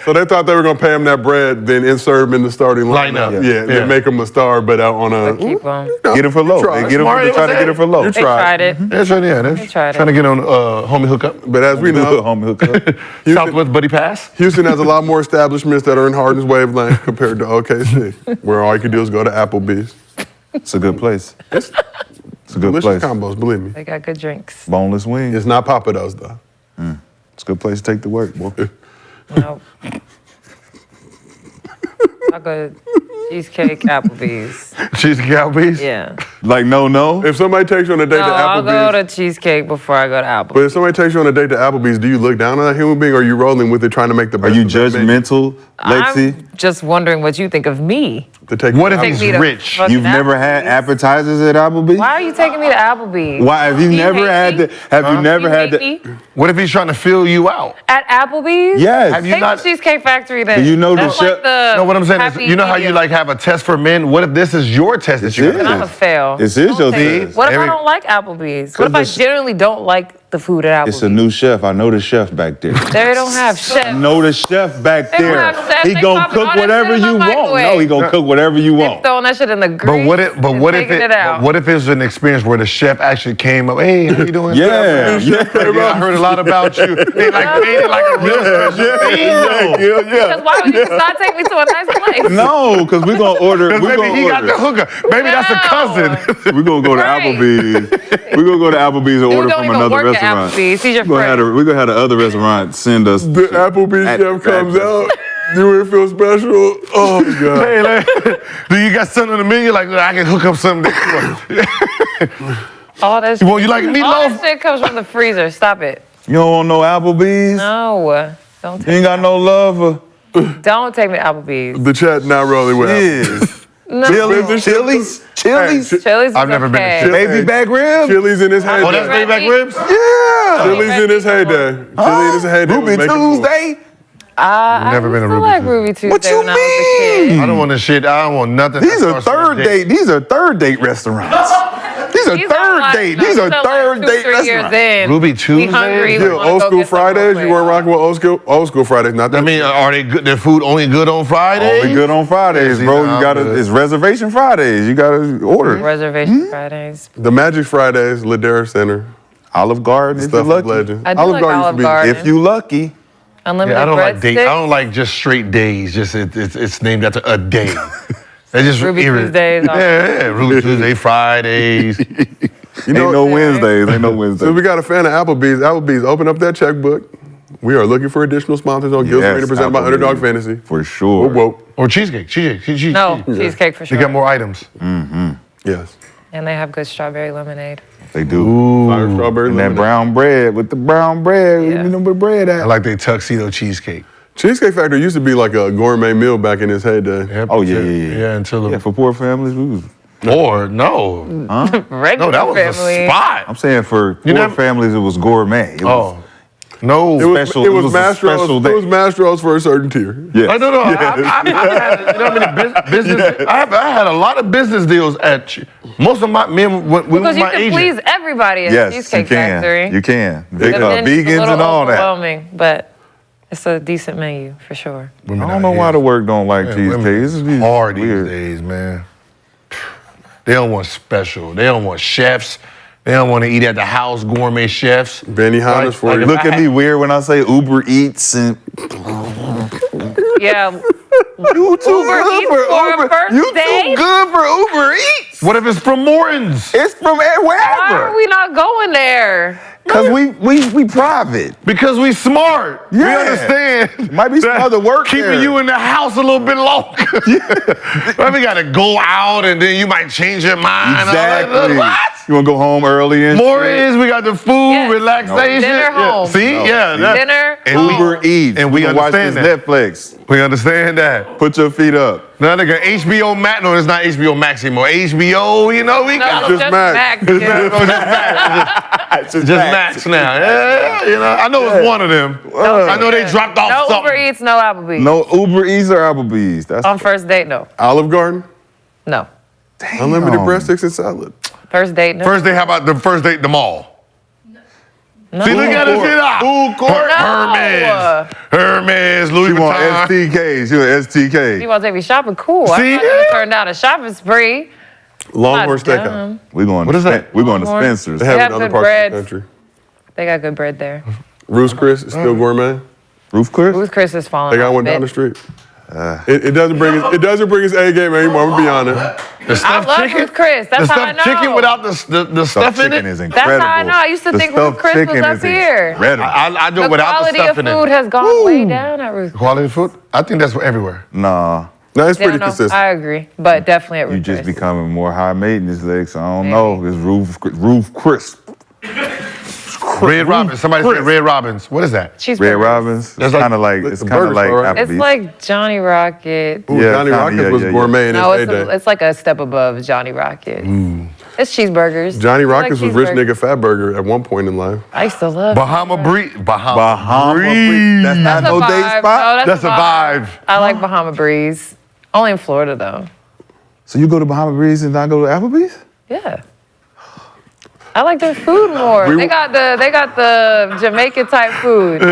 So they thought they were going to pay him that bread, then insert him in the starting lineup. Lineup. Yeah, then make him a star, but out on a. Keep them. Get him for low. tried. They get him. Smart, They try to it was get him for low. They tried it. They're tried trying to get on homie hookup. But as we know, Homie hook up. Southwest Buddy Pass. Houston has a lot more establishments that are in Harden's wavelength compared to OKC, where all you can do is go to Applebee's. It's a good place. It's a good Delicious place. combos, believe me. They got good drinks. Boneless wings. It's not Pappadeaux's though. It's a good place to take to work, boy. Nope. I go to Cheesecake Applebee's. Cheesecake Applebee's. Yeah. Like no. If somebody takes you on a date No, to I'll go Applebee's, to Cheesecake before I go to Applebee's. but if somebody takes you on a date to Applebee's, do you look down on that human being, or are you rolling with it, trying to make the Are best? you of that menu? judgmental, Lexi? I'm just wondering what you think of me. To take What if Take he's me to rich? fucking You've never had Applebee's. appetizers at Applebee's? Why are you taking me to Applebee's? Why have you Do never hate had me? the? Have you never Do had hate the? me? What if he's trying to fill you out? At Applebee's? Yes. Have you Take not- the Cheesecake Factory then. Do you know the That's chef- like the No, what I'm saying is, happy you know how you medium. like have a test for men? What if this is your test that you It got? is. I'm a fail. This is your Don't take test. it. What if I Every- don't like Applebee's? What if I Because the- genuinely don't like the food at Applebee's? It's a new chef. I know the chef back there. They don't have chef. Know the chef back They don't there. have chef. He They gonna popping all cook that whatever shit in you the want. microwave. No, he gonna cook whatever you They're want. throwing that shit in the grease. But what if? But and what if taking it? out? What if it's an experience where the chef actually came up? Hey, how you doing? Yeah, Yeah, I heard a lot about you. They like made it like a real yeah. Because why would you just not take me to a nice place? No, because we're gonna order. We're Maybe gonna he got the order. hooker. Maybe that's a No. cousin. We're gonna go to Right. Applebee's. We're gonna go to Applebee's and Dude order don't from even another work at restaurant. Applebee's. He's your We're friend. gonna have the other restaurant send us. The Applebee's At- chef comes at- out. You would feel special. Oh my god. Hey, like, do you got something on the menu? Like, I can hook up something. All that Well, you like All meatloaf? that shit comes from the freezer. Stop it. You don't want no Applebee's? No. Don't You take, ain't got no love don't take me to Applebee's. The chat not rolling with Applebee's. Yeah. Chili's? Chili's? Chili's? Hey, Chili's is I've never been to okay. Chili's. Baby back ribs? Chili's in his heyday. Oh, that's baby back ribs? Yeah. Chili's in his heyday. Chili's in his heyday. was Ruby making moves. Tuesday? I Never been to used Ruby like Tuesday. Ruby Tuesday What you when I was a kid. I don't want this shit. I don't want nothing. These that are starts with a third date. These are third date restaurants. These are third date. These are third date 3 years in. Ruby We Tuesdays? hungry. Yeah, we wanna old go school get some real Fridays. quick. You weren't rocking with old school Fridays. Not that. I mean, are they good? Their food only good on Fridays? Only good on Fridays, bro. Nah, You gotta. good. It's reservation Fridays. You gotta order. Reservation Fridays. the Magic Fridays, Ladera Center, Olive Garden if you stuff of lucky. legend. I do like Olive Garden. If you lucky. Unlimited Yeah, I don't like days. I breadsticks. don't like just straight days. Just it's named after a day. They just Ruby irrit- Tuesdays. Yeah, Ruby Tuesday, Fridays. Ain't no Wednesdays. Ain't no So Wednesdays. we got a fan of Applebee's. Applebee's, open up that checkbook. We are looking for additional sponsors on Gil's Arena presented by Applebee's. Underdog Fantasy. For sure. Whoop, whoop. Or cheesecake. No, cheesecake for They sure. got more items. Yes. And they have good strawberry lemonade. They do. Fire strawberry And that lemonade. brown bread with the brown bread. Yeah. You know where bread at? I like their tuxedo cheesecake. Cheesecake Factory used to be like a gourmet meal back in its heyday. Yep, Oh, yeah, until- yeah, yeah. Yeah, until the Yeah, for poor families, we was. or no, Regular no, that was family. the spot. I'm saying for You poor know- families, it was gourmet. It was, Oh, no. It was, Special- it it was was a Mastro's. special It day. was Mastro's for a certain tier. yes. I don't know. I've had, you know how many business? I had a lot of business deals at most of my men. We Because you my can agent. please everybody at Yes, Cheesecake you can. Factory. You can. But Big, then it's a vegans little and all that. overwhelming, but it's a decent menu for sure. I don't know why the work don't like cheesecake. This is It's hard weird. these days, man. They don't want special. They don't want chefs. They don't want to eat at the house, gourmet chefs. Benny Hanna's for you. if Look I at had- me weird when I say Uber Eats and Yeah, you too Uber good Eats for for a Uber. first You date? too good for Uber Eats. What if it's from Morton's? It's from why wherever. are we not going there? Cause we private. Because we smart. We Yeah. understand. Might be some that other work keeping there. you in the house a little bit longer. But we gotta go out and then you might change your mind. Exactly. What? You wanna go home early and More shit? is we got the food, Yes. relaxation. Dinner Yeah. home. See? No. Yeah. that- Dinner, and home. Uber Eats. And we You can watch this understand that. Netflix. We understand that. Put your feet up. Now they got HBO Max. No, it's not HBO Max anymore. HBO, you know, we No, got just just Max. Max. Oh, yeah. just Max now. Yeah, you know, I know it's one of them. I know they dropped off No something. Uber Eats, no Applebee's. No Uber Eats or Applebee's. That's On first date, no. Olive Garden, No. unlimited breadsticks and salad. First date, no. First day, how about the first date, the mall? no. See, look at this shit out. Food court. Hermes, Louis She want Vuitton. STK. She want You STK. want to take me shopping? Cool. See? I'm not gonna turn down a shopping spree. Longhorn Not Steakhouse. dumb. We going. What to is that? We going to Longhorn? Spencer's. They have have in other good parts breads. of the country. They got good bread there. Roost Chris is still gourmet. Roof Chris. Ruth Chris is falling They got off one a down the bit. street. It doesn't bring his A game anymore. I'm gonna be honest. The I stuffed love chicken. Ruth Chris. That's the how I know. stuffed chicken without the Stuffed stuff in chicken it. is That's incredible. how I know. I used to The think Ruth stuffed Chris was chicken up is here. incredible. I do The it without the quality stuff of in food it. has gone way down at Ruth Chris. Quality of food? I think that's everywhere. Nah, No, it's Yeah, pretty no, consistent. I agree, but definitely at you Ruth just Chris. becoming more high maintenance, Lex. I don't Maybe. know. It's Roof Crisp. Red Robins. Somebody said Red Robins. What is that? Cheeseburgers. Red Robins. That's It's like- kind of like It's it's a kind of burger like store, right? Applebee's. It's like Johnny Rocket. Ooh, Yeah, Johnny kinda, Rockets yeah, was yeah, yeah. gourmet in No, his heyday. it's like a step above Johnny Rocket. It's cheeseburgers. Johnny I like Rockets was rich cheeseburgers. nigga fat burger at one point in life. I used to love Bahama Breeze. Bahama Breeze. That's not That's a no day vibe. spot. No, That's a vibe. I like Bahama Breeze. Only in Florida though. So you go to Bahama Breeze and not go to Applebee's? Yeah. I like their food more. We They will- got the Jamaican type food. We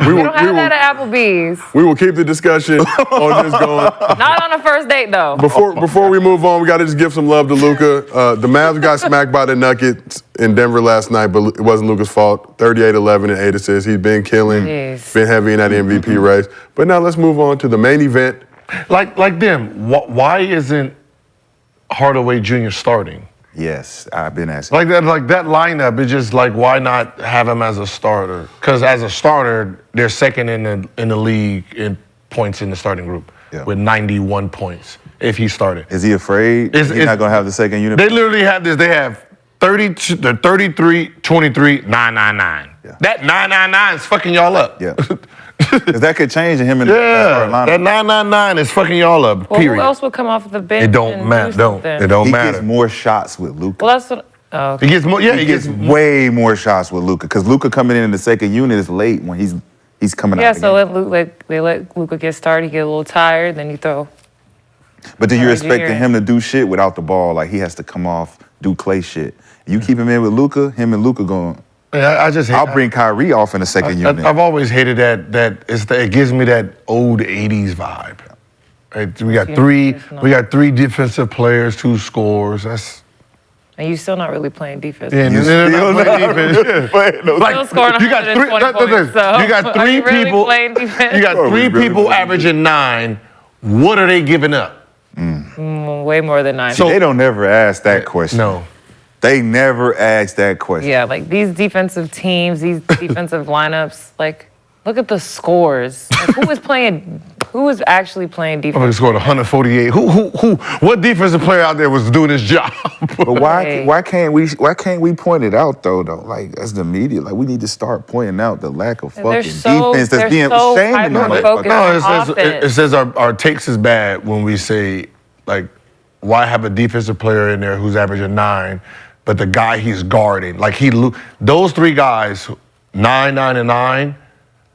We will, don't we, have that will, at Applebee's. we will keep the discussion on this going. Not on a first date though. Before we move on, we got to just give some love to Luka. The Mavs got smacked by the Nuggets in Denver last night, but it wasn't Luka's fault. 38-11 and 8 assists. He's been killing, Jeez. been heavy in that MVP race. But now let's move on to the main event. Like them. Why isn't Hardaway Jr. starting? Yes, I've been asking. Like that lineup is just like, why not have him as a starter? Because as a starter, they're second in the league in points in the starting group Yeah. with 91 points if he started. Is he afraid he's not going to have the second unit? They literally have this. They have 32, the 33, 23, 999. Yeah. That 999 is fucking y'all up. Yeah. Because that could change him in the Yeah, starting lineup. that 999 is fucking y'all up. Well, Period. who else would come off the bench? It don't and matter. do Don't. something? It don't He matter. gets more shots with Luka. Well, that's what. Oh, okay. He gets more. Yeah, He gets way more shots with Luka because Luka coming in the second unit is late when he's coming Yeah, out. so again. they let Luka get started, get a little tired, then you throw. But do you Junior expecting in. him to do shit without the ball? Like he has to come off do Clay shit. You keep him in with Luka, him and Luka going. Yeah, I just hate, I'll bring Kyrie off in the second unit. I've always hated that it gives me that old '80s vibe. Right? We got three defensive players, 2 scores. And you're still not really playing defense. Yeah, You they're still not playing not defense. really Like, Still scoring you got 120 points, so you got are 3 you really people. playing defense? You got Bro, 3 we really people playing averaging 9. What are they giving up? Way more than 9. They don't never ask that question. No. They never ask that question. Yeah, like these defensive teams, these defensive lineups, like look at the scores. Like, who is actually playing Somebody defense? scored 148. What defensive player out there was doing his job? But Hey. why can't we point it out though? Like as the media, like we need to start pointing out the lack of fucking defense that's they're being so shaming on it. hyper-focused. No, Offense. it says our takes is bad when we say, like, why have a defensive player in there who's averaging 9, but the guy he's guarding, like those 3 guys, 9, 9, and 9,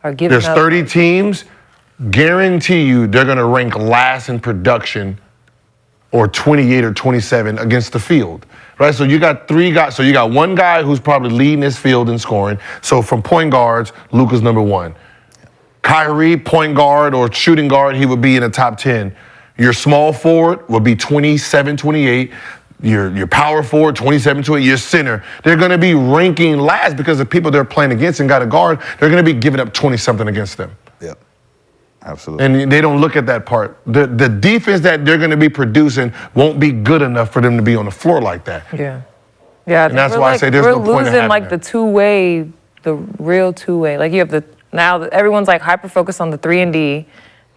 Are giving there's up. 30 teams, guarantee you they're gonna rank last in production or 28 or 27 against the field, right? So you got 3 guys, so you got 1 guy who's probably leading this field in scoring. So from point guards, Luka's number 1. Kyrie, point guard or shooting guard, he would be in the top 10. Your small forward would be 27, 28. Your power forward, 27, 28. Your center, they're going to be ranking last because the people they're playing against and got a guard, they're going to be giving up 20-something against them. Yep. Absolutely. And they don't look at that part. The defense that they're going to be producing won't be good enough for them to be on the floor like that. Yeah. Yeah, And that's why I say there's no point in we're losing having like that. the two-way, the real two-way. Like you have now everyone's like hyper-focused on the 3 and D.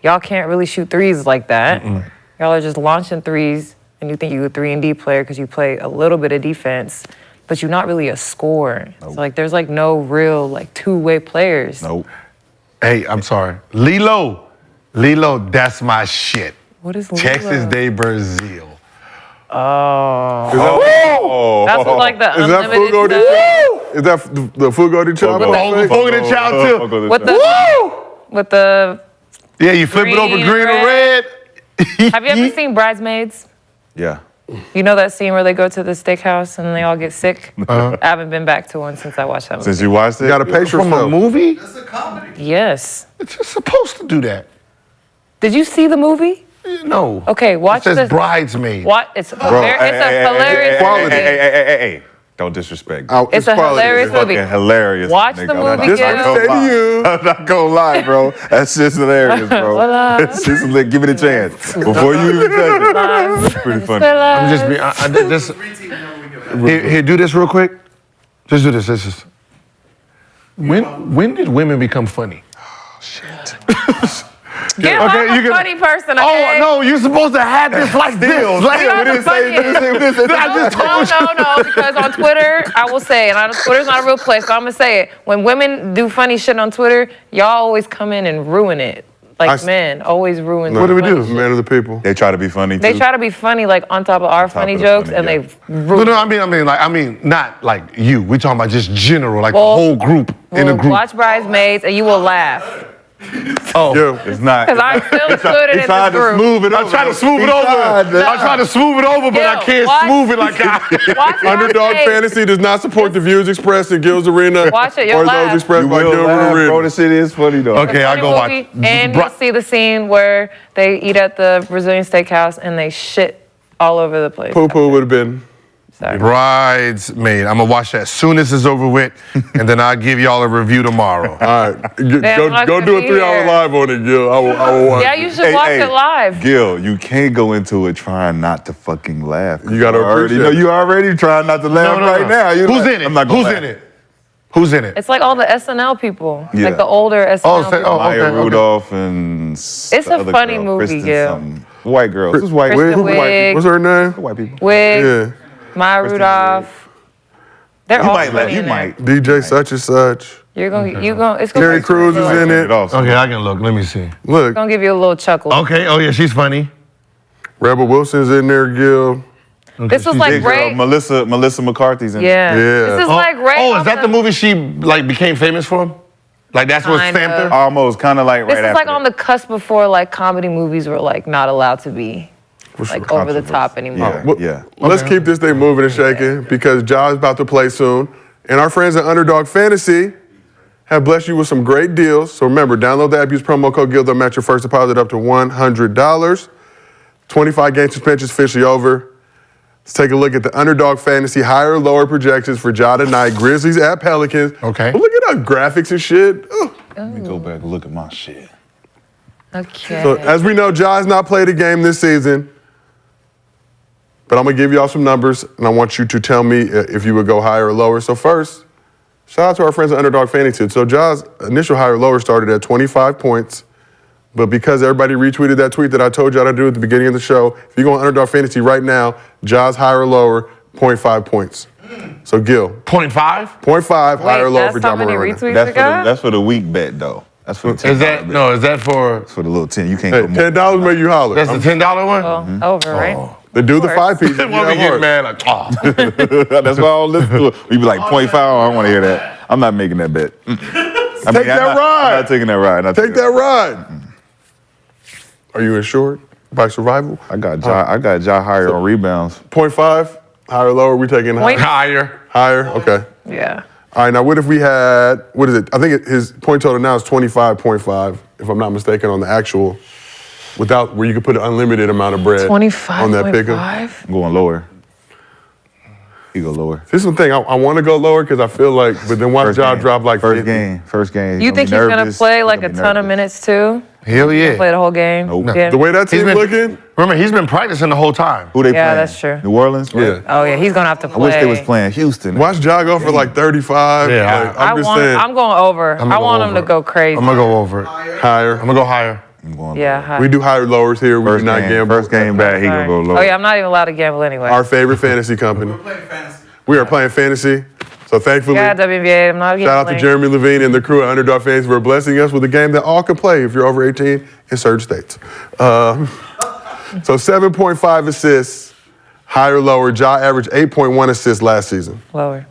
Y'all can't really shoot threes like that. Y'all are just launching threes, and you think you're a 3 and D player because you play a little bit of defense, but you're not really a scorer. Nope. So like there's like no real like two-way players. Nope. Hey, I'm sorry. Lilo, that's my shit. What is Lilo? Texas Day Brazil. Oh. That's what like the Is that unlimited Fugo de stuff. Is that the Fugo de Chavo? Fogo de Chao, too. With the Yeah, you flip it over Green green or and red. have you ever seen Bridesmaids? Yeah. You know that scene where they go to the steakhouse and they all get sick? I haven't been back to one since I watched that movie. Since you watched it, You got to pace From a yourself. movie? Yes. It's just supposed to do that. Did you see the movie? No. Okay, watch It says this. Bridesmaid. What? It's Bro, it's a hilarious movie. Hey. Don't disrespect. It's a quality. hilarious It's movie. fucking hilarious. Watch nigga. the I'm not movie, gonna Gil. Say to lie. you. I'm not gonna lie, bro. That's just hilarious, bro. Hola. It's just give it a chance before you even touch it. It's pretty funny. I'm just being. Here, do this real quick. Just do this. This is. When did women become funny? Gil, Okay, I'm you a can- funny person, Oh okay? no, you're supposed to have this like this. You're Like, not the funniest. No, because on Twitter, I will say, and Twitter's not a real place, so I'm gonna say it. When women do funny shit on Twitter, y'all always come in and ruin it. Like men, always ruin What do we funny do? shit. Man of the people. They try to be funny too. They try to be funny, like on top of our funny of the jokes, funny, and yeah. they ruin No, I mean, not like you. We talking about just general, like Well, the whole group in a Well, group. watch Bridesmaids, and you will laugh. Yeah. It's not. Because I still included He in tried this to group. smooth it over. I try to smooth it over. I try to smooth it over, but I Gil, can't watch- smooth it like I. Watch Underdog Bridesmaids. Fantasy does not support the views expressed in Gil's Arena Watch it, or you'll those laugh. expressed You by will Gil laugh, Arena. bro. This shit is funny though. Okay, I'll Funny go watch. movie, and you'll see the scene where they eat at the Brazilian steakhouse and they shit all over the place. Poo poo would have been. Sorry. Bridesmaid. I'm gonna watch that as soon as it's over with, and then I'll give y'all a review tomorrow. All right. I'm not Go gonna do a be 3-hour here. live on it, Gil. I will watch. Yeah, you should watch it live. Gil, you can't go into it trying not to fucking laugh. You gotta already appreciate know it. you already trying not to laugh right now. You Who's like, in it? I'm not gonna Who's laugh. in it? Who's in it? It's like all the SNL people, Yeah. like the older SNL say- people. oh, Maya okay. Rudolph and It's a other funny girl, movie, Kristen Gil. something. White girl. This is white. Kristen White Wiig. What's her name? white people. Wig, Yeah. Maya Rudolph. They're You all might laugh. funny You in there. might. DJ such and such. It's gonna Terry Crews is in Get it. off. Okay, I can look. Let me see. Look, gonna give you a little chuckle. Okay. Oh yeah, she's funny. Rebel Wilson's in there, Gil. This was like Big girl, Ray. Melissa McCarthy's in it. Yeah. Yeah. This is like Ray. Oh, is off that the movie she like became famous for? Like that's what Kinda. stamped her? Almost, kind of like right This is after like that. on the cusp before like comedy movies were like not allowed to be like over the top anymore. Yeah. Let's keep this thing moving and shaking because Ja's about to play soon. And our friends at Underdog Fantasy have blessed you with some great deals. So remember, download the app, use promo code GIL. They'll match your first deposit up to $100. 25-game suspension is officially over. Let's take a look at the Underdog Fantasy higher or lower projections for Ja tonight. Grizzlies at Pelicans. Okay. But look at our graphics and shit. Ooh. Let me go back and look at my shit. Okay. So as we know, Ja has not played a game this season. But I'm going to give y'all some numbers, and I want you to tell me if you would go higher or lower. So first, shout out to our friends at Underdog Fantasy. So Ja's initial higher or lower started at 25 points. But because everybody retweeted that tweet that I told y'all to do at the beginning of the show, if you go on Underdog Fantasy right now, Ja's higher or lower, 0.5 points. So Gil. 0.5? 0.5 higher or lower for that's how Ja many Morant. retweets That's it got? that's for the week bet though. That's for the $10 Is that bet. is that for? It's for the little 10. You can't Hey, go more. $10 make you holler. That's the $10 one. Over, right? They do the Of course. 5 piece. When we get mad, like, oh. That's why I don't listen to it. We be like 0.5. I don't want to hear that. I'm not making that bet. I mean, Take that ride. I'm not taking that ride. Take that ride. Are you insured by survival? I got Ja higher on rebounds. 0.5 higher or lower? We taking Point- higher? Higher. Higher? Okay. Yeah. All right, now what if we had, what is it? I think his point total now is 25.5, if I'm not mistaken, on the actual, without, where you could put an unlimited amount of bread on that pickup. 25.5? I'm going lower. He go lower. This is the thing, I want to go lower because I feel like, but then watch Ja drop like first 50. game. First game. You think he's going to nervous. play He like gonna a be ton of nervous. minutes too? Hell Play yeah. the whole game? Nope. Yeah. The way that He's team's been- looking, Remember, he's been practicing the whole time. Who they Yeah, playing? that's true. New Orleans? Right? yeah. Oh, yeah, he's going to have to I play. wish they was playing Houston. Watch Ja go for like 35. Yeah, like, I'm just saying, I'm going over. I'ma I go want him over. to go crazy. I'm going to go over it. higher. I'm going to go higher. I'm going Yeah, lower. high. We do higher lowers here, we do First not game. gamble. First game back, he gonna go lower. Oh, yeah, I'm not even allowed to gamble anyway. Our favorite fantasy company. We are playing fantasy. So thankfully, Yeah, WNBA, I'm not shout out to gambling. Jeremy LaVine and the crew at Underdog Fantasy for blessing us with a game that all can play if you're over 18 in certain states. So 7.5 assists, higher, lower. Ja averaged 8.1 assists last season. Lower.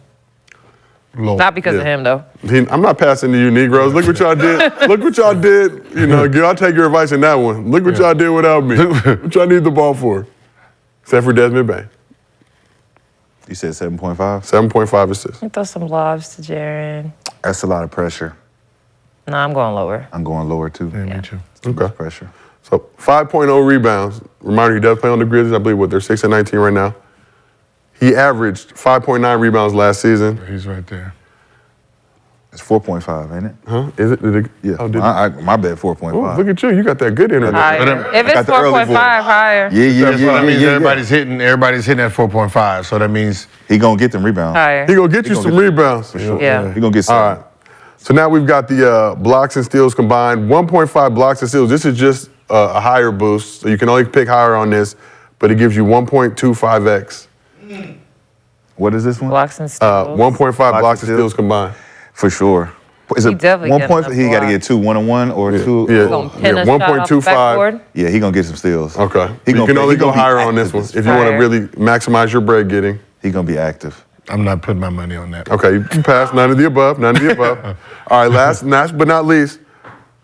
Low. Not because of him, though. I'm not passing to you Negroes. Look what y'all did. Look what y'all did. You know, Gil, I'll take your advice in that one. Look what y'all did without me. What y'all need the ball for? Except for Desmond Bain. You said 7.5? 7.5 assists. Throw some lobs to Jaren. That's a lot of pressure. No, I'm going lower. I'm going lower too. Yeah, me too. Okay. Pressure. So 5.0 rebounds. Reminder, he does play on the Grizzlies. I believe, they're 6 and 19 right now. He averaged 5.9 rebounds last season. He's right there. It's 4.5, ain't it? Huh? Is it? Did it Yeah. Oh, did my bet 4.5. oh, look at you. You got that good internet. Higher. If it's got the early 4.5, voice. higher. Yeah. So that means everybody's hitting at 4.5. So that means He gonna get them rebounds. Higher. He gonna get you gonna some get you. rebounds. For sure. Yeah. He gonna get some. All right. So now we've got the blocks and steals combined. 1.5 blocks and steals. This is just a higher boost. So you can only pick higher on this, but it gives you 1.25x. What is this one? Blocks and steals. 1.5 blocks and and steals combined. For sure. Is He it definitely 1 getting point? the He got to block. get 2 1-on-1 or 2. Yeah. Gonna pin Yeah, a shot off the 1.25. backboard. Yeah, he gonna get some steals. Okay. He You gonna can be- only he go gonna be higher on this active one this if you want to Higher. really maximize your bread getting. He gonna be active. I'm not putting my money on that. Okay, you pass. None of the above. None of the above. All right, last but not least,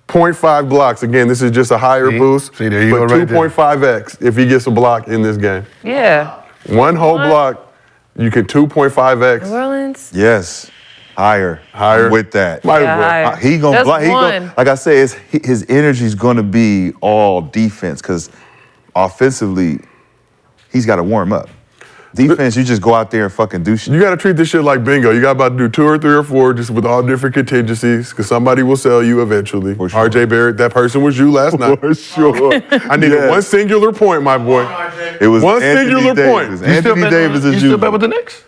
0.5 blocks. Again, this is just a higher See? boost. See, there you but go right there. 2.5x if he gets a block in this game. Yeah. One whole block, you can 2.5x. New Orleans. Yes, higher. Higher. I'm with that. Might as Yeah, well. higher. He gonna Just block. He one. gonna, like I said, his energy's gonna be all defense because offensively, he's got to warm up. Defense, you just go out there and fucking do shit. You got to treat this shit like bingo. You got about to do 2 or 3 or 4 just with all different contingencies because somebody will sell you eventually. For sure. RJ Barrett, that person was you last night. For sure. I needed Yes. one singular point, my boy. It was One Anthony singular Davis. point. Anthony Davis You is still bet with the Knicks?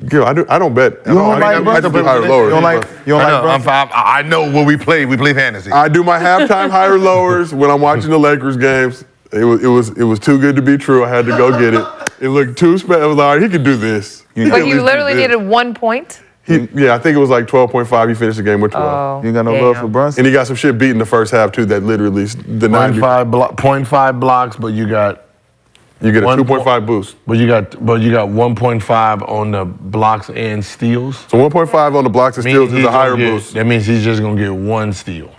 Gil, I don't bet. You don't like I Brunson? just do higher lower. You don't like Brunson? I know what we play. We play fantasy. I do my halftime higher lowers when I'm watching the Lakers games. It was too good to be true. I had to go get it. It looked too special. I was like, all right, he could do this. He could But at you least do literally this. needed 1 point. Yeah, I think it was like 12.5. He finished the game with 12. Oh. You ain't got no damn. love for Brunson? And he got some shit beat in the first half too that literally the 90. 0.5 blocks, but you got You get a 1 2.5 boost. But you got 1.5 on the blocks and steals. So 1.5 on the blocks and steals is a higher boost. That means he's just gonna get 1 steal.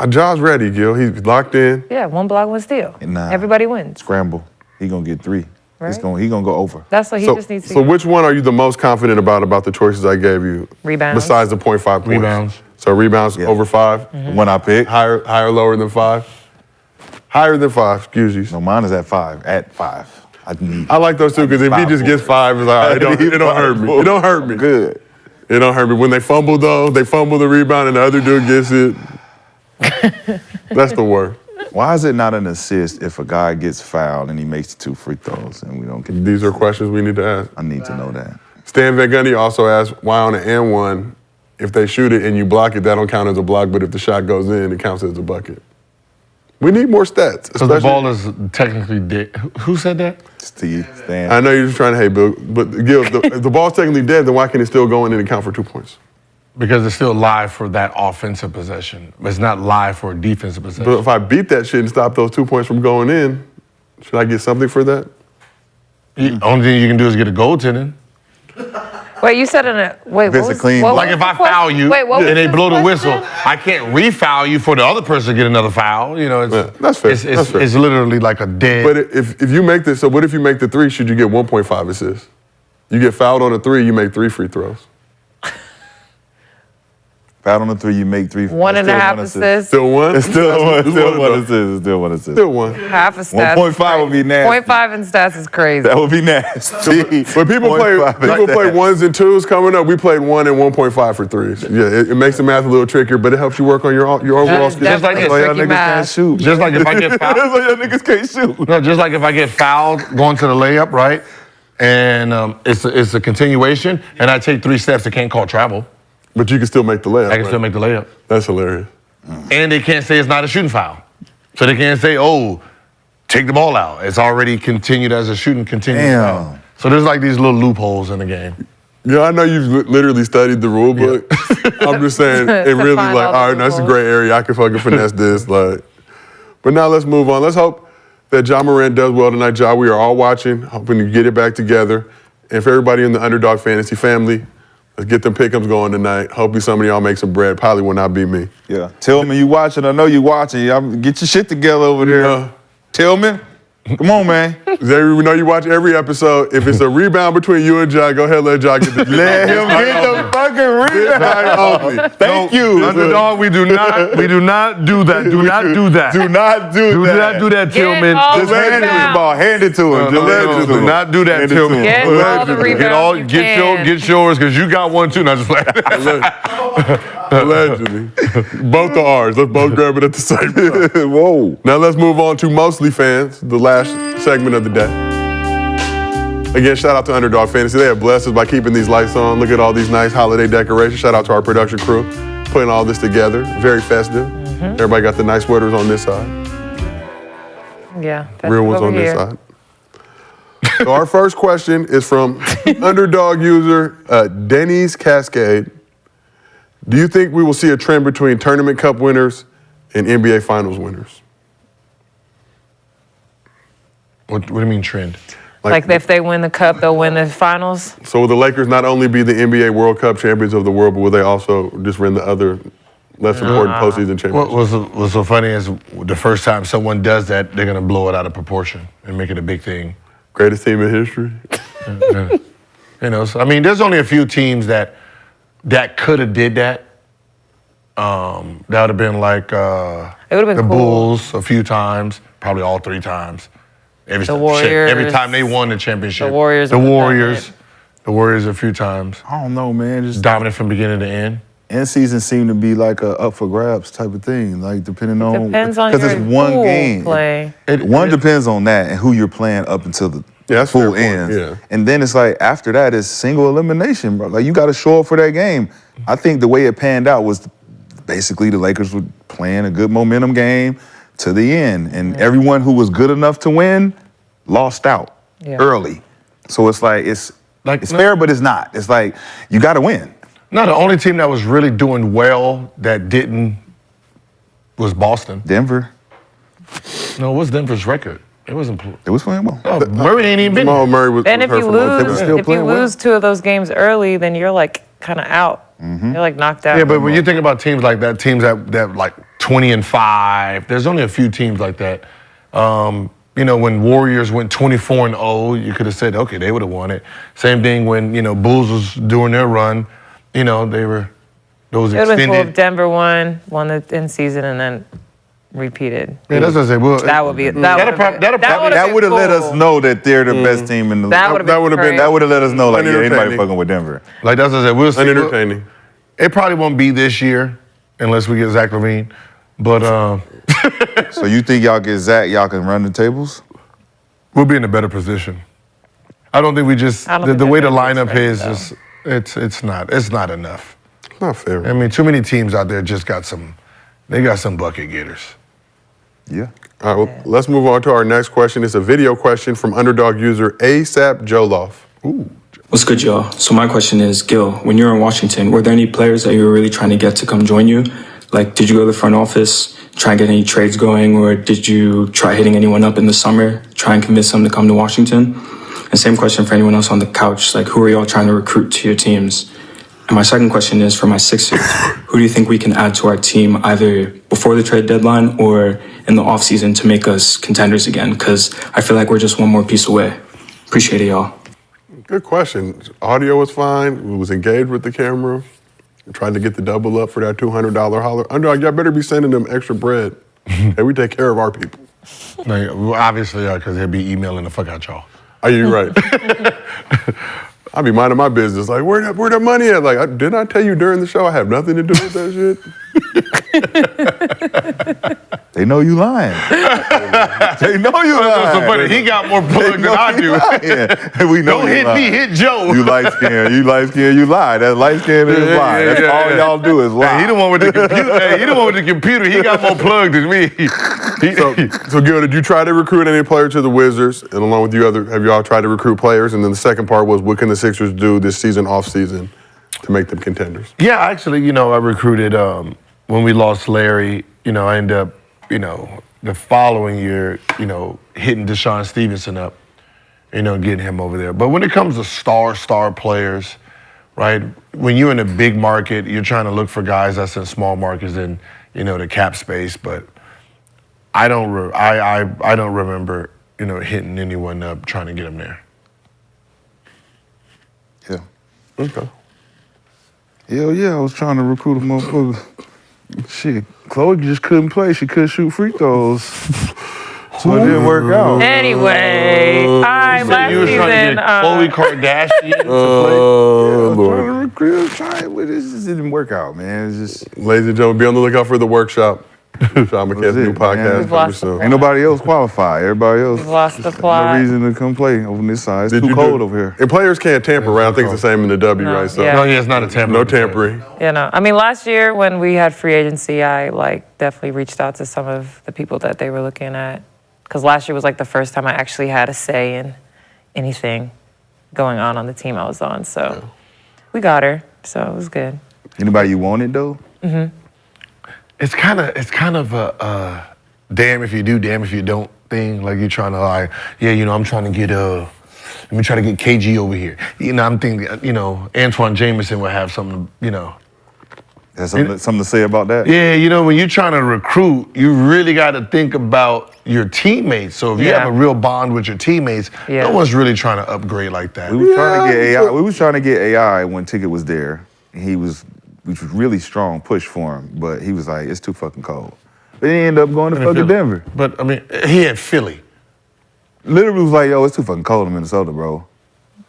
Ja's ready, Gil. He's locked in. Yeah, 1 block, 1 steal. Nah. Everybody wins. Scramble. He gonna get 3. Right. He gonna go over. That's what he just needs to So get. which one are you the most confident about the choices I gave you? Rebounds. Besides the 0.5 points. Rebounds. So rebounds over 5? Mm-hmm. One I pick. Higher, lower than 5? Higher than 5, excuse you. No, mine is at 5. At 5. I like those two because if he just gets 5, it's like, it don't hurt me. It don't hurt me. Good. It don't hurt me. When they fumble though, they fumble the rebound and the other dude gets it. That's the worst. Why is it not an assist if a guy gets fouled and he makes 2 free throws and we don't get? These are questions we need to ask. I need to know that. Stan Van Gundy also asked why on an and one, if they shoot it and you block it, that don't count as a block, but if the shot goes in, it counts as a bucket. We need more stats. Because the ball is technically dead. Who said that? Steve, Stan. I know you're just trying to hate Bill, but Gil, if the ball's technically dead, then why can it still go in and count for 2 points? Because it's still live for that offensive possession. It's not live for a defensive possession. But if I beat that shit and stop those 2 points from going in, should I get something for that? Only thing you can do is get a goaltending. Wait, you said wait, If it's what a was, clean- what Like was if the I question? foul you Wait, what was and they the blow the question? whistle, I can't refoul you for the other person to get another foul. You know, it's, Yeah, that's fair. It's, That's fair. it's literally like a dead. But if you make this, so what if you make the 3, should you get 1.5 assists? You get fouled on a 3, you make 3 free throws. Fouled on the 3, you make 3. 1.5 assists. Still one? It's still one. It's Still one though. assist. It's still one assist. Still one. Half a stats. 1.5 would be nasty. 0.5 in stats is crazy. That would be nasty. But people play 0.5 is nasty. 1s and 2s coming up. We played 1 and 1.5 for 3s. Yeah, it makes the math a little trickier, but it helps you work on your overall That's skills. Just like definitely this. Why y'all tricky niggas math. can't shoot. Just like if I get fouled. That's why y'all niggas can't shoot. No, just like if I get fouled going to the layup, right? And it's a continuation, and I take 3 steps, they can't call travel. But you can still make the layup. I can right? still make the layup. That's hilarious. And they can't say it's not a shooting foul. So they can't say, oh, take the ball out. It's already continued as a shooting continuous Damn. foul. So there's like these little loopholes in the game. Yeah, I know you've literally studied the rule book. I'm just saying, it To really find like, all all the right, that's a loopholes. gray area. I can fucking finesse this. Like, but now let's move on. Let's hope that Ja Morant does well tonight. Ja, we are all watching, hoping to get it back together. And for everybody in the Underdog Fantasy family, let's get them pick'ems going tonight. Hopefully some of y'all make some bread. Probably will not be me. Yeah. Tillman, you watching? I know you watching. Y'all get your shit together over there. Yeah. Tillman, come on, man. Xavier, we know you watch every episode. If it's a rebound between you and Ja, go ahead and let Ja get the Let him get the fucking rebound. Thank you. Underdog, we do not do that. Do not do that. Do not do Do that. not do that, Get Tillman. all Just the hand him the rebounds. ball. Hand it to him. No, Allegedly. do not do that, Hand it to Tillman. him. Get all the rebounds you can. Get yours, because you got one too. Not just like Allegedly. Both are ours. Let's both grab it at the same time. Whoa. Now let's move on to MostlyFans, the last segment of the day. Again, shout out to Underdog Fantasy. They have blessed us by keeping these lights on. Look at all these nice holiday decorations. Shout out to our production crew putting all this together. Very festive. Everybody got the nice sweaters on this side. Yeah. That's Real ones over on here. this side. So our first question is from Underdog user Denny's Cascade. Do you think we will see a trend between Tournament Cup winners and NBA Finals winners? What do you mean trend? Like if they win the cup, they'll win the finals. So will the Lakers not only be the NBA World Cup champions of the world, but will they also just win the other less important postseason championships? What's so funny is the first time someone does that, they're gonna blow it out of proportion and make it a big thing. Greatest team in history? You know, so, I mean, there's only a few teams that could have did that. That would have been like It would have been the cool. Bulls a few times, probably all 3 times. Every Warriors. time they won the championship. The Warriors The would have done Warriors. it. The Warriors a few times. I don't know, man. Just Dominant from beginning to end. end season seem to be like a up for grabs type of thing. Like depending on Depends on because your it's one pool game. play. One depends on that and who you're playing up until the that's full fair point, ends. yeah. And then it's like after that it's single elimination, bro. Like you got to show up for that game. I think the way it panned out was basically the Lakers were playing a good momentum game to the end, and everyone who was good enough to win lost out early. So it's like it's fair, but it's not. It's like you got to win. No, the only team that was really doing well that didn't was Boston. Denver. No, what's Denver's record? It wasn't. It was playing well. Oh, Murray ain't even been. Jamal Murray was And if hurt you for most of lose, it. still if you playing well. lose 2 of those games early, then you're like kind of out. You're like knocked out. Yeah, but when you think about teams like that, teams that like 20-5. There's only a few teams like that. You know, when Warriors went 24-0, you could have said, okay, they would have won it. Same thing when, you know, Bulls was doing their run. You know, they were those It would have been cool extended. if Denver won the in season and then repeated. Yeah, that's what I said. Well, That would be That would have let us know that they're the best team in the league. That would have been. That would have let us know, like, yeah, anybody Unentertaining. fucking with Denver. like that's what I said. We'll see. Unentertaining. It probably won't be this year unless we get Zach LaVine. But So you think y'all get Zach, y'all can run the tables? we'll be in a better position. I don't think we just I don't the think way the they're lineup ready, is though. it's not enough. Not fair. I mean, too many teams out there just got some bucket getters. Yeah. All right, well, let's move on to our next question. It's a video question from underdog user ASAP Joloff. What's good, y'all? So my question is, Gil, when you were in Washington, were there any players that you were really trying to get to come join you? Like, did you go to the front office, try and get any trades going, or did you try hitting anyone up in the summer, try and convince them to come to Washington? And same question for anyone else on the couch. Like, who are y'all trying to recruit to your teams? And my second question is for my Sixers. Who do you think we can add to our team either before the trade deadline or in the offseason to make us contenders again? Because I feel like we're just one more piece away. Appreciate it, y'all. Good question. Audio was fine. We was engaged with the camera. Tried to get the double up for that $200 holler. Underdog, y'all better be sending them extra bread. And we take care of our people. Like, well, obviously, because they'll be emailing the fuck out y'all. Are you right? I be minding my business. Like, where that money at? Like, didn't I tell you during the show I have nothing to do with that shit? They know you lying. They know you lying. So funny. He got more plug than I do. Yeah. We know Don't you hit lying. me, hit Joe. You light skin, you lie. That light skin is lie. That's all y'all do is lie. Hey, he the one with the computer. Hey, he the one with the computer. He got more plug than me. So Gil, did you try to recruit any player to the Wizards? And along with you, have y'all tried to recruit players? And then the second part was, what can the Sixers do this season, off season, to make them contenders? Yeah, actually, I recruited when we lost Larry. I ended up, the following year, hitting Deshaun Stevenson up, getting him over there. But when it comes to star players, right? When you're in a big market, you're trying to look for guys that's in small markets and the cap space. But I don't remember hitting anyone up trying to get him there. Yeah. Okay. Hell yeah, I was trying to recruit a motherfucker. Shit, Chloe just couldn't play. She couldn't shoot free throws. So it didn't work out. Anyway, all right, last You were trying to season. get Khloe Kardashian to play? Lord. It just didn't work out, man. It's just Ladies and gentlemen, be on the lookout for the workshop. Sean McCann's new it, podcast man. We've coming lost the soon. ain't nobody else qualified. Everybody else. We've lost the No plot. reason to come play on this side. It's Did too you cold do- over here. And players can't tamper around. I think it's the same in the W, No, right? So yeah. No, yeah, it's not a tampering. no tampering. I mean, last year when we had free agency, I definitely reached out to some of the people that they were looking at. Because last year was the first time I actually had a say in anything going on the team I was on. So we got her. So it was good. Anybody you wanted though? It's kind of a damn if you do, damn if you don't thing. Like you're trying to I'm trying to get let me try to get KG over here. I'm thinking, Antoine Jameson would have something, Has something to say about that? Yeah, when you're trying to recruit, you really got to think about your teammates. So if you have a real bond with your teammates, no one's really trying to upgrade like that. We was trying to get AI. We was trying to get AI when Ticket was there. He was really strong push for him, but he was like, it's too fucking cold. But he ended up going to fucking Denver. But I mean, he had Philly. Literally was like, yo, it's too fucking cold in Minnesota, bro.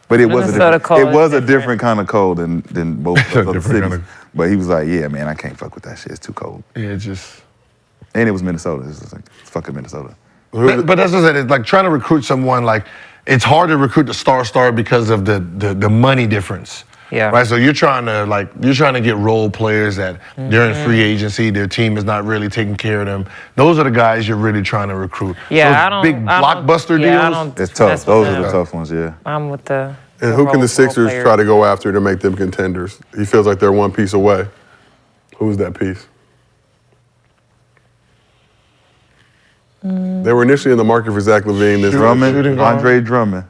But it was Minnesota cold it is was a different. different kind of cold than both other Different cities. kind of- But he was like, yeah, man, I can't fuck with that shit. It's too cold. Yeah, just. And it was Minnesota. It's just like, it's fucking Minnesota. But that's what I said. It's like trying to recruit someone. It's hard to recruit the star because of the money difference. Yeah. Right. So you're trying to get role players that they're in free agency. Their team is not really taking care of them. Those are the guys you're really trying to recruit. Yeah, Those I don't. big I don't- blockbuster yeah, I deals. don't It's mess tough. with Those are them. the tough ones, yeah. I'm with the. And who can the role Sixers players. try to go after to make them contenders? He feels like they're one piece away. Who's that piece? They were initially in the market for Zach LaVine. This Shooting Drummond, guard. Andre Drummond.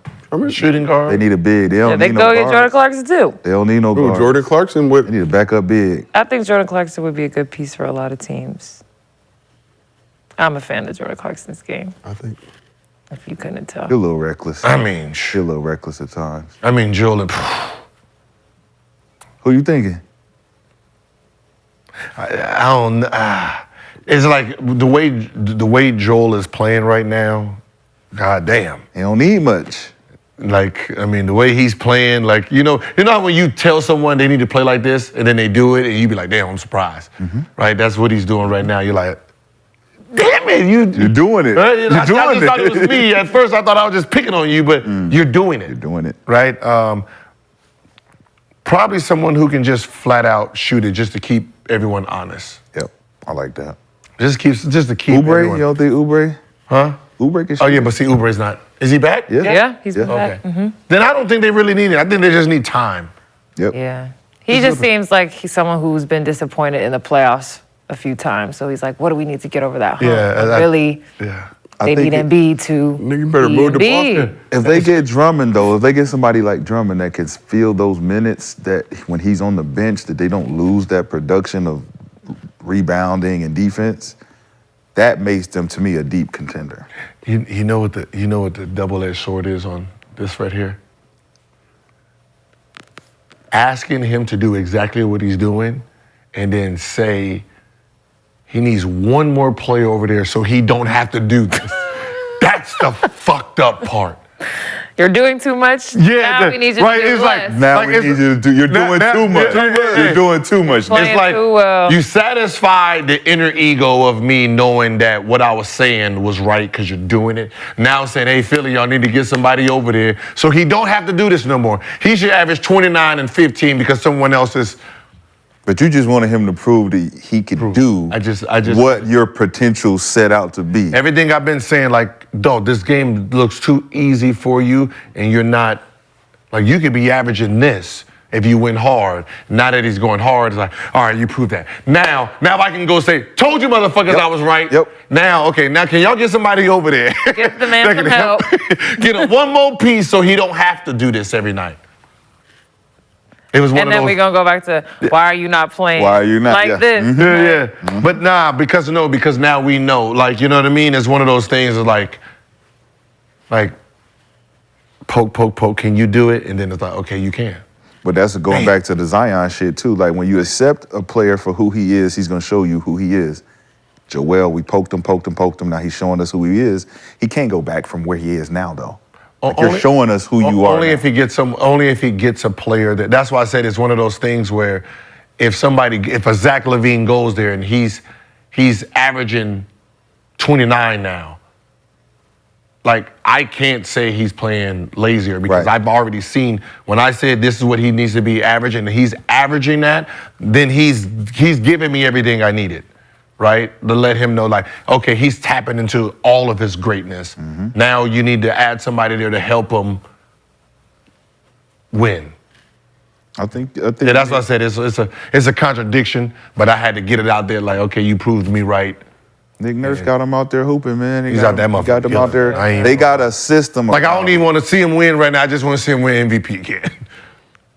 Shooting guard. They need a big. They don't Yeah, they need go no get Jordan guards. Clarkson too. They don't need no Ooh, guards. Jordan Clarkson. What? They need a backup big. I think Jordan Clarkson would be a good piece for a lot of teams. I'm a fan of Jordan Clarkson's game, I think. if you couldn't tell. You're a little reckless. I mean, You're a little reckless at times. I mean, Joel. Who you thinking? I don't. It's like the way Joel is playing right now. God damn. He don't need much. Like, I mean, the way he's playing, like, you know how when you tell someone they need to play like this and then they do it and you be like, damn, I'm surprised. Right? That's what he's doing right now. You're like, damn it, You're doing it. Right? You're I doing just thought it was me. At first, I thought I was just picking on you, but you're doing it. You're doing it. Right? Probably someone who can just flat out shoot it just to keep everyone honest. Yep, I like that. Just to keep Oubre, everyone. you don't think Oubre? Huh? Oubre can shoot. Oh, yeah, but see, Oubre's not. Is he back? Yeah. Yeah, he's been Yeah. back. Okay. Then I don't think they really need it. I think they just need time. Yep. Yeah. He just seems like he's someone who's been disappointed in the playoffs a few times. So he's like, what do we need to get over that hump? Yeah, But I- really, Yeah. they need Embiid to Nigga better be move to Embiid. Boston. If they get Drummond, though, if they get somebody like Drummond that can fill those minutes, that when he's on the bench, that they don't lose that production of rebounding and defense, that makes them, to me, a deep contender. You know what the double-edged sword is on this right here? Asking him to do exactly what he's doing and then say he needs one more play over there so he don't have to do this. That's the fucked up part. You're doing too much. Yeah, Now we need you right, to do it's like- less. Now Like, we it's- need you to do. You're doing too much. You're doing too much. Playing It's like too well. you satisfied the inner ego of me knowing that what I was saying was right because you're doing it. Now saying, hey, Philly, y'all need to get somebody over there so he don't have to do this no more. He should average 29 and 15 because someone else is. But you just wanted him to prove that he could do I just- what your potential set out to be. Everything I've been saying, like, dog, this game looks too easy for you and you're not, like, you could be averaging this if you win hard. Now that he's going hard, it's like, all right, you proved that. Now I can go say, told you motherfuckers I was right. Yep. Now can y'all get somebody over there? Get the man that some can help. Get him one more piece so he don't have to do this every night. It was one And of then those. we're going to go back to, why are you not playing Why are you not- like yeah. this? Yeah. But nah, because now we know. Like, you know what I mean? It's one of those things of like poke, can you do it? And then it's like, okay, you can. But that's going back to the Zion shit too. Like when you accept a player for who he is, he's gonna show you who he is. Joel, we poked him. Now he's showing us who he is. He can't go back from where he is now, though. Like you're showing us who you are. Only now. if he gets a player that's why I said it's one of those things where if a Zach LaVine goes there and he's averaging 29 now, like I can't say he's playing lazier because Right. I've already seen when I said this is what he needs to be averaging and he's averaging that, then he's giving me everything I needed. Right? To let him know, like, okay, he's tapping into all of his greatness. Now you need to add somebody there to help him win. I think. Yeah, that's what I said. It's a contradiction, but I had to get it out there. Like, okay, you proved me right. Nick Nurse got him out there hooping, man. He's out there, He got them out there. I ain't- They got a system. Like, I around don't even want to see him win right now. I just want to see him win MVP again.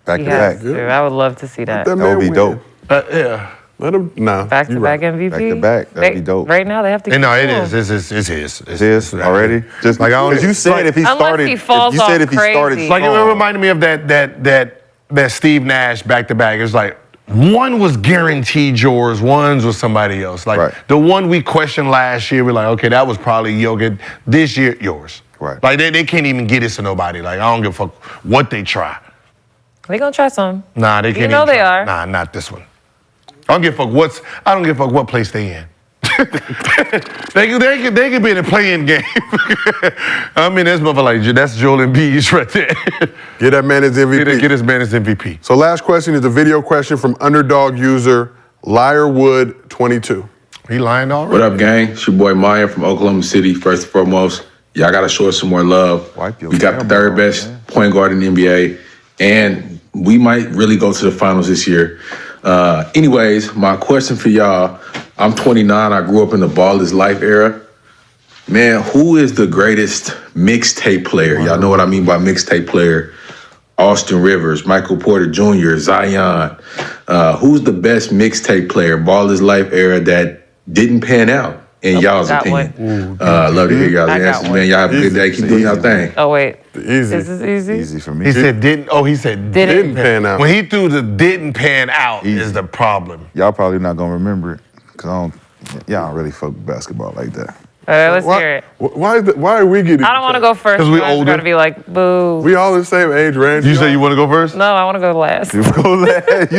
back He to has back. to. I would love to see that. That That would be man dope. win. Yeah. Let him. Nah. Back to you back right. MVP. Back to back, that'd be dope. Right now, they have to. And no, keep it going. is. It's his. It is already. Just Like, I don't- because you said like- if he Unless started. he falls you said off if he started crazy. Like, it strong. reminded me of that Steve Nash back to back. It was like, one was guaranteed yours, one's was somebody else. Like, Right. the one we questioned last year, we're like, okay, that was probably Jokic. This year, yours. Right. Like, they can't even get this to nobody. Like, I don't give a fuck what they try. They gonna try some. Nah, they can't know even they try. are. Nah, not this one. I don't give a fuck what place they in. they could be in a playing game. I mean, that's motherfucker like that's Joel Embiid right there. Get that man his MVP. Get his man his MVP. So last question is a video question from underdog user Liarwood22. He lying already. What up, gang? It's your boy Maya from Oklahoma City. First and foremost, y'all gotta show us some more love. Wipe your We got the camera third off, best man. point guard in the NBA, and we might really go to the finals this year. Anyways, my question for y'all, I'm 29, I grew up in the Ball is Life era. Man, who is the greatest mixtape player? Y'all know what I mean by mixtape player. Austin Rivers, Michael Porter Jr., Zion. Who's the best mixtape player, Ball is Life era, that didn't pan out? in y'all's got opinion? Love to hear y'all's I got answers, one. man. Y'all have a good day. Keep doing y'all thing. Oh wait, Easy. is this easy? Easy for me. He said didn't. Oh, he said Didn't pan out. When he threw the didn't pan out is the problem. Y'all probably not gonna remember it because y'all don't really fuck with basketball like that. All right, let's hear it. Why are we getting? I don't want to go first. 'Cause we I was older. gonna be like, boo. We all in the same age range. You say you want to go first? No, I want to go last. You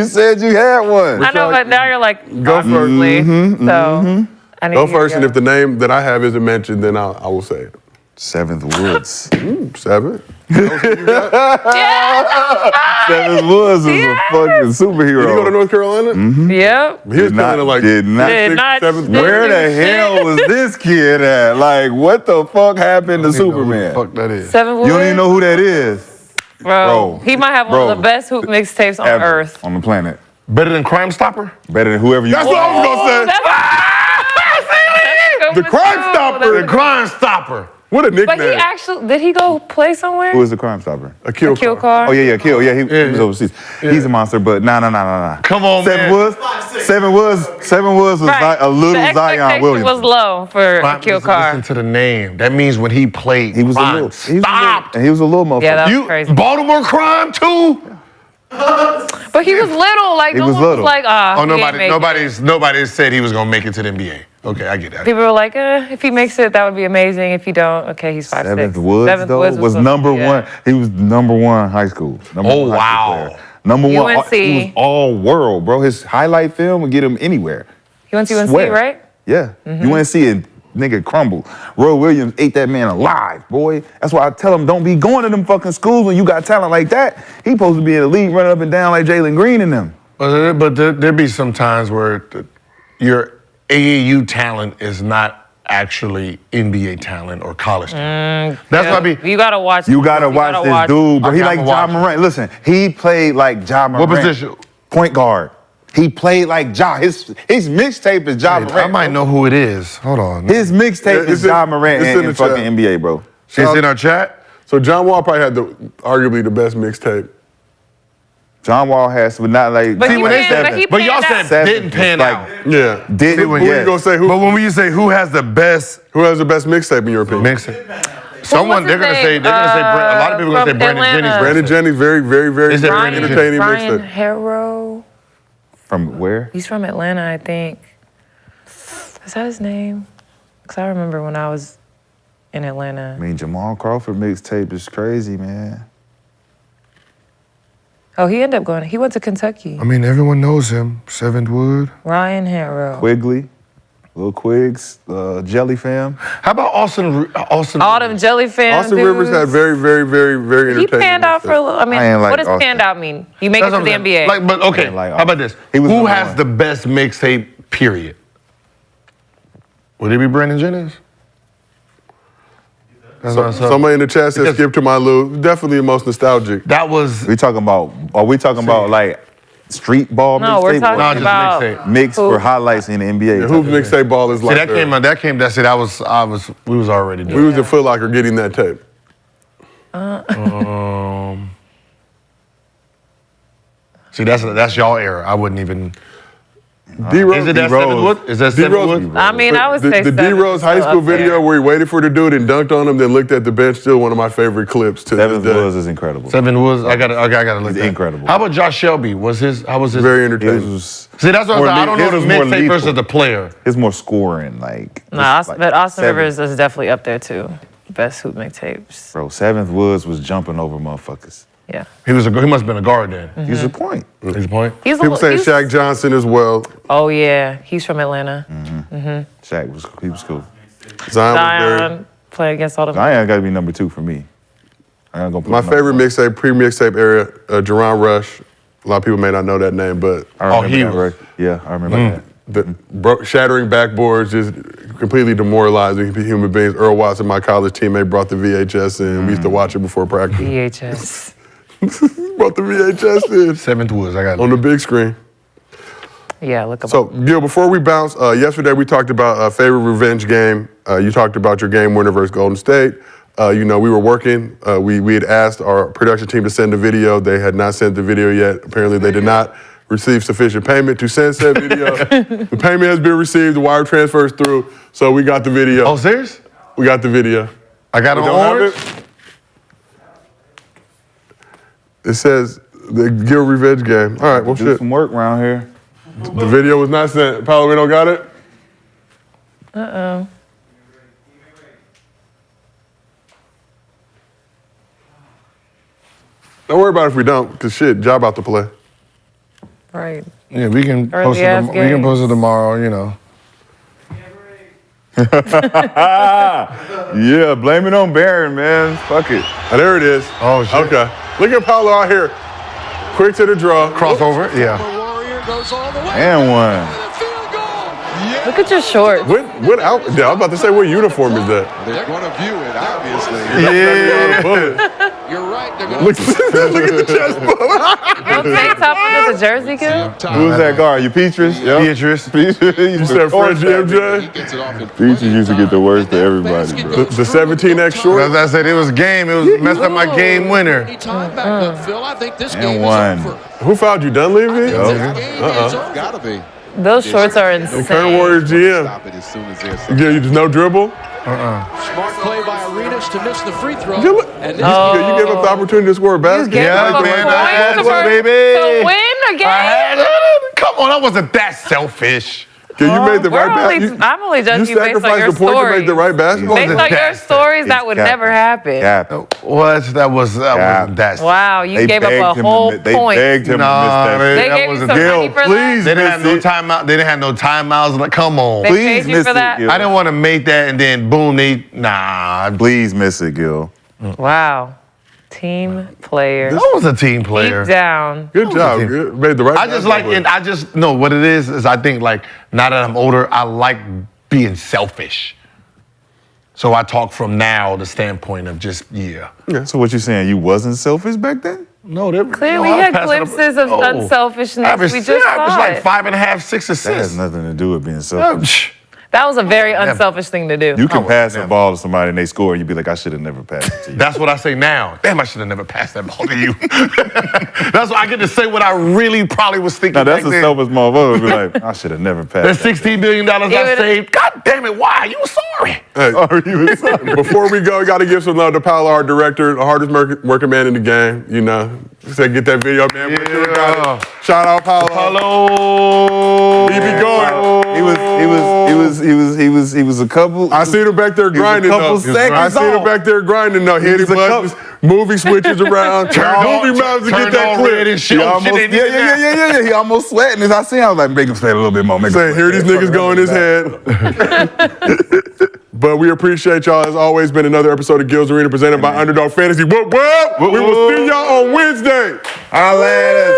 said you had one. I know, but now you're like, Go first. obviously. So I need Go to hear first, and you. if the name that I have isn't mentioned, then I will say it. Seventh Woods. 7. Seventh Woods is a fucking superhero. Did you go to North Carolina? Yep. He was coming in like did not. Did not 7th. do Where the shit. hell was this kid at? Like, what the fuck happened to Who the Superman? fuck that is? Seven You don't even know who that is. Bro, he might have one Bro. of the best hoop mixtapes on Ever earth. on the planet. Better than Crime Stopper? Better than whoever you. That's what I was gonna say. The Crime Stopper. The Crime Stopper. What a But he nickname. actually, did he go play somewhere? Who is the Crime Stopper? A kill Car? Oh yeah, Kill. Yeah, he was overseas. He's a monster, but nah. Come on, Seven man. was Right. a little the Zion expectation Williams. was low for Crime- Kill listen, Car. Listen to the name. That means when he played, He was a Crime little. stopped. And he was a little motherfucker. Yeah, that was crazy. Baltimore Crime too? But he was little. Like, He no was one was little. like, Oh, he ain't make it. nobody said he was gonna make it to the NBA. Okay, I get that. People were like, if he makes it, that would be amazing. If you don't, okay, he's 5'6". Seventh Woods though was supposed to number be, one. He was number one in high school. Number Oh, one high school wow. player. Number one. UNC. He was all world, bro. His highlight film would get him anywhere. He went to UNC, Swear. right? Yeah. UNC and nigga crumbled. Roy Williams ate that man alive, boy. That's why I tell him don't be going to them fucking schools when you got talent like that. He supposed to be in the league running up and down like Jalen Green and them. But there be some times where your AAU talent is not actually NBA talent or college talent. That's why I be. You gotta watch. You gotta watch this dude, bro. He Okay, like I'ma Ja watch. Morant. Listen, he played like Ja Morant. What position? Point guard. He played like Ja. His mixtape is Ja Morant. I might know who it is. Hold on. His mixtape It's is in- Ja Morant it's in in the fucking chat. NBA, bro. It's in our chat. So John Wall probably had arguably the best mixtape. John Wall has, but not like. But See, he when they panned- said, but he but y'all panned said out. Seven didn't pan was like- out. Yeah. Did Who you gonna say? But when we say who has the best Who has the best mixtape in your opinion? mix it, someone What's they're his gonna name? say a lot of people gonna say From Brandon Atlanta. Jennings. Brandon Jennings, very, very, very, Is that very Brandon entertaining Ryan mixtape. Harrow. From where? He's from Atlanta, I think. Is that his name? Because I remember when I was in Atlanta. I mean, Jamal Crawford mixtape is crazy, man. Oh, he ended up going. He went to Kentucky. I mean, everyone knows him. Seventh Wood. Ryan Harrow. Quigley, Lil Quigs, Jelly Fam. How about Austin? All them jelly fans. Austin Rivers had very, very, very, very He entertaining. panned out for a little. I mean, I ain't like what does Austin. panned out mean? You make That's it to what the I'm saying. NBA. Like, but okay. Yeah, like How about this? He was Who number has one. the best mixtape? Period. Would it be Brandon Jennings? That's what I'm saying. Somebody in the chat said Because- Skip to My Lou. Definitely the most nostalgic. That was We talking about? Are we talking about like street ball No, mixtape? we're or talking just about mixtape. mix who- for highlights in the NBA. Who mixtape ball is see, like that came. That's it. We was already We doing. was at Foot Locker getting that tape. See, that's y'all era. I wouldn't even. D Rose. Is it that D-Rose. Seventh Wood? Is that D Seventh Rose. Wood? I mean, I would say the D seven Rose is high still school up there. video where he waited for the dude and dunked on him, then looked at the bench. Still one of my favorite clips to Seventh this day. Woods is incredible. Seven Woods. I gotta look. He's that. incredible. How about Josh Shelby? How was his? Very His entertaining. was, See, that's what I'm more saying. I don't know his the was more mixtape lethal. versus the player. His more scoring, like. Nah, it's like but Austin seven. Rivers is definitely up there too. Best hoop mixtapes. Bro, Seventh Woods was jumping over motherfuckers. Yeah. He must have been a guard then. He's a point. He's a point. He's a People little, saying Shaq Johnson as well. Oh yeah, he's from Atlanta. Shaq was cool. Zion was very. Zion playing against all the. Zion got to be number 2 for me. I ain't gonna put My him favorite up. mixtape, pre-mixtape era, Jerron Rush. A lot of people may not know that name, but I remember he that, was- right? Yeah, I remember that. shattering backboards, just completely demoralizing human beings. Earl Watson, my college teammate, brought the VHS in. We used to watch it before practice. VHS. Brought the VHS in Seventh Woods. I got on the big screen. Yeah, look up. So, Gil, before we bounce, yesterday we talked about favorite revenge game. You talked about your game winner versus Golden State. We were working. We had asked our production team to send a video. They had not sent the video yet. Apparently, they did not. received sufficient payment to send said video. The payment has been received. The wire transfers through. So we got the video. Oh, serious? We got the video. I got it We on don't have orange? It says the Gil revenge game. All right, well, Do shit. some work around here. The video was not sent. Paolo, we don't got it? Uh-oh. Don't worry about it if we don't, because shit, job out to play. Right. Yeah, we can Early post it. ass We can games. post it tomorrow. You know. Yeah, blame it on Barron, man. Fuck it. Oh, there it is. Oh shit. Okay. Look at Paolo out here. Quick to the draw. Crossover. Yeah. Warrior goes all the way. And one. The field goal. Look at your shorts. What out? Yeah, I was about to say, what uniform is that? They're going to view it, obviously. Yeah. You're right. They're going Look, look at the chest bump. No tank top under the jersey, Gil? Who's that guard? You Petrus? Beatrice. You said Fred MJ? Gets it off in Petrus used to get the worst of everybody, bro. The 17X short? As I said, it was game. It was messed up my game winner. Time back up, Phil. I think this And game one. is over. Who fouled you? Dunleavy? This game is over. got to be. Those shorts are Current insane. Warriors GM. Stop it as soon as there's Yeah, you just no dribble? Smart play by Arenas to miss the free throw. You And gave up the opportunity to score a basket. Gave Yeah, up a man, point that's to what, baby. To win a game? Come on, I wasn't that selfish. Yeah, you made the right basket. I'm only You judging you based on sacrificed your the point to stories. make the right basketball. Based on your stories, that would never happen. Cap. What? That wasn't that. Wow, you They gave up begged a him whole to, they point. begged him Nah, to miss that. man. They That gave you wasn't some Gil, money for please. that? They didn't have miss no it. timeout. They didn't have no timeouts. Like, come on. They Please paid you miss for it, that? Gil. I didn't want to make that and then boom, nah. Please miss it, Gil. Wow. Team player. I was a team player. Deep down. Good job. team. Good. Made the right I just like, basketball and I just know what it is I think like now that I'm older, I like being selfish. So I talk from now the standpoint of just So what you saying? You wasn't selfish back then? No, they Clearly, we had glimpses of unselfishness. Average, We just average saw like it. 5.5, 6 That has assists. nothing to do with being selfish. That was a very unselfish thing to do. You can would pass a never. ball to somebody and they score, and you be like, I should have never passed it to you. That's what I say now. Damn, I should have never passed that ball to you. That's why I get to say what I really probably was thinking. Now that's back a then. selfish motherfucker. Be like, I should have never passed. That $16 billion I would- saved. God damn it, why? You were sorry. Hey, before we go, got to give some love to Paolo, our director, the hardest working man in the game. You know, say get that video, man. Yeah. Shout out Paolo. Hello. He be going. He was a couple. I see him back there grinding couple though. seconds I see him off. back there grinding though. Hitting was a buttons, moving switches around, moving mouths to get that clip. And shit. He Oh, almost, shit, they yeah, did that. yeah. He almost sweating. As I see, I was like, make him stay a little bit more. Make him Saying, here these niggas go in his head. But we appreciate y'all. It's always been another episode of Gil's Arena presented by Underdog Fantasy. Whoop, whoop. We will see y'all on Wednesday. Holla at us.